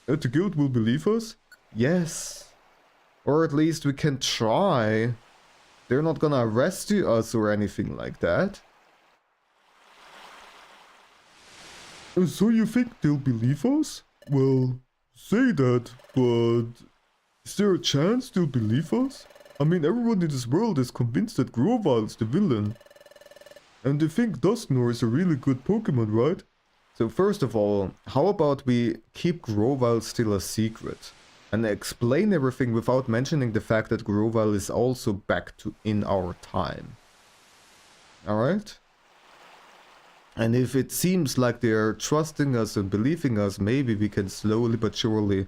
at the guild will believe us? Yes. Or at least we can try. They're not gonna arrest us or anything like that. So you think they'll believe us? Well, say that, but is there a chance they'll believe us? I mean, everyone in this world is convinced that Grovile's the villain. And they think Dusknor is a really good Pokemon, right? So first of all, how about we keep Grovile still a secret? And explain everything without mentioning the fact that Grovile is also back in our time. Alright? And if it seems like they're trusting us and believing us, maybe we can slowly but surely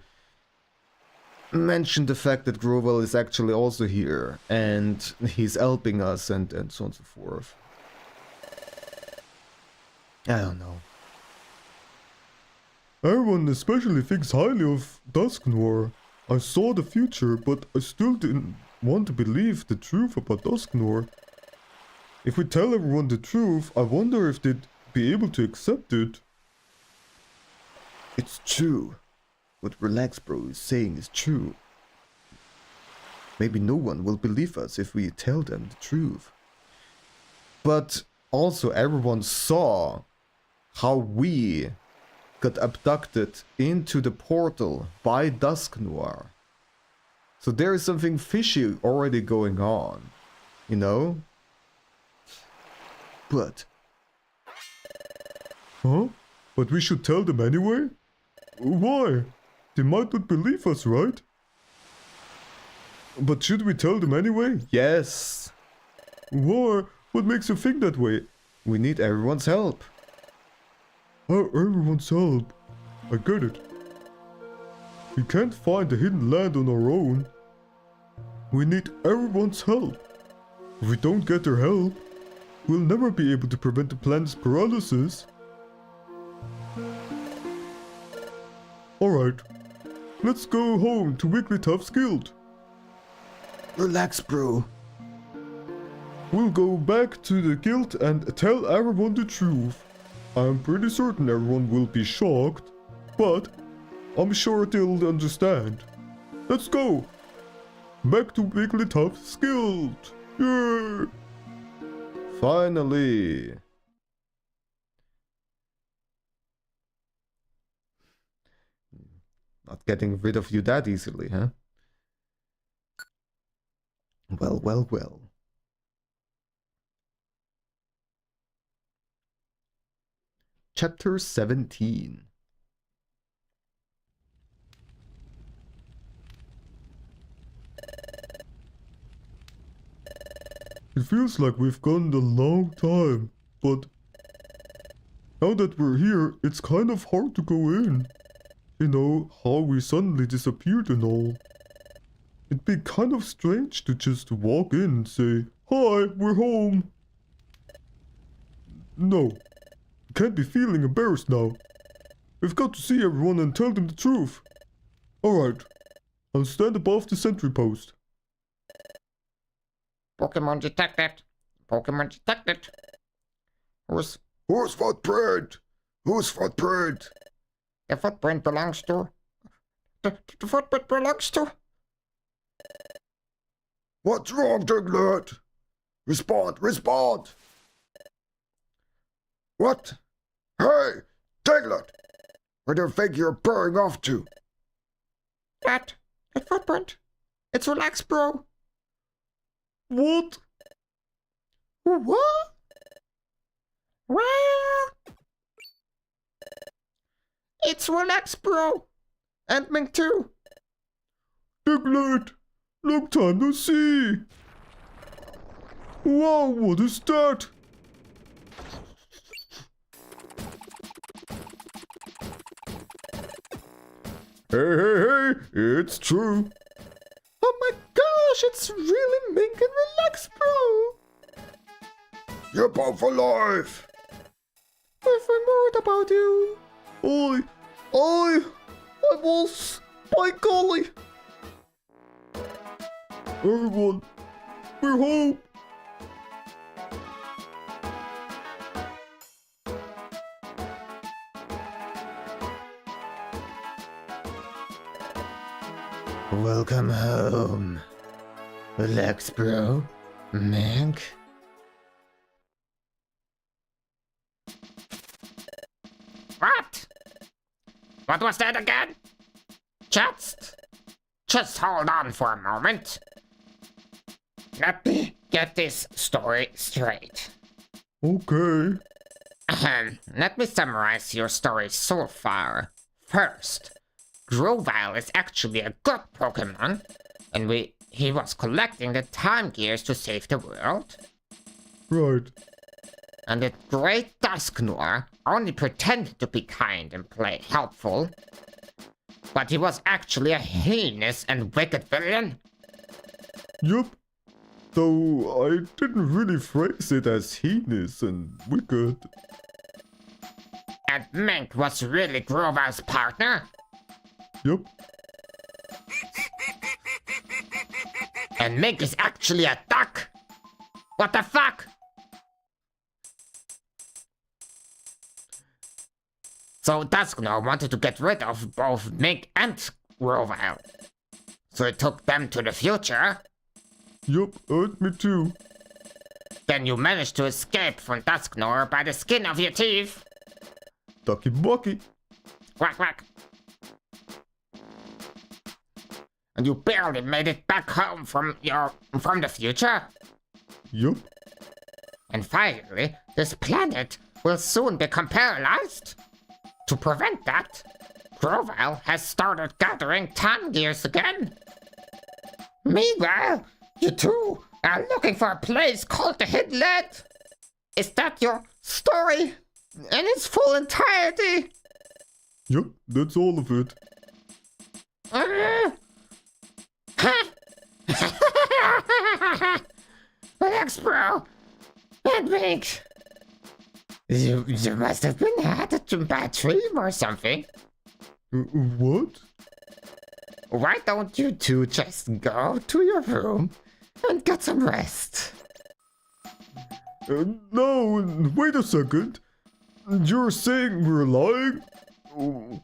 mention the fact that Grovile is actually also here. And he's helping us and so on and so forth. I don't know. Everyone especially thinks highly of Dusknor. I saw the future, but I still didn't want to believe the truth about Dusknor. If we tell everyone the truth, I wonder if they'd be able to accept it. It's true. What Relax Bro is saying is true. Maybe no one will believe us if we tell them the truth. But also everyone saw how we got abducted into the portal by Dusknoir. So there is something fishy already going on, you know? But... Huh? But we should tell them anyway? Why? They might not believe us, right? But should we tell them anyway? Yes. Why? What makes you think that way? We need everyone's help. Oh, everyone's help. I get it. We can't find the hidden land on our own. We need everyone's help. If we don't get their help, we'll never be able to prevent the planet's paralysis. Alright, let's go home to Wigglytuff's guild. Relax, bro. We'll go back to the guild and tell everyone the truth. I'm pretty certain everyone will be shocked, but I'm sure they'll understand. Let's go! Back to Wigglytuff's guild! Yeah! Finally! Not getting rid of you that easily, huh? Well, well, well. Chapter 17. It feels like we've gone a long time, but now that we're here, it's kind of hard to go in. You know, how we suddenly disappeared and all. It'd be kind of strange to just walk in and say, "Hi, we're home." No, you can't be feeling embarrassed now. We've got to see everyone and tell them the truth. Alright, I'll stand above the sentry post. Pokémon detected. Pokémon detected. Whose footprint? Whose footprint? the footprint belongs to? The footprint belongs to? What's wrong, Diglett? Respond! What? Hey, Diglett! Where do you think you're burrowing off to? That footprint. It's relaxed, bro. What? What? Well, it's relaxed, bro. And Mink too. Diglett! Long time no see! Wow, what is that? Hey, it's true. Oh my gosh, it's really Mink and Relax, bro. You're both alive! We've been worried about you. I was, by golly. Everyone, we're home. Welcome home. Relax, bro. Mink. What? What was that again? Just hold on for a moment. Let me get this story straight. Okay. Let me summarize your story so far. First, Grovyle is actually a good Pokemon, and he was collecting the time gears to save the world. Right. And the great Dusknoir only pretended to be kind and play helpful. But he was actually a heinous and wicked villain. Yup. Though I didn't really phrase it as heinous and wicked. And Mink was really Grovyle's partner. Yup. And Mink is actually a duck. What the fuck? So Dusknoir wanted to get rid of both Mink and Grovyle. So he took them to the future. Yup, me too. Then you managed to escape from Dusknoir by the skin of your teeth. Ducky Bucky. Quack quack. And you barely made it back home from the future. Yup. And finally, this planet will soon become paralyzed. To prevent that, Grovyle has started gathering time gears again. Meanwhile, you two are looking for a place called the Hidden Land. Is that your story in its full entirety? Yep, that's all of it. Relax, bro. And Mink. You must have been had a bad dream or something. What? Why don't you two just go to your room and get some rest? No, wait a second. You're saying we're lying?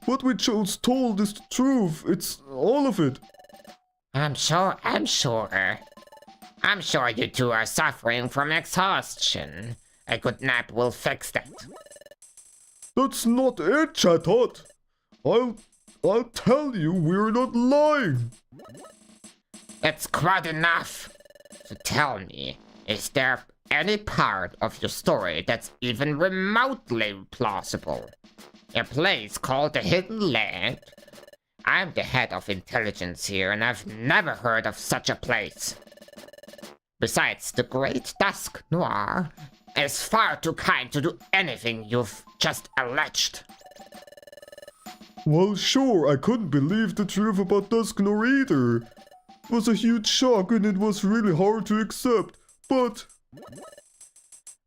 What we just told is the truth. It's all of it. I'm sure you two are suffering from exhaustion. A good nap will fix that. That's not it, Chatot. I'll tell you we're not lying. It's quite enough. So tell me, is there any part of your story that's even remotely plausible? A place called the Hidden Land? I'm the head of intelligence here, and I've never heard of such a place. Besides, the Great Dusk Noir is far too kind to do anything you've just alleged. Well, sure, I couldn't believe the truth about Dusknor either. It was a huge shock and it was really hard to accept, but...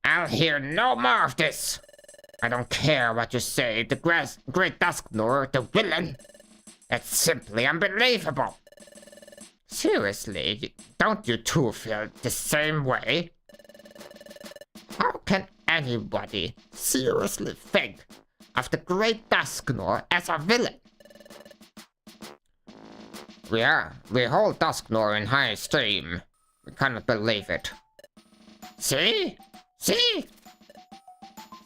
I'll hear no more of this. I don't care what you say, the Great Dusknor, the villain. It's simply unbelievable. Seriously, don't you two feel the same way? How can anybody seriously think of the Great Dusknor as a villain? We hold Dusknor in high esteem. We cannot believe it. See? See?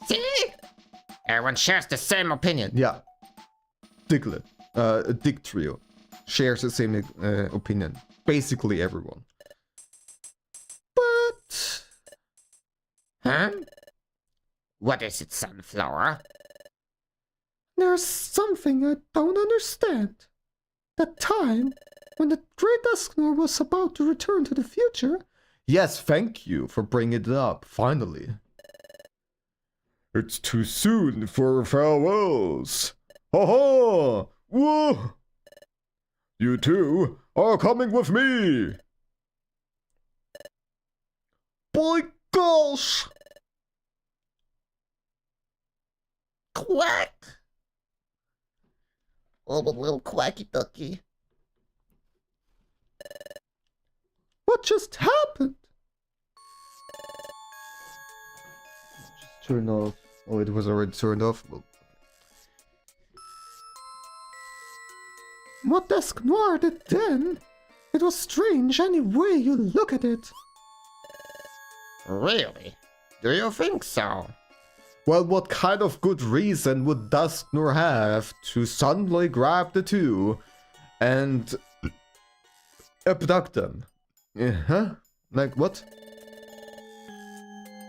See? Everyone shares the same opinion. Yeah. Diglett, Dick Trio, shares the same opinion. Basically everyone. But Huh? What is it, Sunflower? there's something I don't understand. That time, when the Great Dusknor was about to return to the future... Yes, thank you for bringing it up, finally. It's too soon for farewells. Ha ha! Whoa! You two are coming with me! By gosh! Quack! Oh, a little quacky ducky. What just happened? Just turn off. Oh, it was already turned off. Well, What Dusknor did then? It was strange any way you look at it. Really? Do you think so? well, what kind of good reason would Dusknor have to suddenly grab the two and abduct them? Huh? Like what?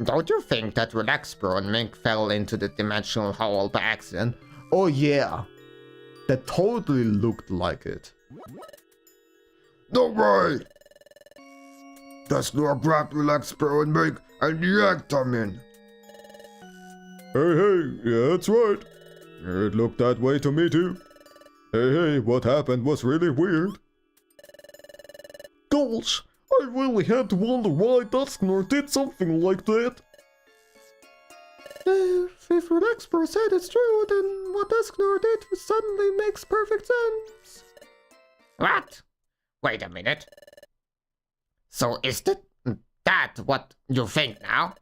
Don't you think that Relaxbro and Mink fell into the dimensional hole by accident? Oh yeah, that totally looked like it. No way! Dusknor grabbed Relaxbro and Mink and yanked them in. Hey, yeah, that's right. It looked that way to me too. Hey, what happened was really weird. Gosh, I really had to wonder why Dusknor did something like that. If Relaxbro said it's true, then what Dusknor did suddenly makes perfect sense. What? Wait a minute. So is that what you think now?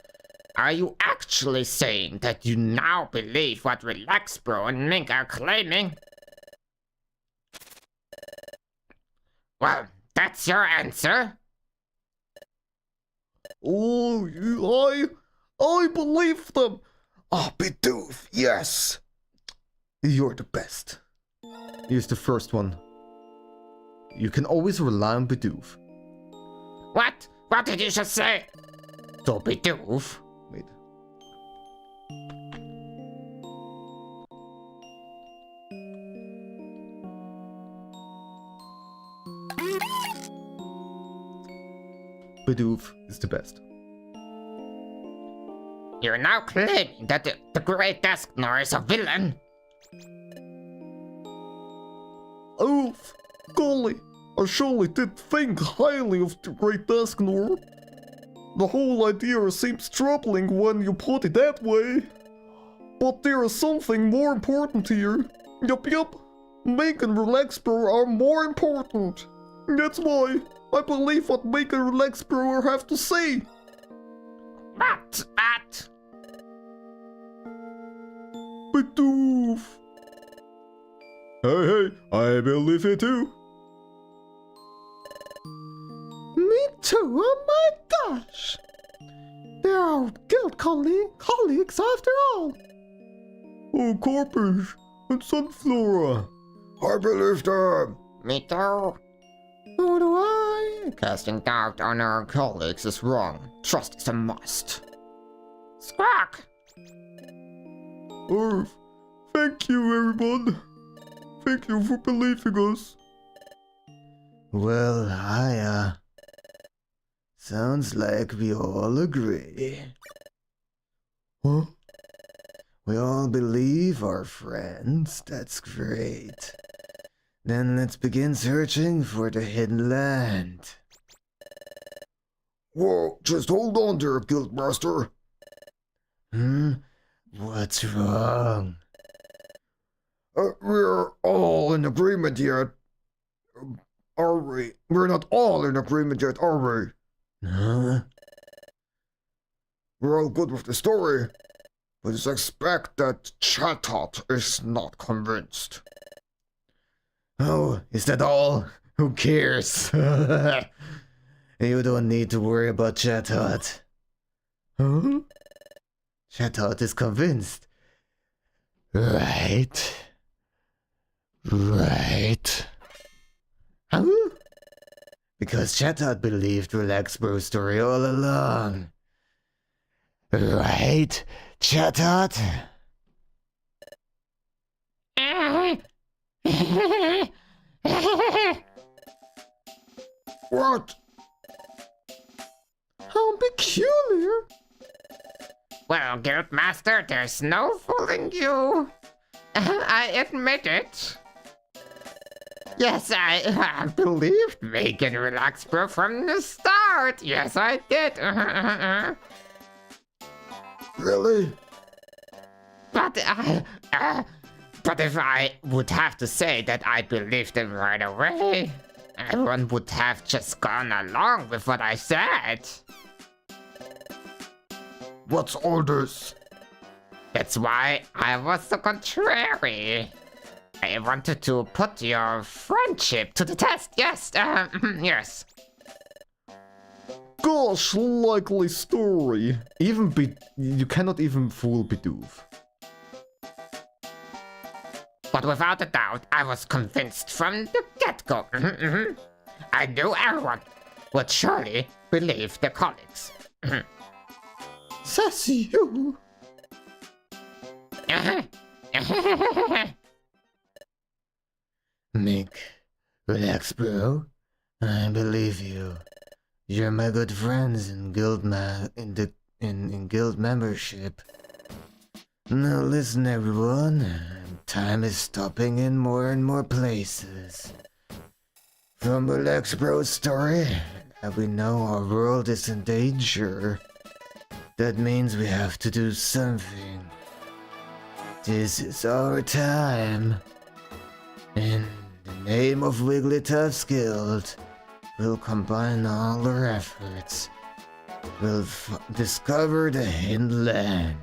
Are you actually saying that you now believe what Relaxbro and Mink are claiming? Well, that's your answer. Oh, I believe them. Oh, Bidoof, yes. You're the best. Here's the first one. You can always rely on Bidoof. What? What did you just say? Don't be doof. Wait. Bidoof is the best. You're now claiming that the Great Desknor is a villain? Oof! Golly, I surely did think highly of the Great Desknor. The whole idea seems troubling when you put it that way. But there is something more important here. Yup. Mink and Relaxbro are more important. That's why I believe what Mink and Relaxbro have to say. What? Bidoof! Hey, I believe it too. Me too, oh my gosh! They're our guild colleagues after all. Oh, Corpus and Sunflora. I believe them. Me too. So do I. Casting doubt on our colleagues is wrong. Trust is a must. Squawk! Earth, thank you everyone. Thank you for believing us. Well, sounds like we all agree. Huh? We all believe our friends. That's great. Then let's begin searching for the hidden land. Whoa, just hold on there, Guildmaster. What's wrong? We're all in agreement yet. Are we? We're not all in agreement yet, are we? Huh? We're all good with the story, but I expect that Chatot is not convinced. Oh, is that all? Who cares? You don't need to worry about Chatot. Huh? Chatot is convinced. Right? Huh? Because Chatot believed Relaxbro's story all along. Right, Chatot? What? How peculiar. Well, Guildmaster, there's no fooling you. I admit it. Yes, I believed Mink and Relaxbro from the start. Yes, I did. Really? But if I would have to say that I believed them right away, everyone would have just gone along with what I said. What's all this? That's why I was the contrary. I wanted to put your friendship to the test. Yes, yes. Gosh, likely story. You cannot even fool Bidoof. But without a doubt, I was convinced from the get-go. I knew everyone would surely believe their colleagues. Sassy you. Mink, relax, bro. I believe you. You're my good friends in guild in guild membership. Now listen, everyone. Time is stopping in more and more places. From Relax Bro's story, that we know our world is in danger. That means we have to do something. This is our time. In the name of Wigglytuff's Guild, we'll combine all our efforts. We'll discover the hidden land.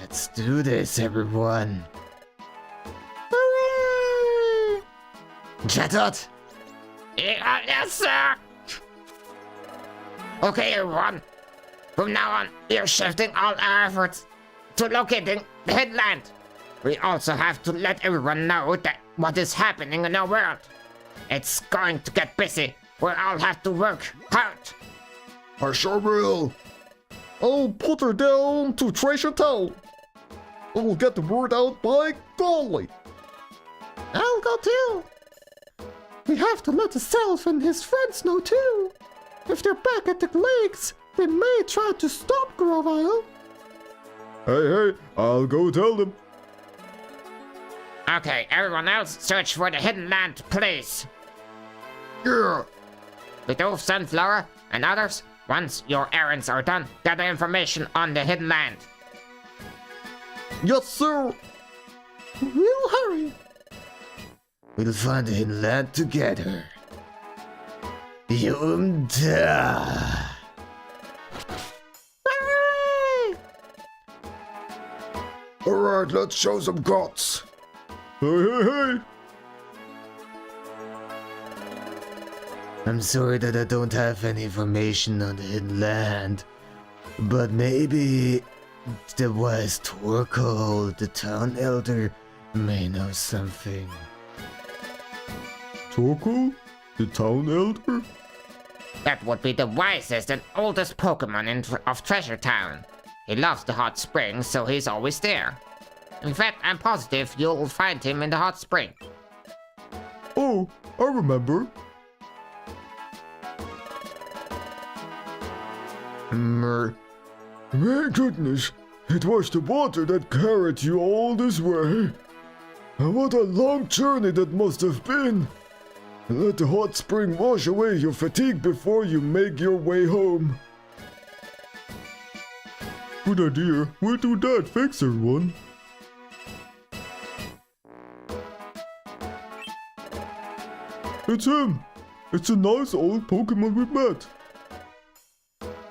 Let's do this, everyone. Hooray! Chatot! Yes, sir. Okay, everyone. From now on, we're shifting all our efforts to locating the headland. We also have to let everyone know that what is happening in our world. It's going to get busy. We'll all have to work hard. I sure will. I'll put her down to Treasure Town. I'll get the word out by golly. I'll go too. We have to let the self and his friends know too. If they're back at the lakes, they may try to stop Grovile. Hey, I'll go tell them. Okay, everyone else, search for the hidden land, please. Yeah. Bidoof, Sunflower, and others, once your errands are done, gather information on the hidden land. Yes, sir. We'll hurry. We'll find the hidden land together. Yumda. Hooray! Alright, let's show some guts. Hey. I'm sorry that I don't have any information on the hidden land, but maybe the wise Torkoal, the town elder, may know something. Torkoal? The town elder? That would be the wisest and oldest Pokemon of Treasure Town. He loves the hot springs, so he's always there. In fact, I'm positive you'll find him in the hot spring. Oh, I remember. My goodness, it was the water that carried you all this way. And what a long journey that must have been. Let the hot spring wash away your fatigue before you make your way home. Good idea. We'll do that. Thanks, everyone. It's him. It's a nice old Pokemon we met.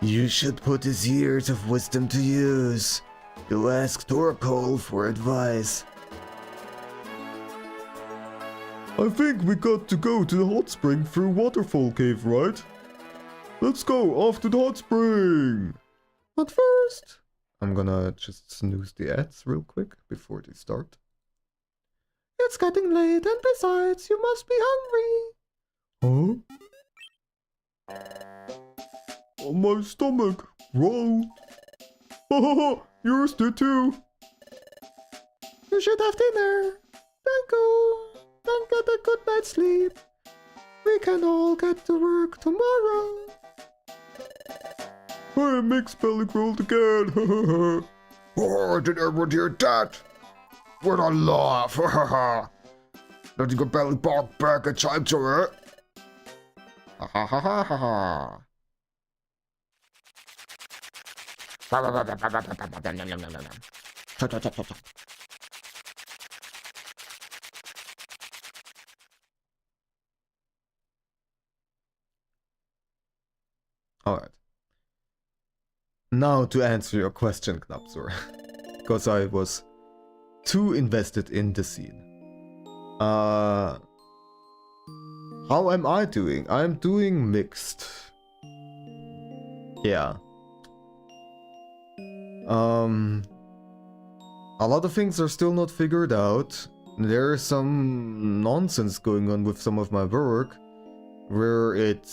You should put his years of wisdom to use. Go ask Torkoal for advice. I think we got to go to the hot spring through Waterfall Cave, right? Let's go off to the hot spring! But first, I'm gonna just snooze the ads real quick before they start. it's getting late, and besides, you must be hungry. Huh? Oh, my stomach growled. Hahaha, yours did too. You should have dinner. Then go. Then get a good night's sleep. We can all get to work tomorrow. Hey, Mixed Belly growled again. Oh, did everyone hear that? What a laugh. Letting your belly bark back at time to it. Ha ha ha ha ha ha. Alright. Now to answer your question, Knapsor. Because I was too invested in the scene. How am I doing? I'm doing mixed. Yeah. A lot of things are still not figured out. There's some nonsense going on with some of my work, where it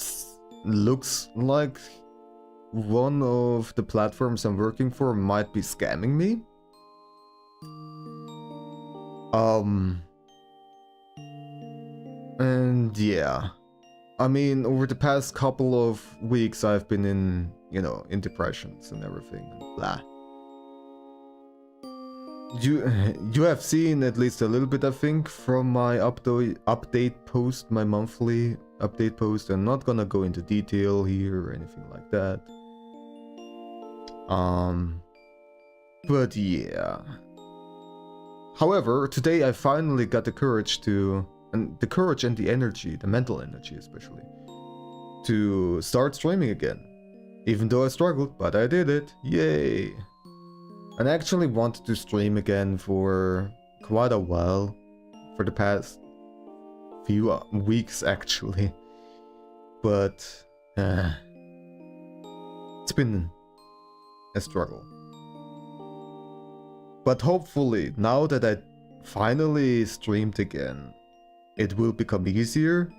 looks like one of the platforms I'm working for might be scamming me. And yeah. I mean, over the past couple of weeks I've been in, in depressions and everything, and blah. You have seen at least a little bit, I think, from my update post, my monthly update post. I'm not gonna go into detail here or anything like that. But yeah. However, today I finally got the courage and the energy, the mental energy especially, to start streaming again. Even though I struggled, but I did it. Yay! And I actually wanted to stream again for quite a while. For the past few weeks actually. But it's been a struggle. But hopefully, now that I finally streamed again, it will become easier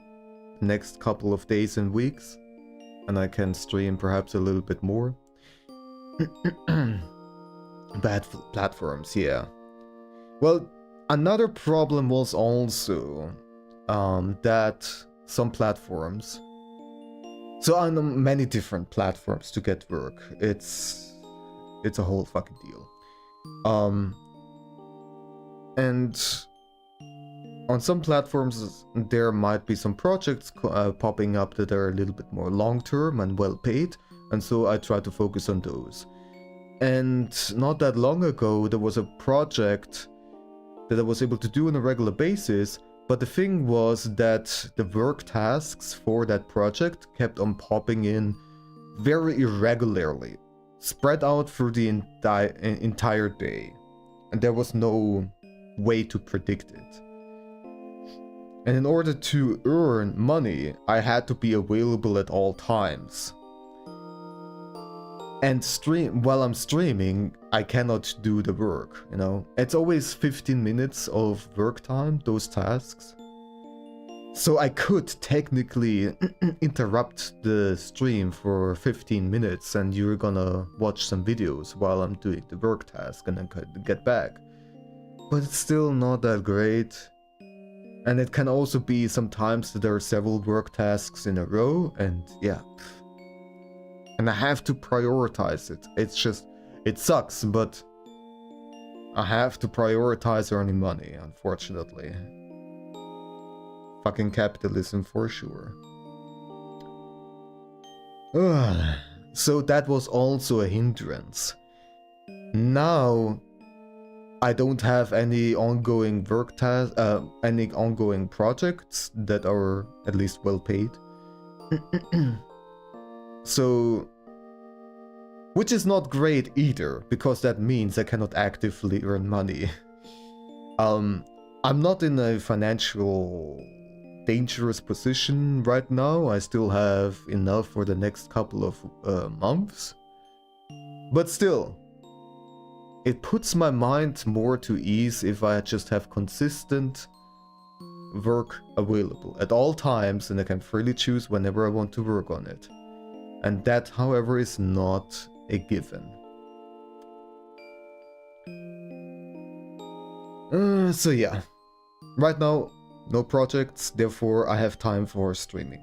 the next couple of days and weeks, and I can stream perhaps a little bit more. Bad platforms, yeah. Well, another problem was also that some platforms So I'm on many different platforms to get work. It's a whole fucking deal. And on some platforms there might be some projects popping up that are a little bit more long-term and well paid, and so I try to focus on those. And not that long ago there was a project that I was able to do on a regular basis, but the thing was that the work tasks for that project kept on popping in very irregularly, spread out through the entire day, and there was no way to predict it. And in order to earn money, I had to be available at all times. And while I'm streaming, I cannot do the work, you know? It's always 15 minutes of work time, those tasks. So I could technically interrupt the stream for 15 minutes and you're gonna watch some videos while I'm doing the work task and then get back. But it's still not that great. And it can also be sometimes that there are several work tasks in a row, and yeah. And I have to prioritize it. It's just, it sucks, but I have to prioritize earning money, unfortunately. Fucking capitalism for sure. So that was also a hindrance. Now I don't have any ongoing work tasks, any ongoing projects that are at least well paid. So, which is not great either, because that means I cannot actively earn money. I'm not in a financial dangerous position right now. I still have enough for the next couple of months. But still, it puts my mind more to ease if I just have consistent work available at all times and I can freely choose whenever I want to work on it. And that, however, is not a given. So yeah, right now, no projects, therefore I have time for streaming.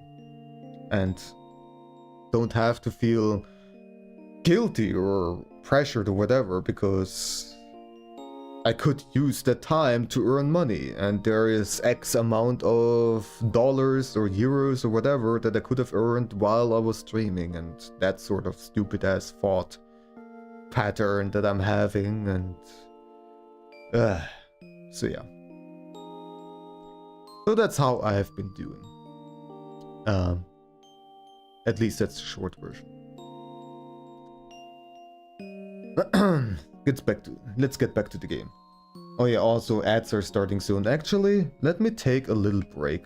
And don't have to feel guilty or pressured or whatever, because I could use that time to earn money, and there is X amount of dollars or euros or whatever that I could have earned while I was streaming, and that sort of stupid ass thought pattern that I'm having, and so yeah. So that's how I have been doing. At least that's the short version. Let's get back to the game. Oh yeah, also ads are starting soon. Actually, let me take a little break.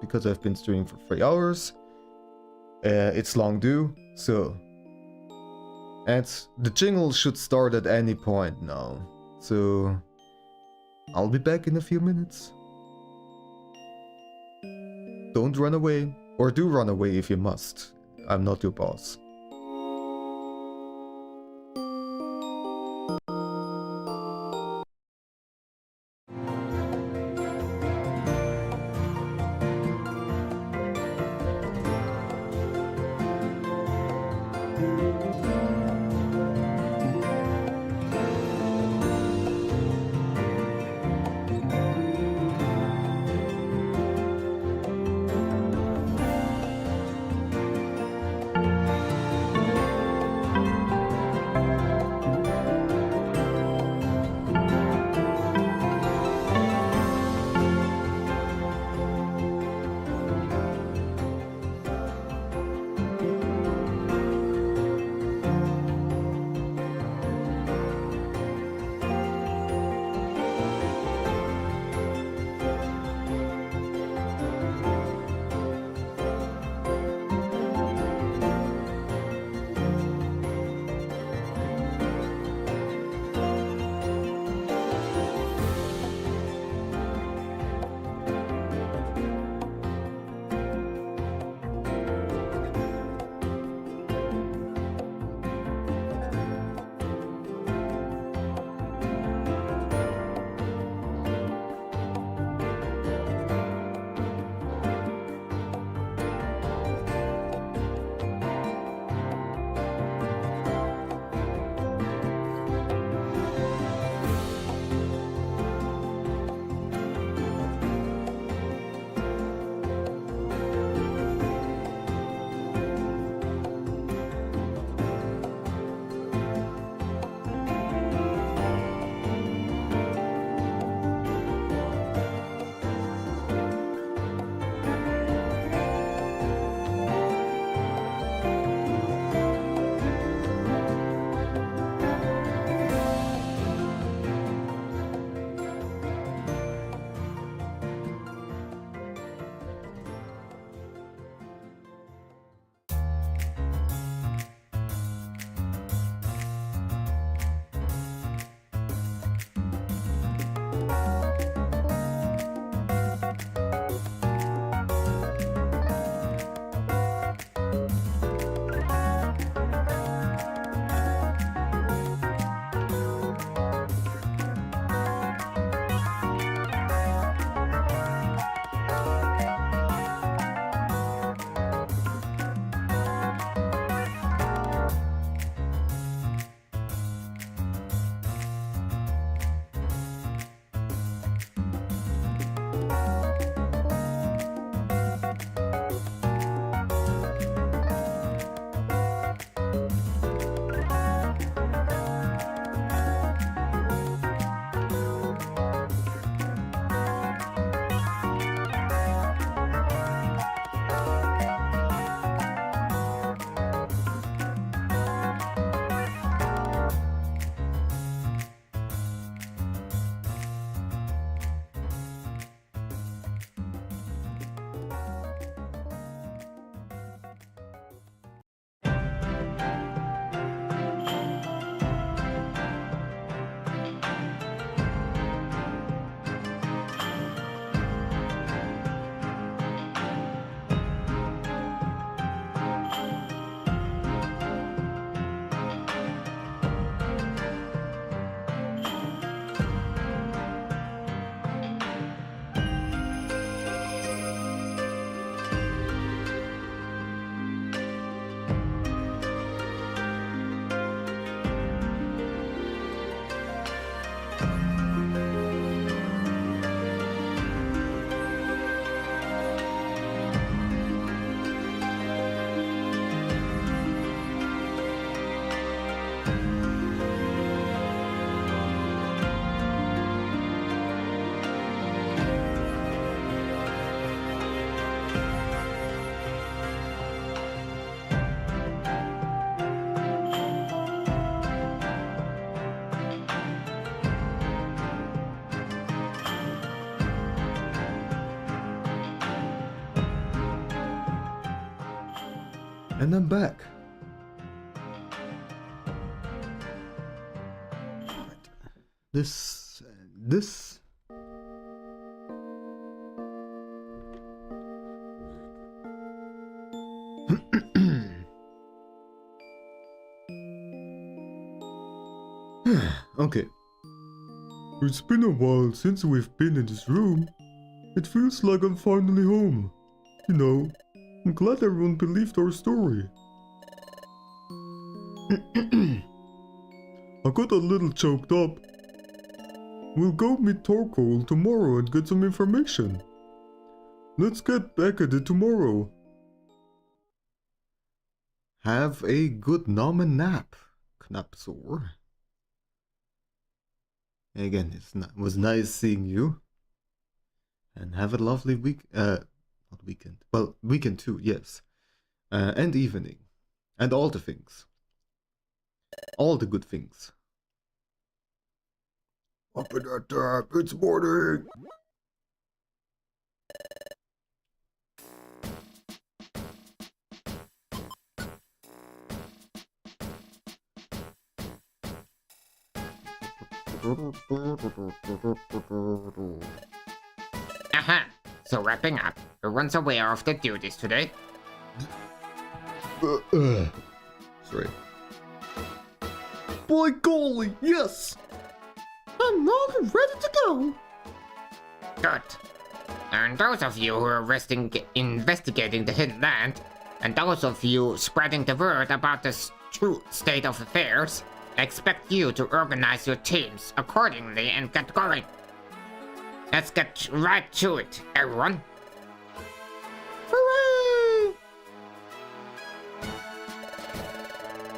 Because I've been streaming for 3 hours. It's long due, so... And the jingle should start at any point now. So... I'll be back in a few minutes. Don't run away. Or do run away if you must. I'm not your boss. And I'm back. This and this. Okay. It's been a while since we've been in this room. It feels like I'm finally home. You know, I'm glad everyone believed our story. I got a little choked up. We'll go meet Torkoal tomorrow and get some information. Let's get back at it tomorrow. Have a good nomen nap, Knapsor. Again, it was nice seeing you. And have a lovely week, not weekend, well, weekend too, yes. And evening. And all the things. All the good things. Open that tap, it's morning! Aha! So wrapping up, everyone's aware of the duties today? Sorry. By golly, yes! I'm all ready to go. Good. And those of you who are investigating the hidden land, and those of you spreading the word about the true state of affairs, I expect you to organize your teams accordingly and get going. Let's get right to it, everyone. Hooray!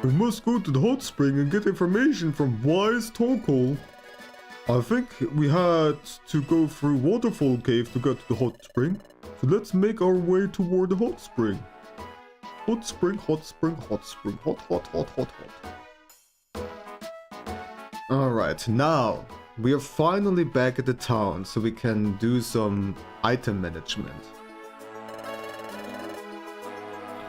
We must go to the hot spring and get information from wise Torkoal. I think we had to go through Waterfall Cave to get to the hot spring, so let's make our way toward the hot spring. Hot spring, hot spring, hot spring, hot, hot, hot, hot, hot. Alright, now we are finally back at the town, so we can do some item management.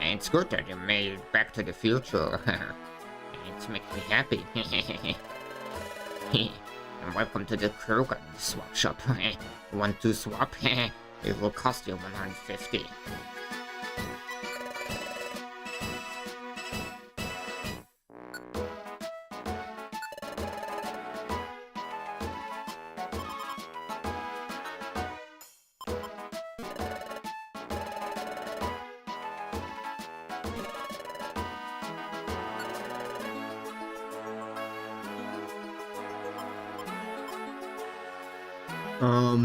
It's good that you made it back to the future. It makes me happy. And welcome to the Krogan swap shop. Want to swap? It will cost you 150.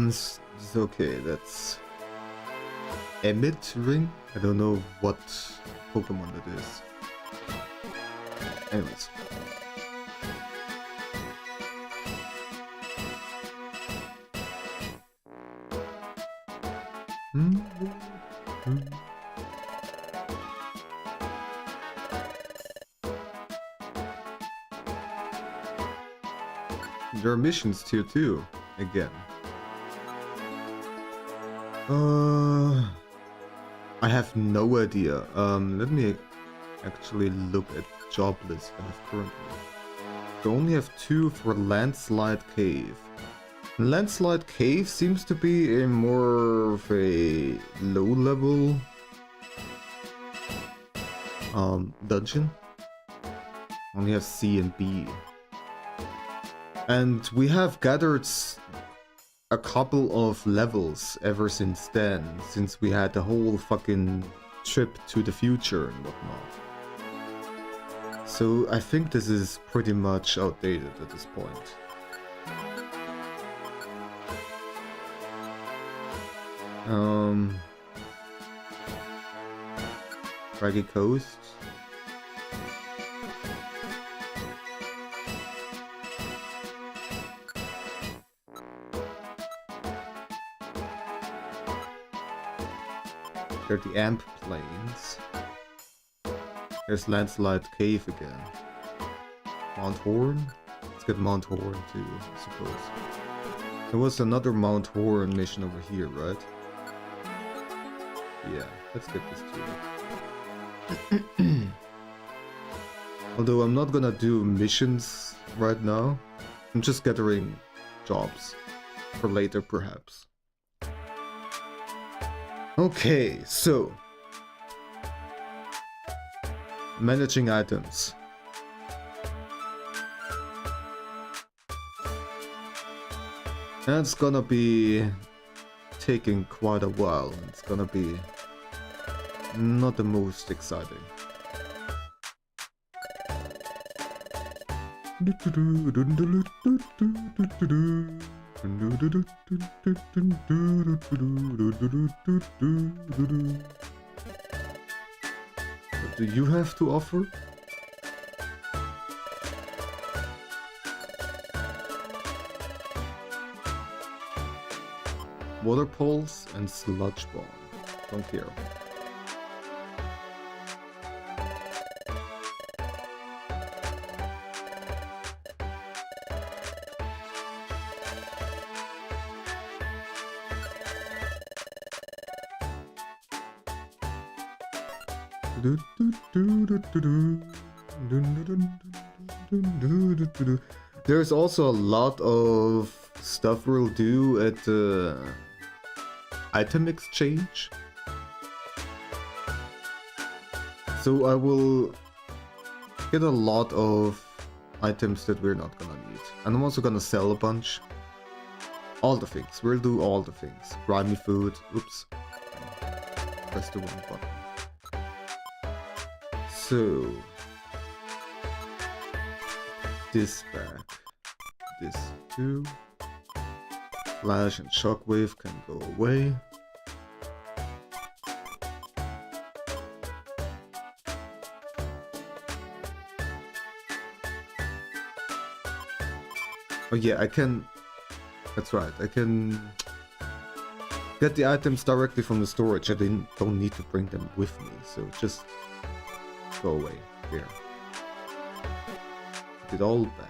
It's okay, that's Emmet Ring? I don't know what Pokemon it is. Anyways. There are missions tier 2 again. I have no idea. Let me actually look at the job list I have currently. I only have 2 for Landslide Cave. Landslide Cave seems to be a more of a low level dungeon. Only have C and B. And we have gathered a couple of levels ever since then, since we had the whole fucking trip to the future and whatnot. So I think this is pretty much outdated at this point. Craggy Coast. They're the Amp Plains. There's Landslide Cave again. Mount Horn? Let's get Mount Horn too, I suppose. There was another Mount Horn mission over here, right? Yeah, let's get this too. Although I'm not gonna do missions right now. I'm just gathering jobs for later, perhaps. Okay, so managing items. That's gonna be taking quite a while. It's gonna be not the most exciting. What do you have to offer? Water poles and sludge bomb. Don't care. There's also a lot of stuff we'll do at the item exchange. So I will get a lot of items that we're not gonna need. And I'm also gonna sell a bunch. All the things. We'll do all the things. Grimy food. Oops. Press the wrong button. So this back. This too. Flash and shockwave can go away. Oh yeah, I can... That's right, I can get the items directly from the storage. I don't need to bring them with me, so just go away. Here. Put it all back.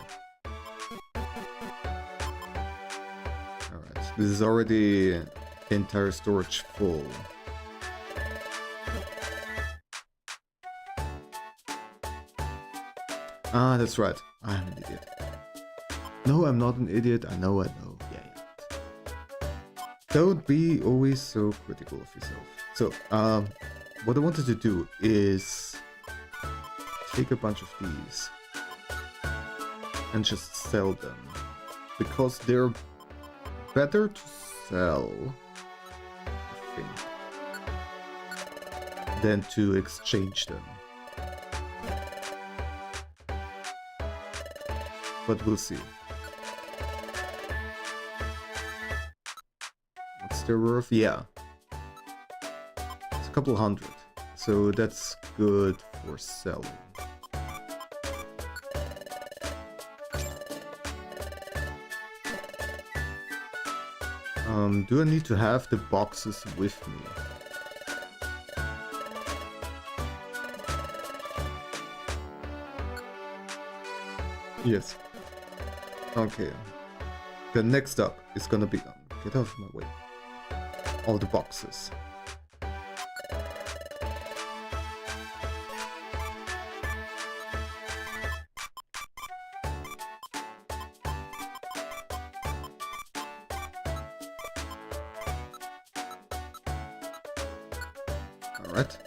This is already the entire storage full. Ah, that's right. I'm an idiot. No, I'm not an idiot. I know. Yeah. Don't be always so critical of yourself. So, what I wanted to do is take a bunch of these and just sell them. Because they're better to sell, I think, than to exchange them. But we'll see. What's their worth? Yeah. It's a couple hundred. So that's good for selling. Do I need to have the boxes with me? Yes. Okay. The next up is gonna be... get out of my way. All the boxes. Alright.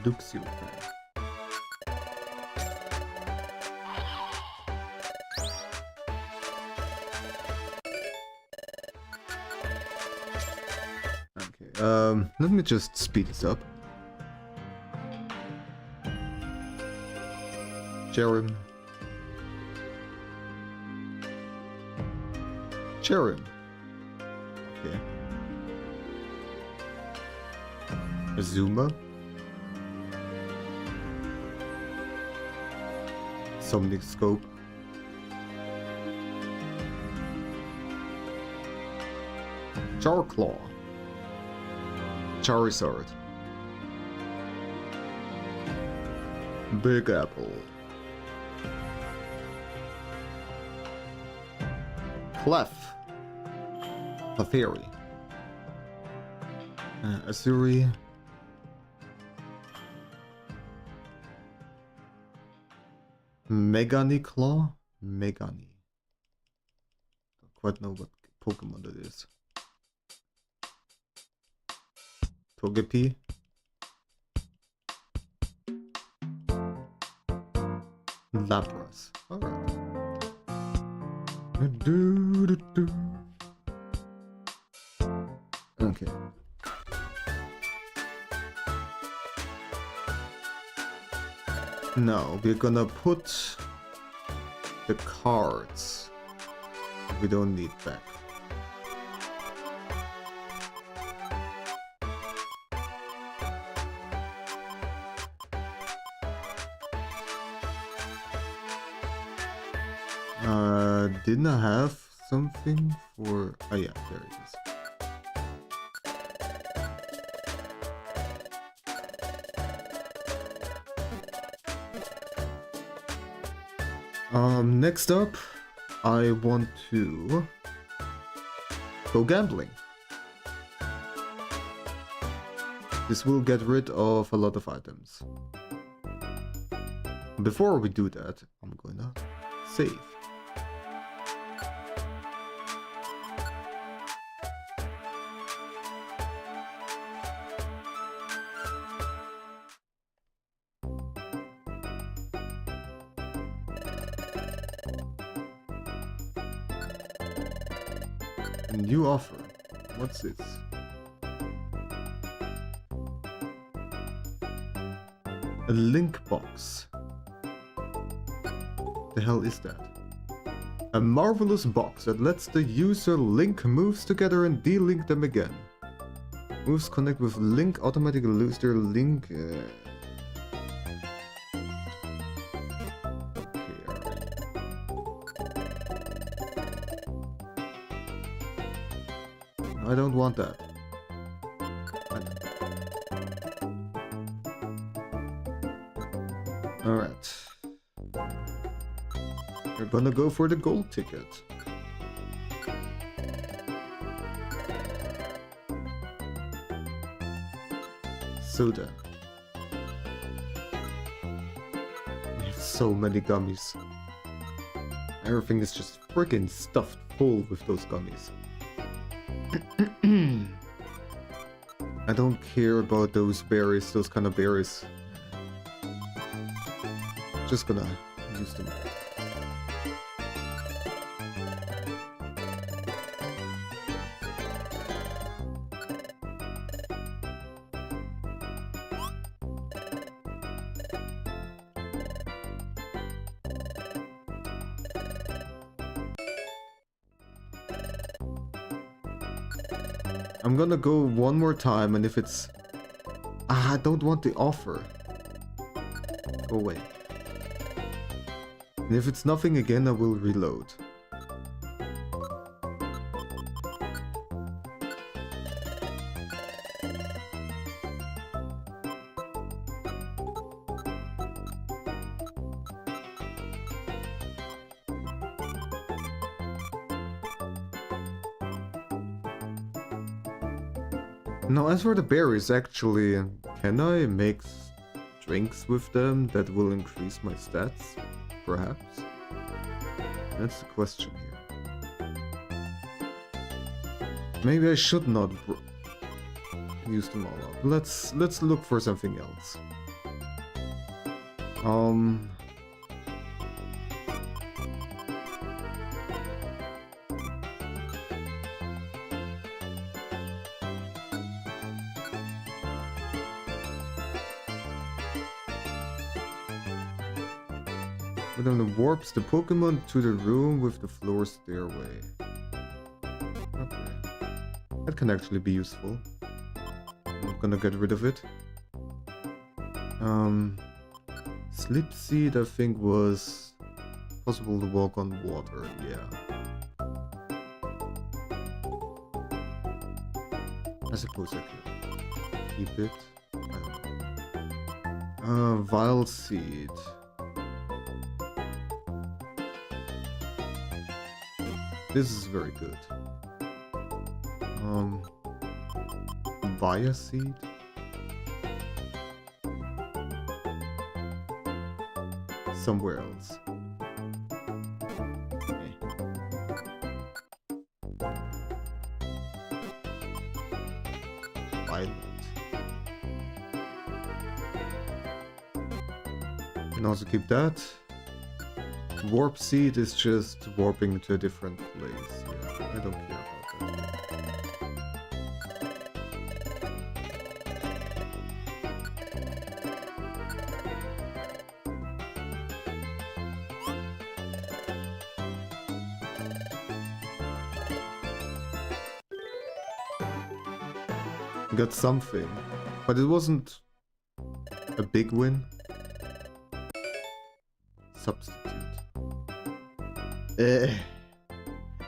Duxio. Let me just speed this up. Jerem. Okay. Azuma. Somnic Scope. Charizard. Big Apple. Clef. Clefairy. Asuri. Megani Claw? Megani. Don't quite know what Pokemon that is. Togepi. Lapras. Alright. Okay. Now we're gonna put the cards we don't need back. Didn't I have something for... Oh yeah, there it is. Next up, I want to go gambling. This will get rid of a lot of items. Before we do that, I'm gonna save. New offer. What's this? A link box. The hell is that? A marvelous box that lets the user link moves together and delink them again. Moves connect with link automatically lose their link. I don't want that. Alright. We're gonna go for the gold ticket. Soda. We have so many gummies. Everything is just freaking stuffed full with those gummies. I don't care about those berries, those kind of berries. Just gonna use them. I'm gonna go one more time, and if it's... I don't want the offer. Go away. And if it's nothing again, I will reload. Now, as for the berries, actually, can I make drinks with them that will increase my stats? Perhaps? That's the question here. Maybe I should not use them all up. Let's look for something else. But then warps the Pokemon to the room with the floor stairway. Okay. That can actually be useful. I'm not gonna get rid of it. Slip Seed, I think, was possible to walk on water, yeah. I suppose I could. keep it? I don't know. Vile Seed. This is very good. Via Seed? Somewhere else. Okay. Violet. Can also keep that. Warp Seed is just warping to a different place. Yeah, I don't care about that. Got something, but it wasn't a big win. Substitute.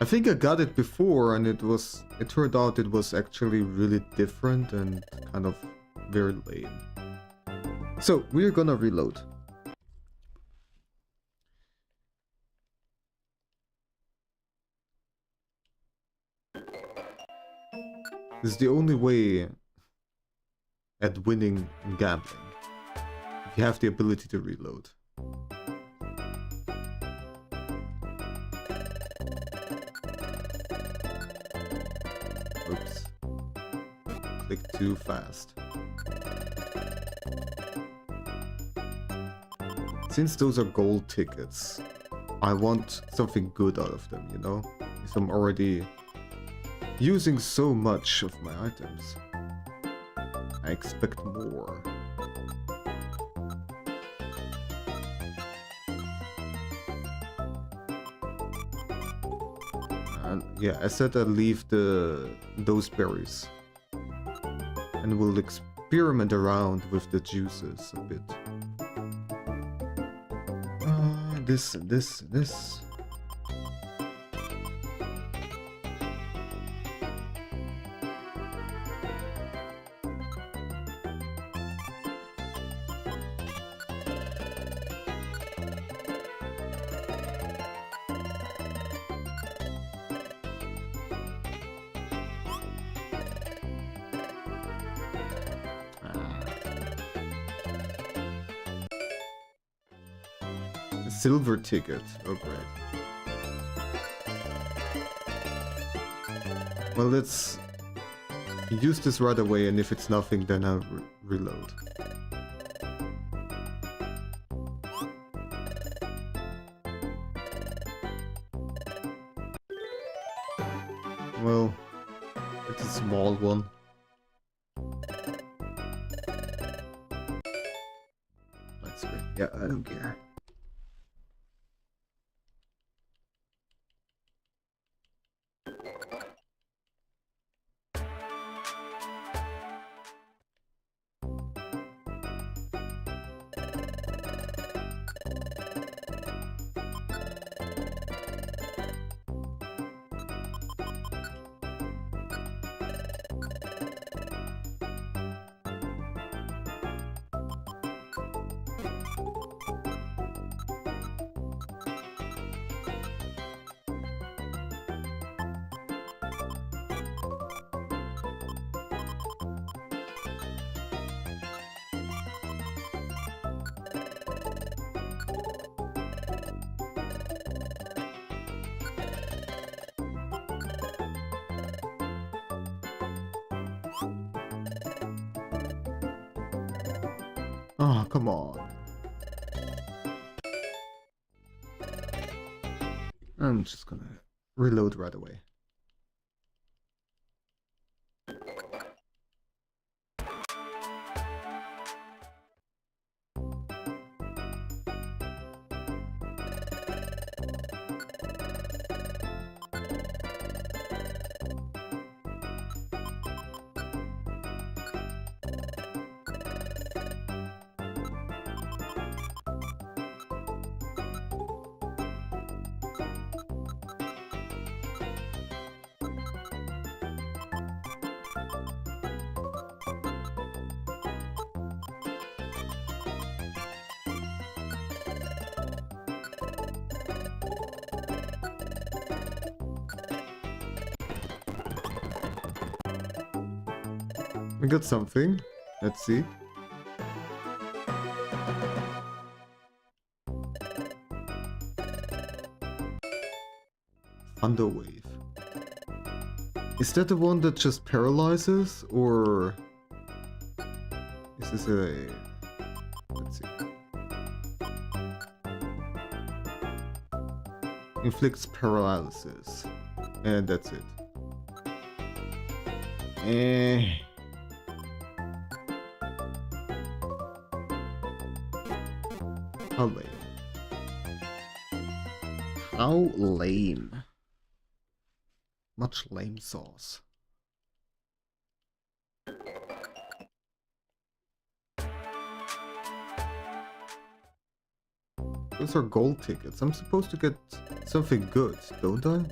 I think I got it before and it turned out it was actually really different and kind of very lame. So we're gonna reload. This is the only way at winning in gambling. If you have the ability to reload. Oops. Click too fast. Since those are gold tickets, I want something good out of them, you know? If I'm already using so much of my items, I expect more. And yeah, I said I'd leave those berries. And we'll experiment around with the juices a bit. This. Silver ticket. Oh, great. Well, let's use this right away, and if it's nothing, then I'll reload. Well, it's a small one. That's great. Yeah, I don't care. Oh, come on. I'm just gonna reload right away. We got something. Let's see. Thunder Wave. Is that the one that just paralyzes, or is this a... Let's see. Inflicts paralysis. And that's it. How lame. How lame. Much lame sauce. Those are gold tickets. I'm supposed to get something good, don't I?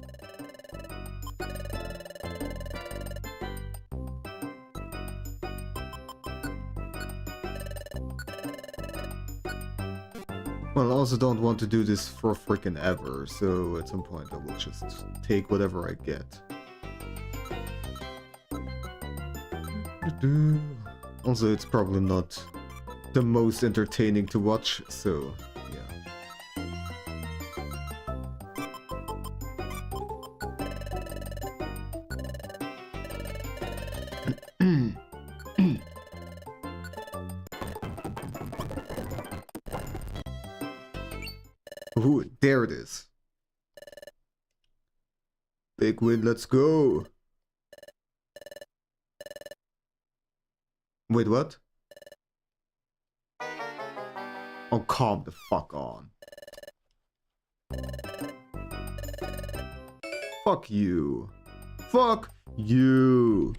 Well, I also don't want to do this for freaking ever, so at some point I will just take whatever I get. Also, it's probably not the most entertaining to watch, so yeah. Ooh, there it is. Big win, let's go. Wait, what? Oh, calm the fuck on. Fuck you. Fuck you.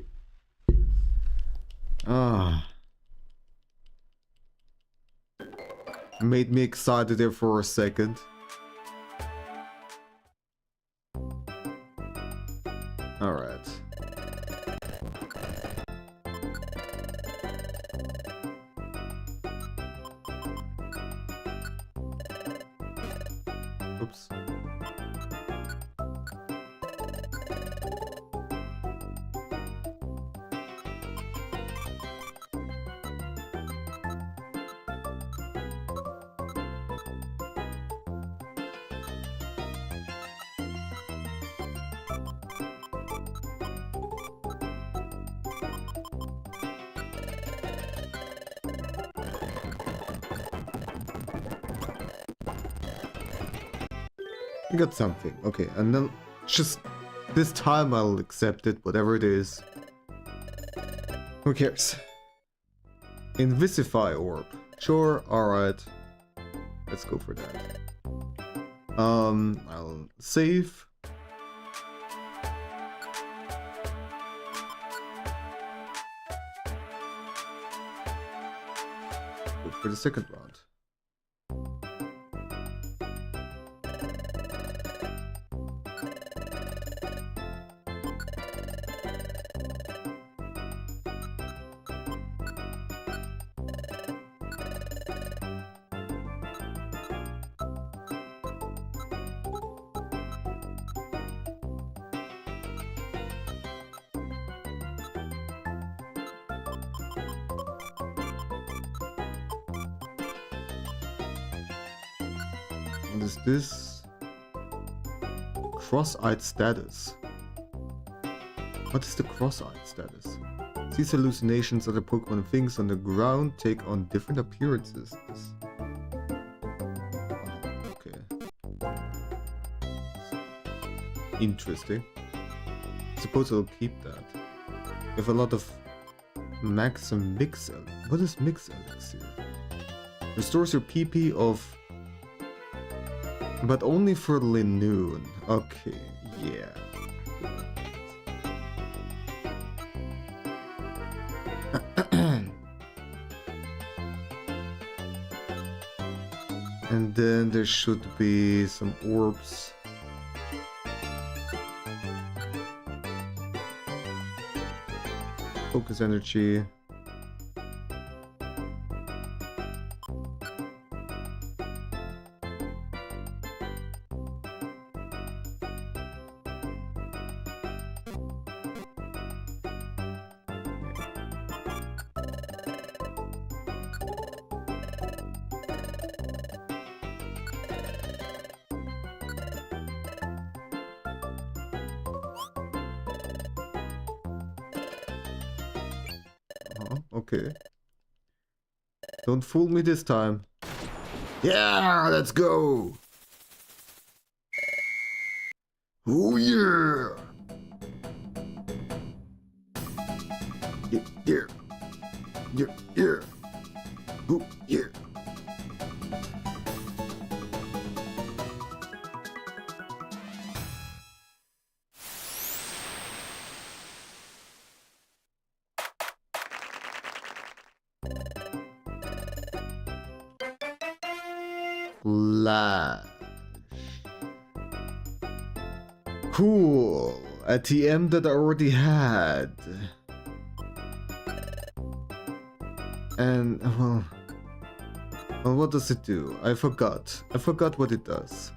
Ah. Made me excited there for a second. Alright. Oops. I got something. Okay, and then just this time I'll accept it, whatever it is. Who cares? Invisify orb. Sure, alright. Let's go for that. I'll save. Go for the second round. What is this? Cross-eyed status. What is the cross-eyed status? These hallucinations other Pokemon and things on the ground take on different appearances. Okay. Interesting. I suppose I'll keep that. With a lot of max and mix. What is mix elixir? Restores your PP of... But only for Linoon. Okay, yeah. And then there should be some orbs. Focus energy. Okay. Don't fool me this time. Yeah, let's go! Oh yeah! Yeah, yeah. Yeah, yeah. Oh yeah. Flash. Cool. A TM that I already had. And, well, what does it do? I forgot. I forgot what it does.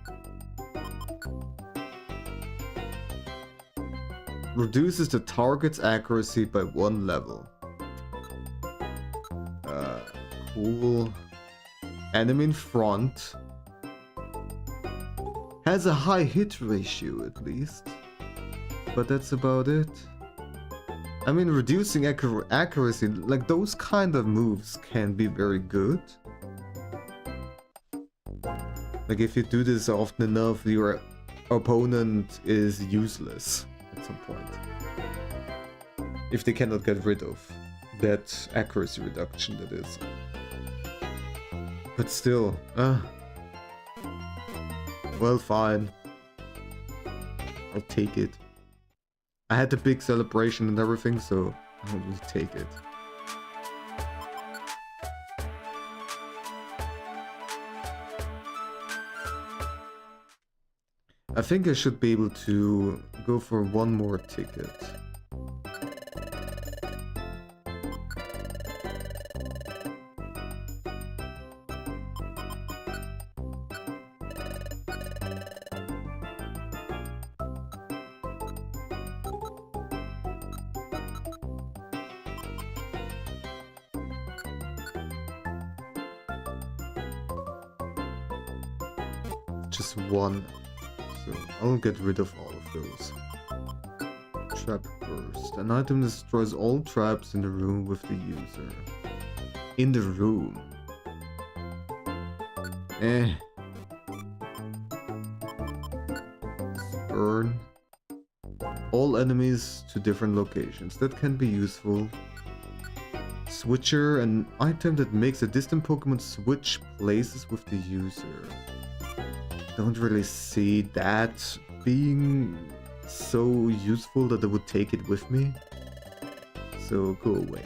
Reduces the target's accuracy by 1 level. Cool. Enemy in front. Has a high hit ratio at least. But that's about it. I mean, reducing accuracy, like those kind of moves can be very good. Like if you do this often enough, your opponent is useless at some point. If they cannot get rid of that accuracy reduction, that is. But still, well, fine. I'll take it. I had the big celebration and everything, so I will take it. I think I should be able to go for one more ticket. Just one. So I'll get rid of all of those. Trap burst. An item destroys all traps in the room with the user. In the room. Burn. All enemies to different locations. That can be useful. Switcher. An item that makes a distant Pokemon switch places with the user. Don't really see that being so useful that I would take it with me. So go away.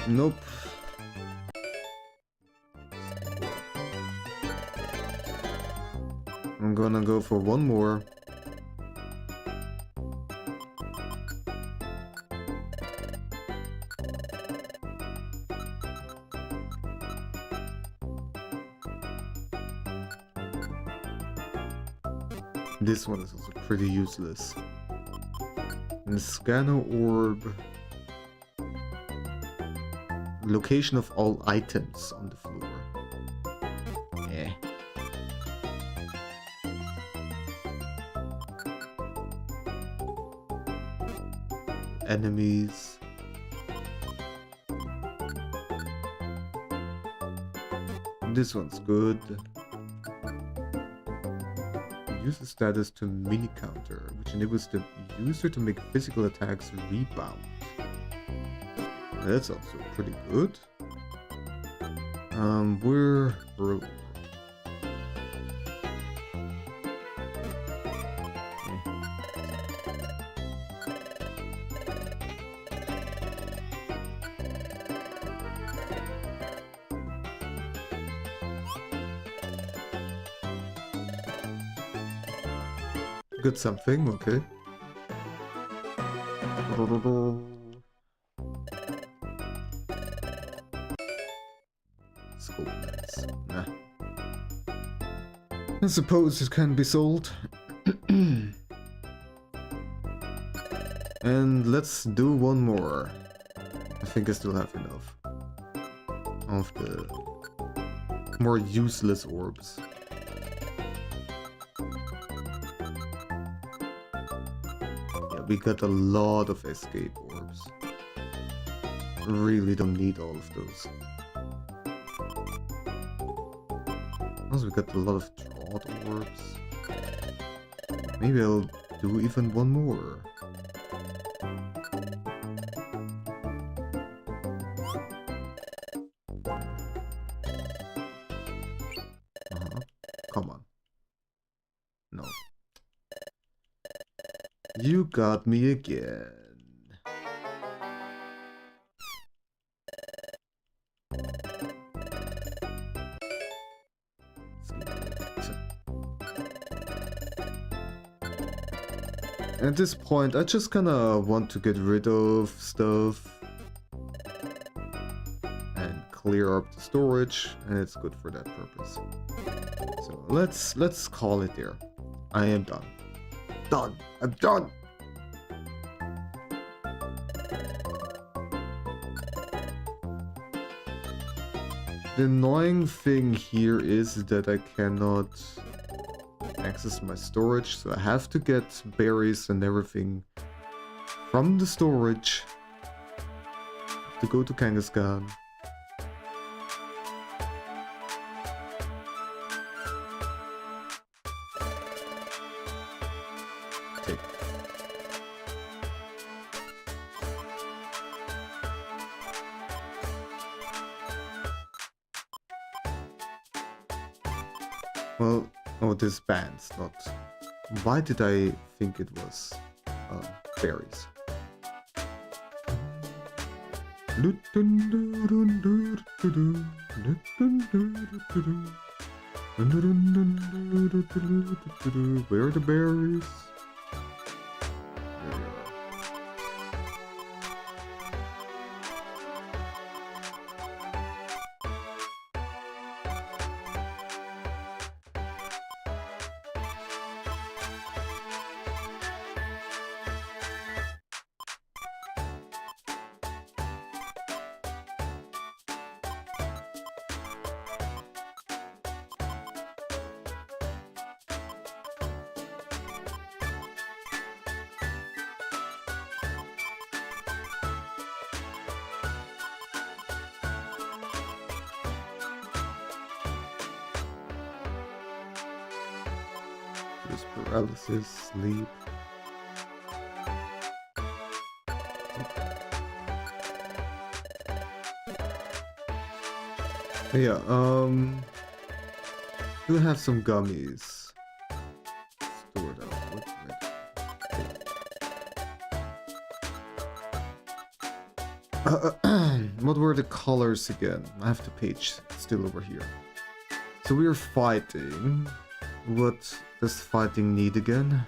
Nope. I'm gonna go for one more. This one is also pretty useless. And the scanner orb. Location of all items on the floor. Eh. Enemies. This one's good. Use the status to mini counter, which enables the user to make physical attacks rebound. That's also pretty good. We're good something, okay. Scopelands. Nah. I suppose it can be sold. And let's do one more. I think I still have enough of the more useless orbs. Yeah, we got a lot of escape orbs. Really don't need all of those. Also, we got a lot of drought orbs. Maybe I'll do even one more. Come on. No. You got me again. At this point, I just kinda want to get rid of stuff and clear up the storage, and it's good for that purpose. So let's call it there. I am done. Done. I'm done. The annoying thing here is that I cannot access my storage, so I have to get berries and everything from the storage to go to Kangaskhan. Take. Well, oh, this band's not. Why did I think it was berries? Where are the berries? There they are. There's paralysis, sleep. Yeah, do have some gummies stored up. What were the colors again? I have the page still over here. So we are fighting. What does fighting need again?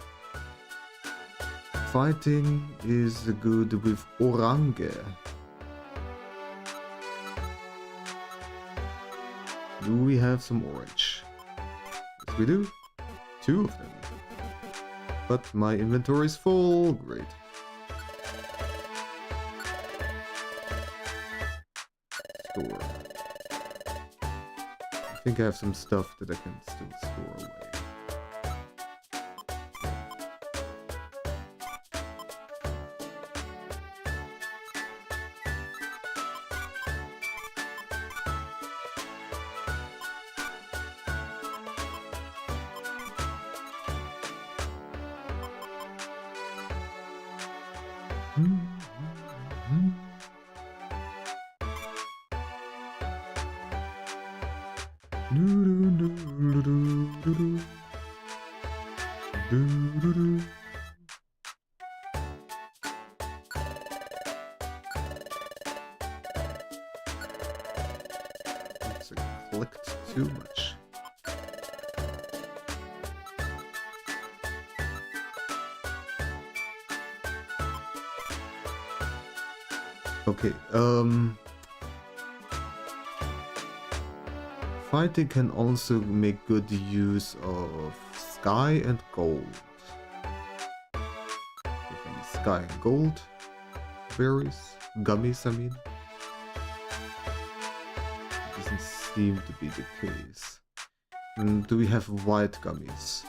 Fighting is good with orange. Do we have some orange? Yes, we do. 2 of them. But my inventory is full. Great. Store. I think I have some stuff that I can still store away. Oops, I clicked too much. Okay, fighting can also make good use of sky and gold. With any sky and gold berries, gummies, I mean. Doesn't seem to be the case. And do we have white gummies?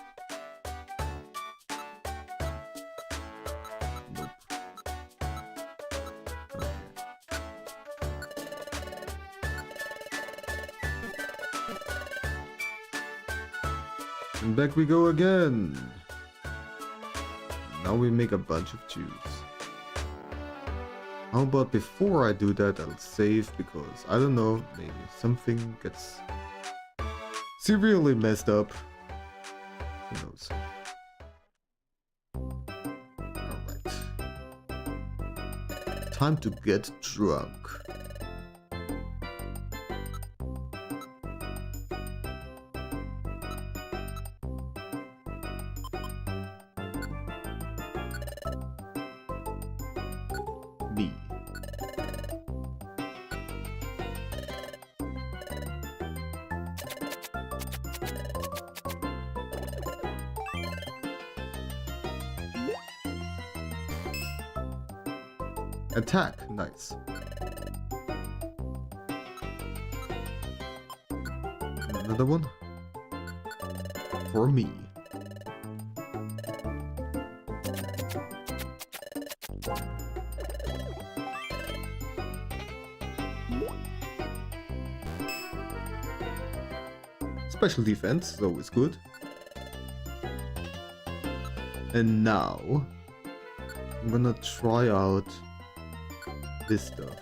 Nope. Okay. And back we go again. Now we make a bunch of juice. How about before I do that, I'll save because I don't know, maybe something gets severely messed up. Who knows? Alright. Time to get drunk. Me. Attack, nice. Another one? For me. Special defense is always good. And now I'm gonna try out this stuff.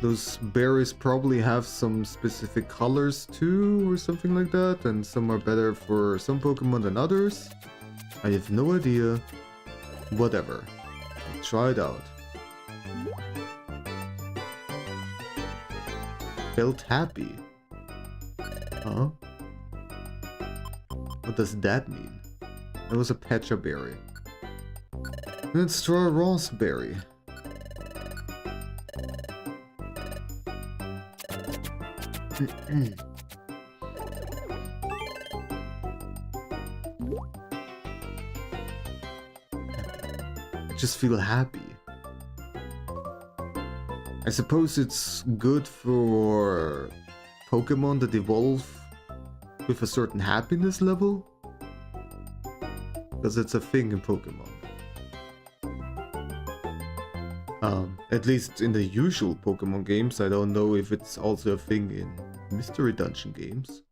Those berries probably have some specific colors too, or something like that, and some are better for some Pokemon than others. I have no idea. Whatever. Try it out. Felt happy. Huh? What does that mean? It was a Pecha berry. Let's try raspberry. I just feel happy. I suppose it's good for Pokemon that evolve with a certain happiness level? Because it's a thing in Pokemon. At least in the usual Pokemon games. I don't know if it's also a thing in Mystery Dungeon games.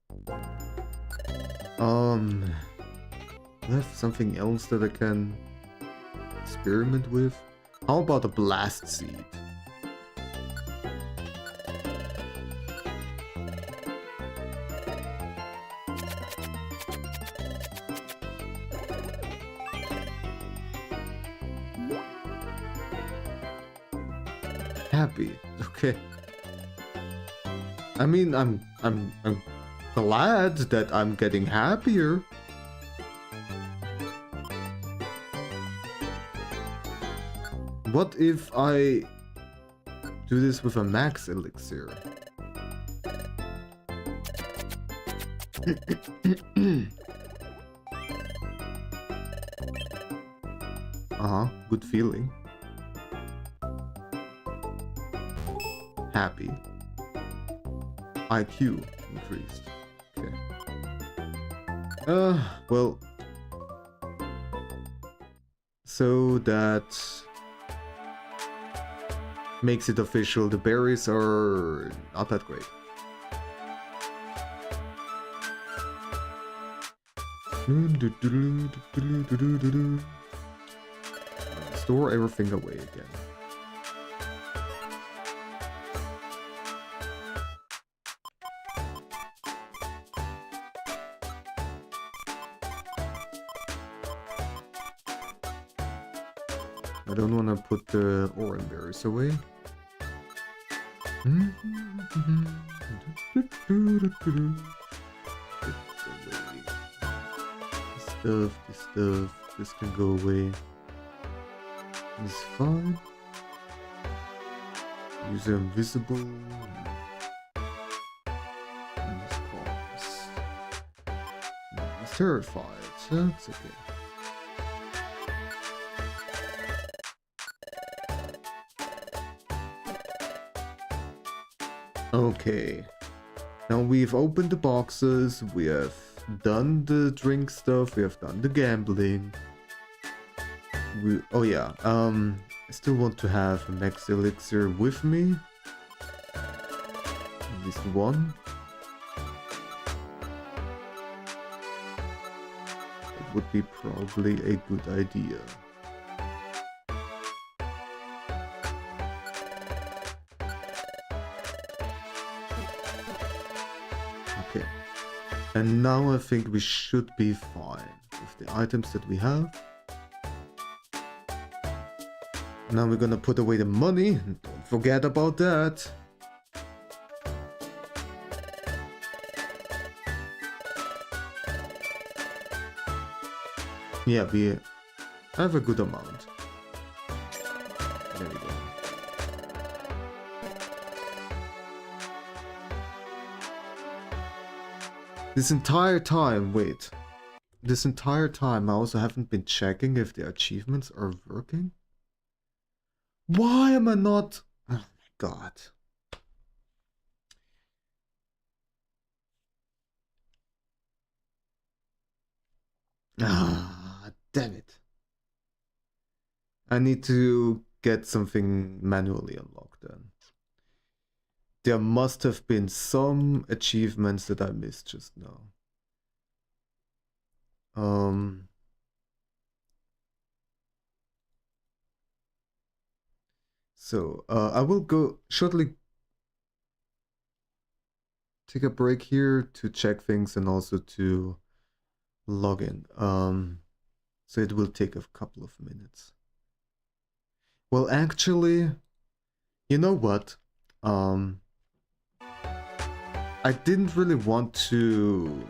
I have something else that I can experiment with. How about a Blast Seed? Happy. Okay. I mean, I'm glad that I'm getting happier. What if I do this with a max elixir? Good feeling. Happy. IQ increased. Okay. Well. So that makes it official. The berries are not that great. Store everything away again. I don't want to put the orange berries away. This stuff, this can go away. It's fine. Use invisible. He's terrified, so it's okay. Okay. Now we've opened the boxes, we have done the drink stuff, we have done the gambling. Oh yeah, I still want to have a max elixir with me. At least one. That would be probably a good idea. Okay. And now I think we should be fine with the items that we have. Now we're gonna put away the money. Don't forget about that. Yeah, we have a good amount. There we go. This entire time, wait. This entire time I also haven't been checking if the achievements are working. Why am I not? Oh my god. Ah, damn it. I need to get something manually unlocked then. There must have been some achievements that I missed just now. So, I will go shortly take a break here to check things and also to log in. So it will take a couple of minutes. Well, actually, you know what? I didn't really want to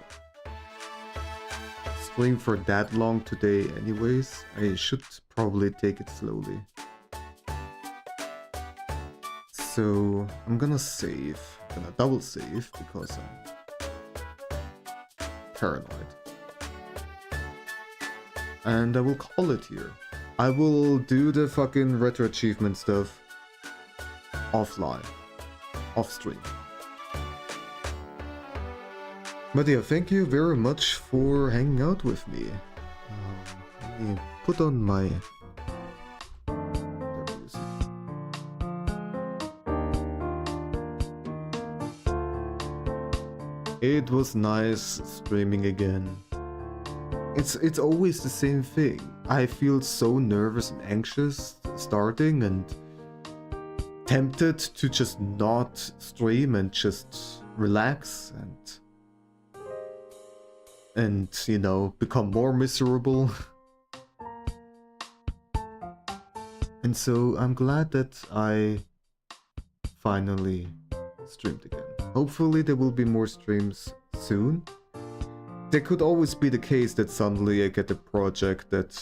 stream for that long today anyways. I should probably take it slowly. So I'm gonna save. I'm gonna double save because I'm paranoid. And I will call it here. I will do the fucking retro achievement stuff offline. Off stream. But yeah, thank you very much for hanging out with me. Let me put on my... It was nice streaming again. It's always the same thing. I feel so nervous and anxious starting and tempted to just not stream and just relax and you know, become more miserable. And so I'm glad that I finally streamed again. Hopefully there will be more streams soon. There could always be the case that suddenly I get a project that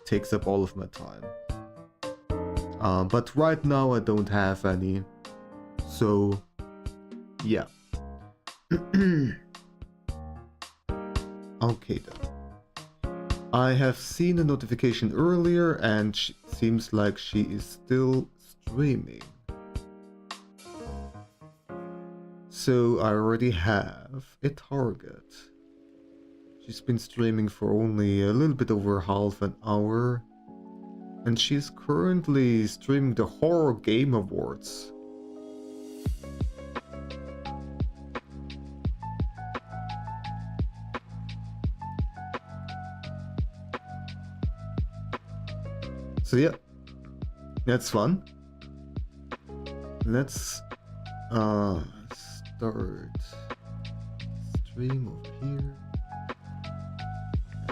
takes up all of my time. But right now I don't have any. So, yeah. Okay then. I have seen a notification earlier and seems like she is still streaming. So I already have a target. She's been streaming for only a little bit over half an hour. And she's currently streaming the Horror Game Awards. So yeah, that's fun. Let's start stream over here.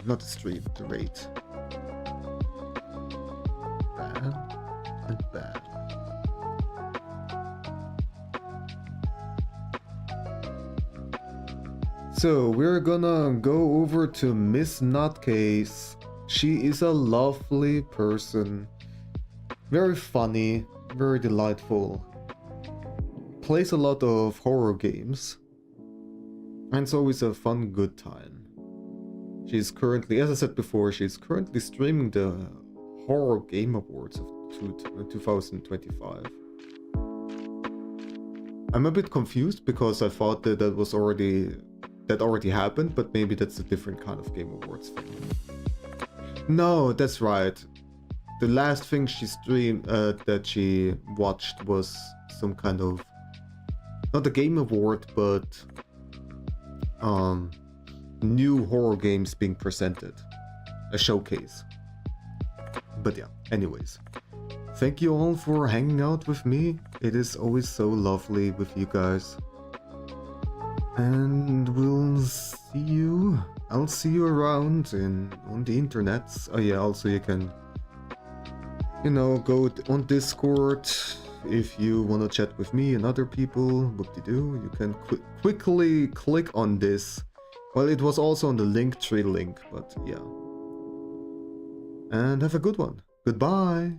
Not the stream, the rate. Bad and bad. So we're gonna go over to Miss Nutcase. She is a lovely person, very funny, very delightful, plays a lot of horror games, and it's always a fun, good time. She's currently, as I said before, she's currently streaming the Horror Game Awards of 2025. I'm a bit confused because I thought that that already happened, but maybe that's a different kind of Game Awards thing. No, that's right. The last thing she streamed, that she watched was some kind of, not a Game Award, but new horror games being presented, a showcase. But yeah, anyways, thank you all for hanging out with me. It is always so lovely with you guys. And we'll see you. I'll see you around on the internets. Oh yeah, also you can, you know, go on Discord if you want to chat with me and other people. Whoop-de-doo. You can quickly click on this. Well, it was also on the Linktree link, but yeah. And have a good one. Goodbye.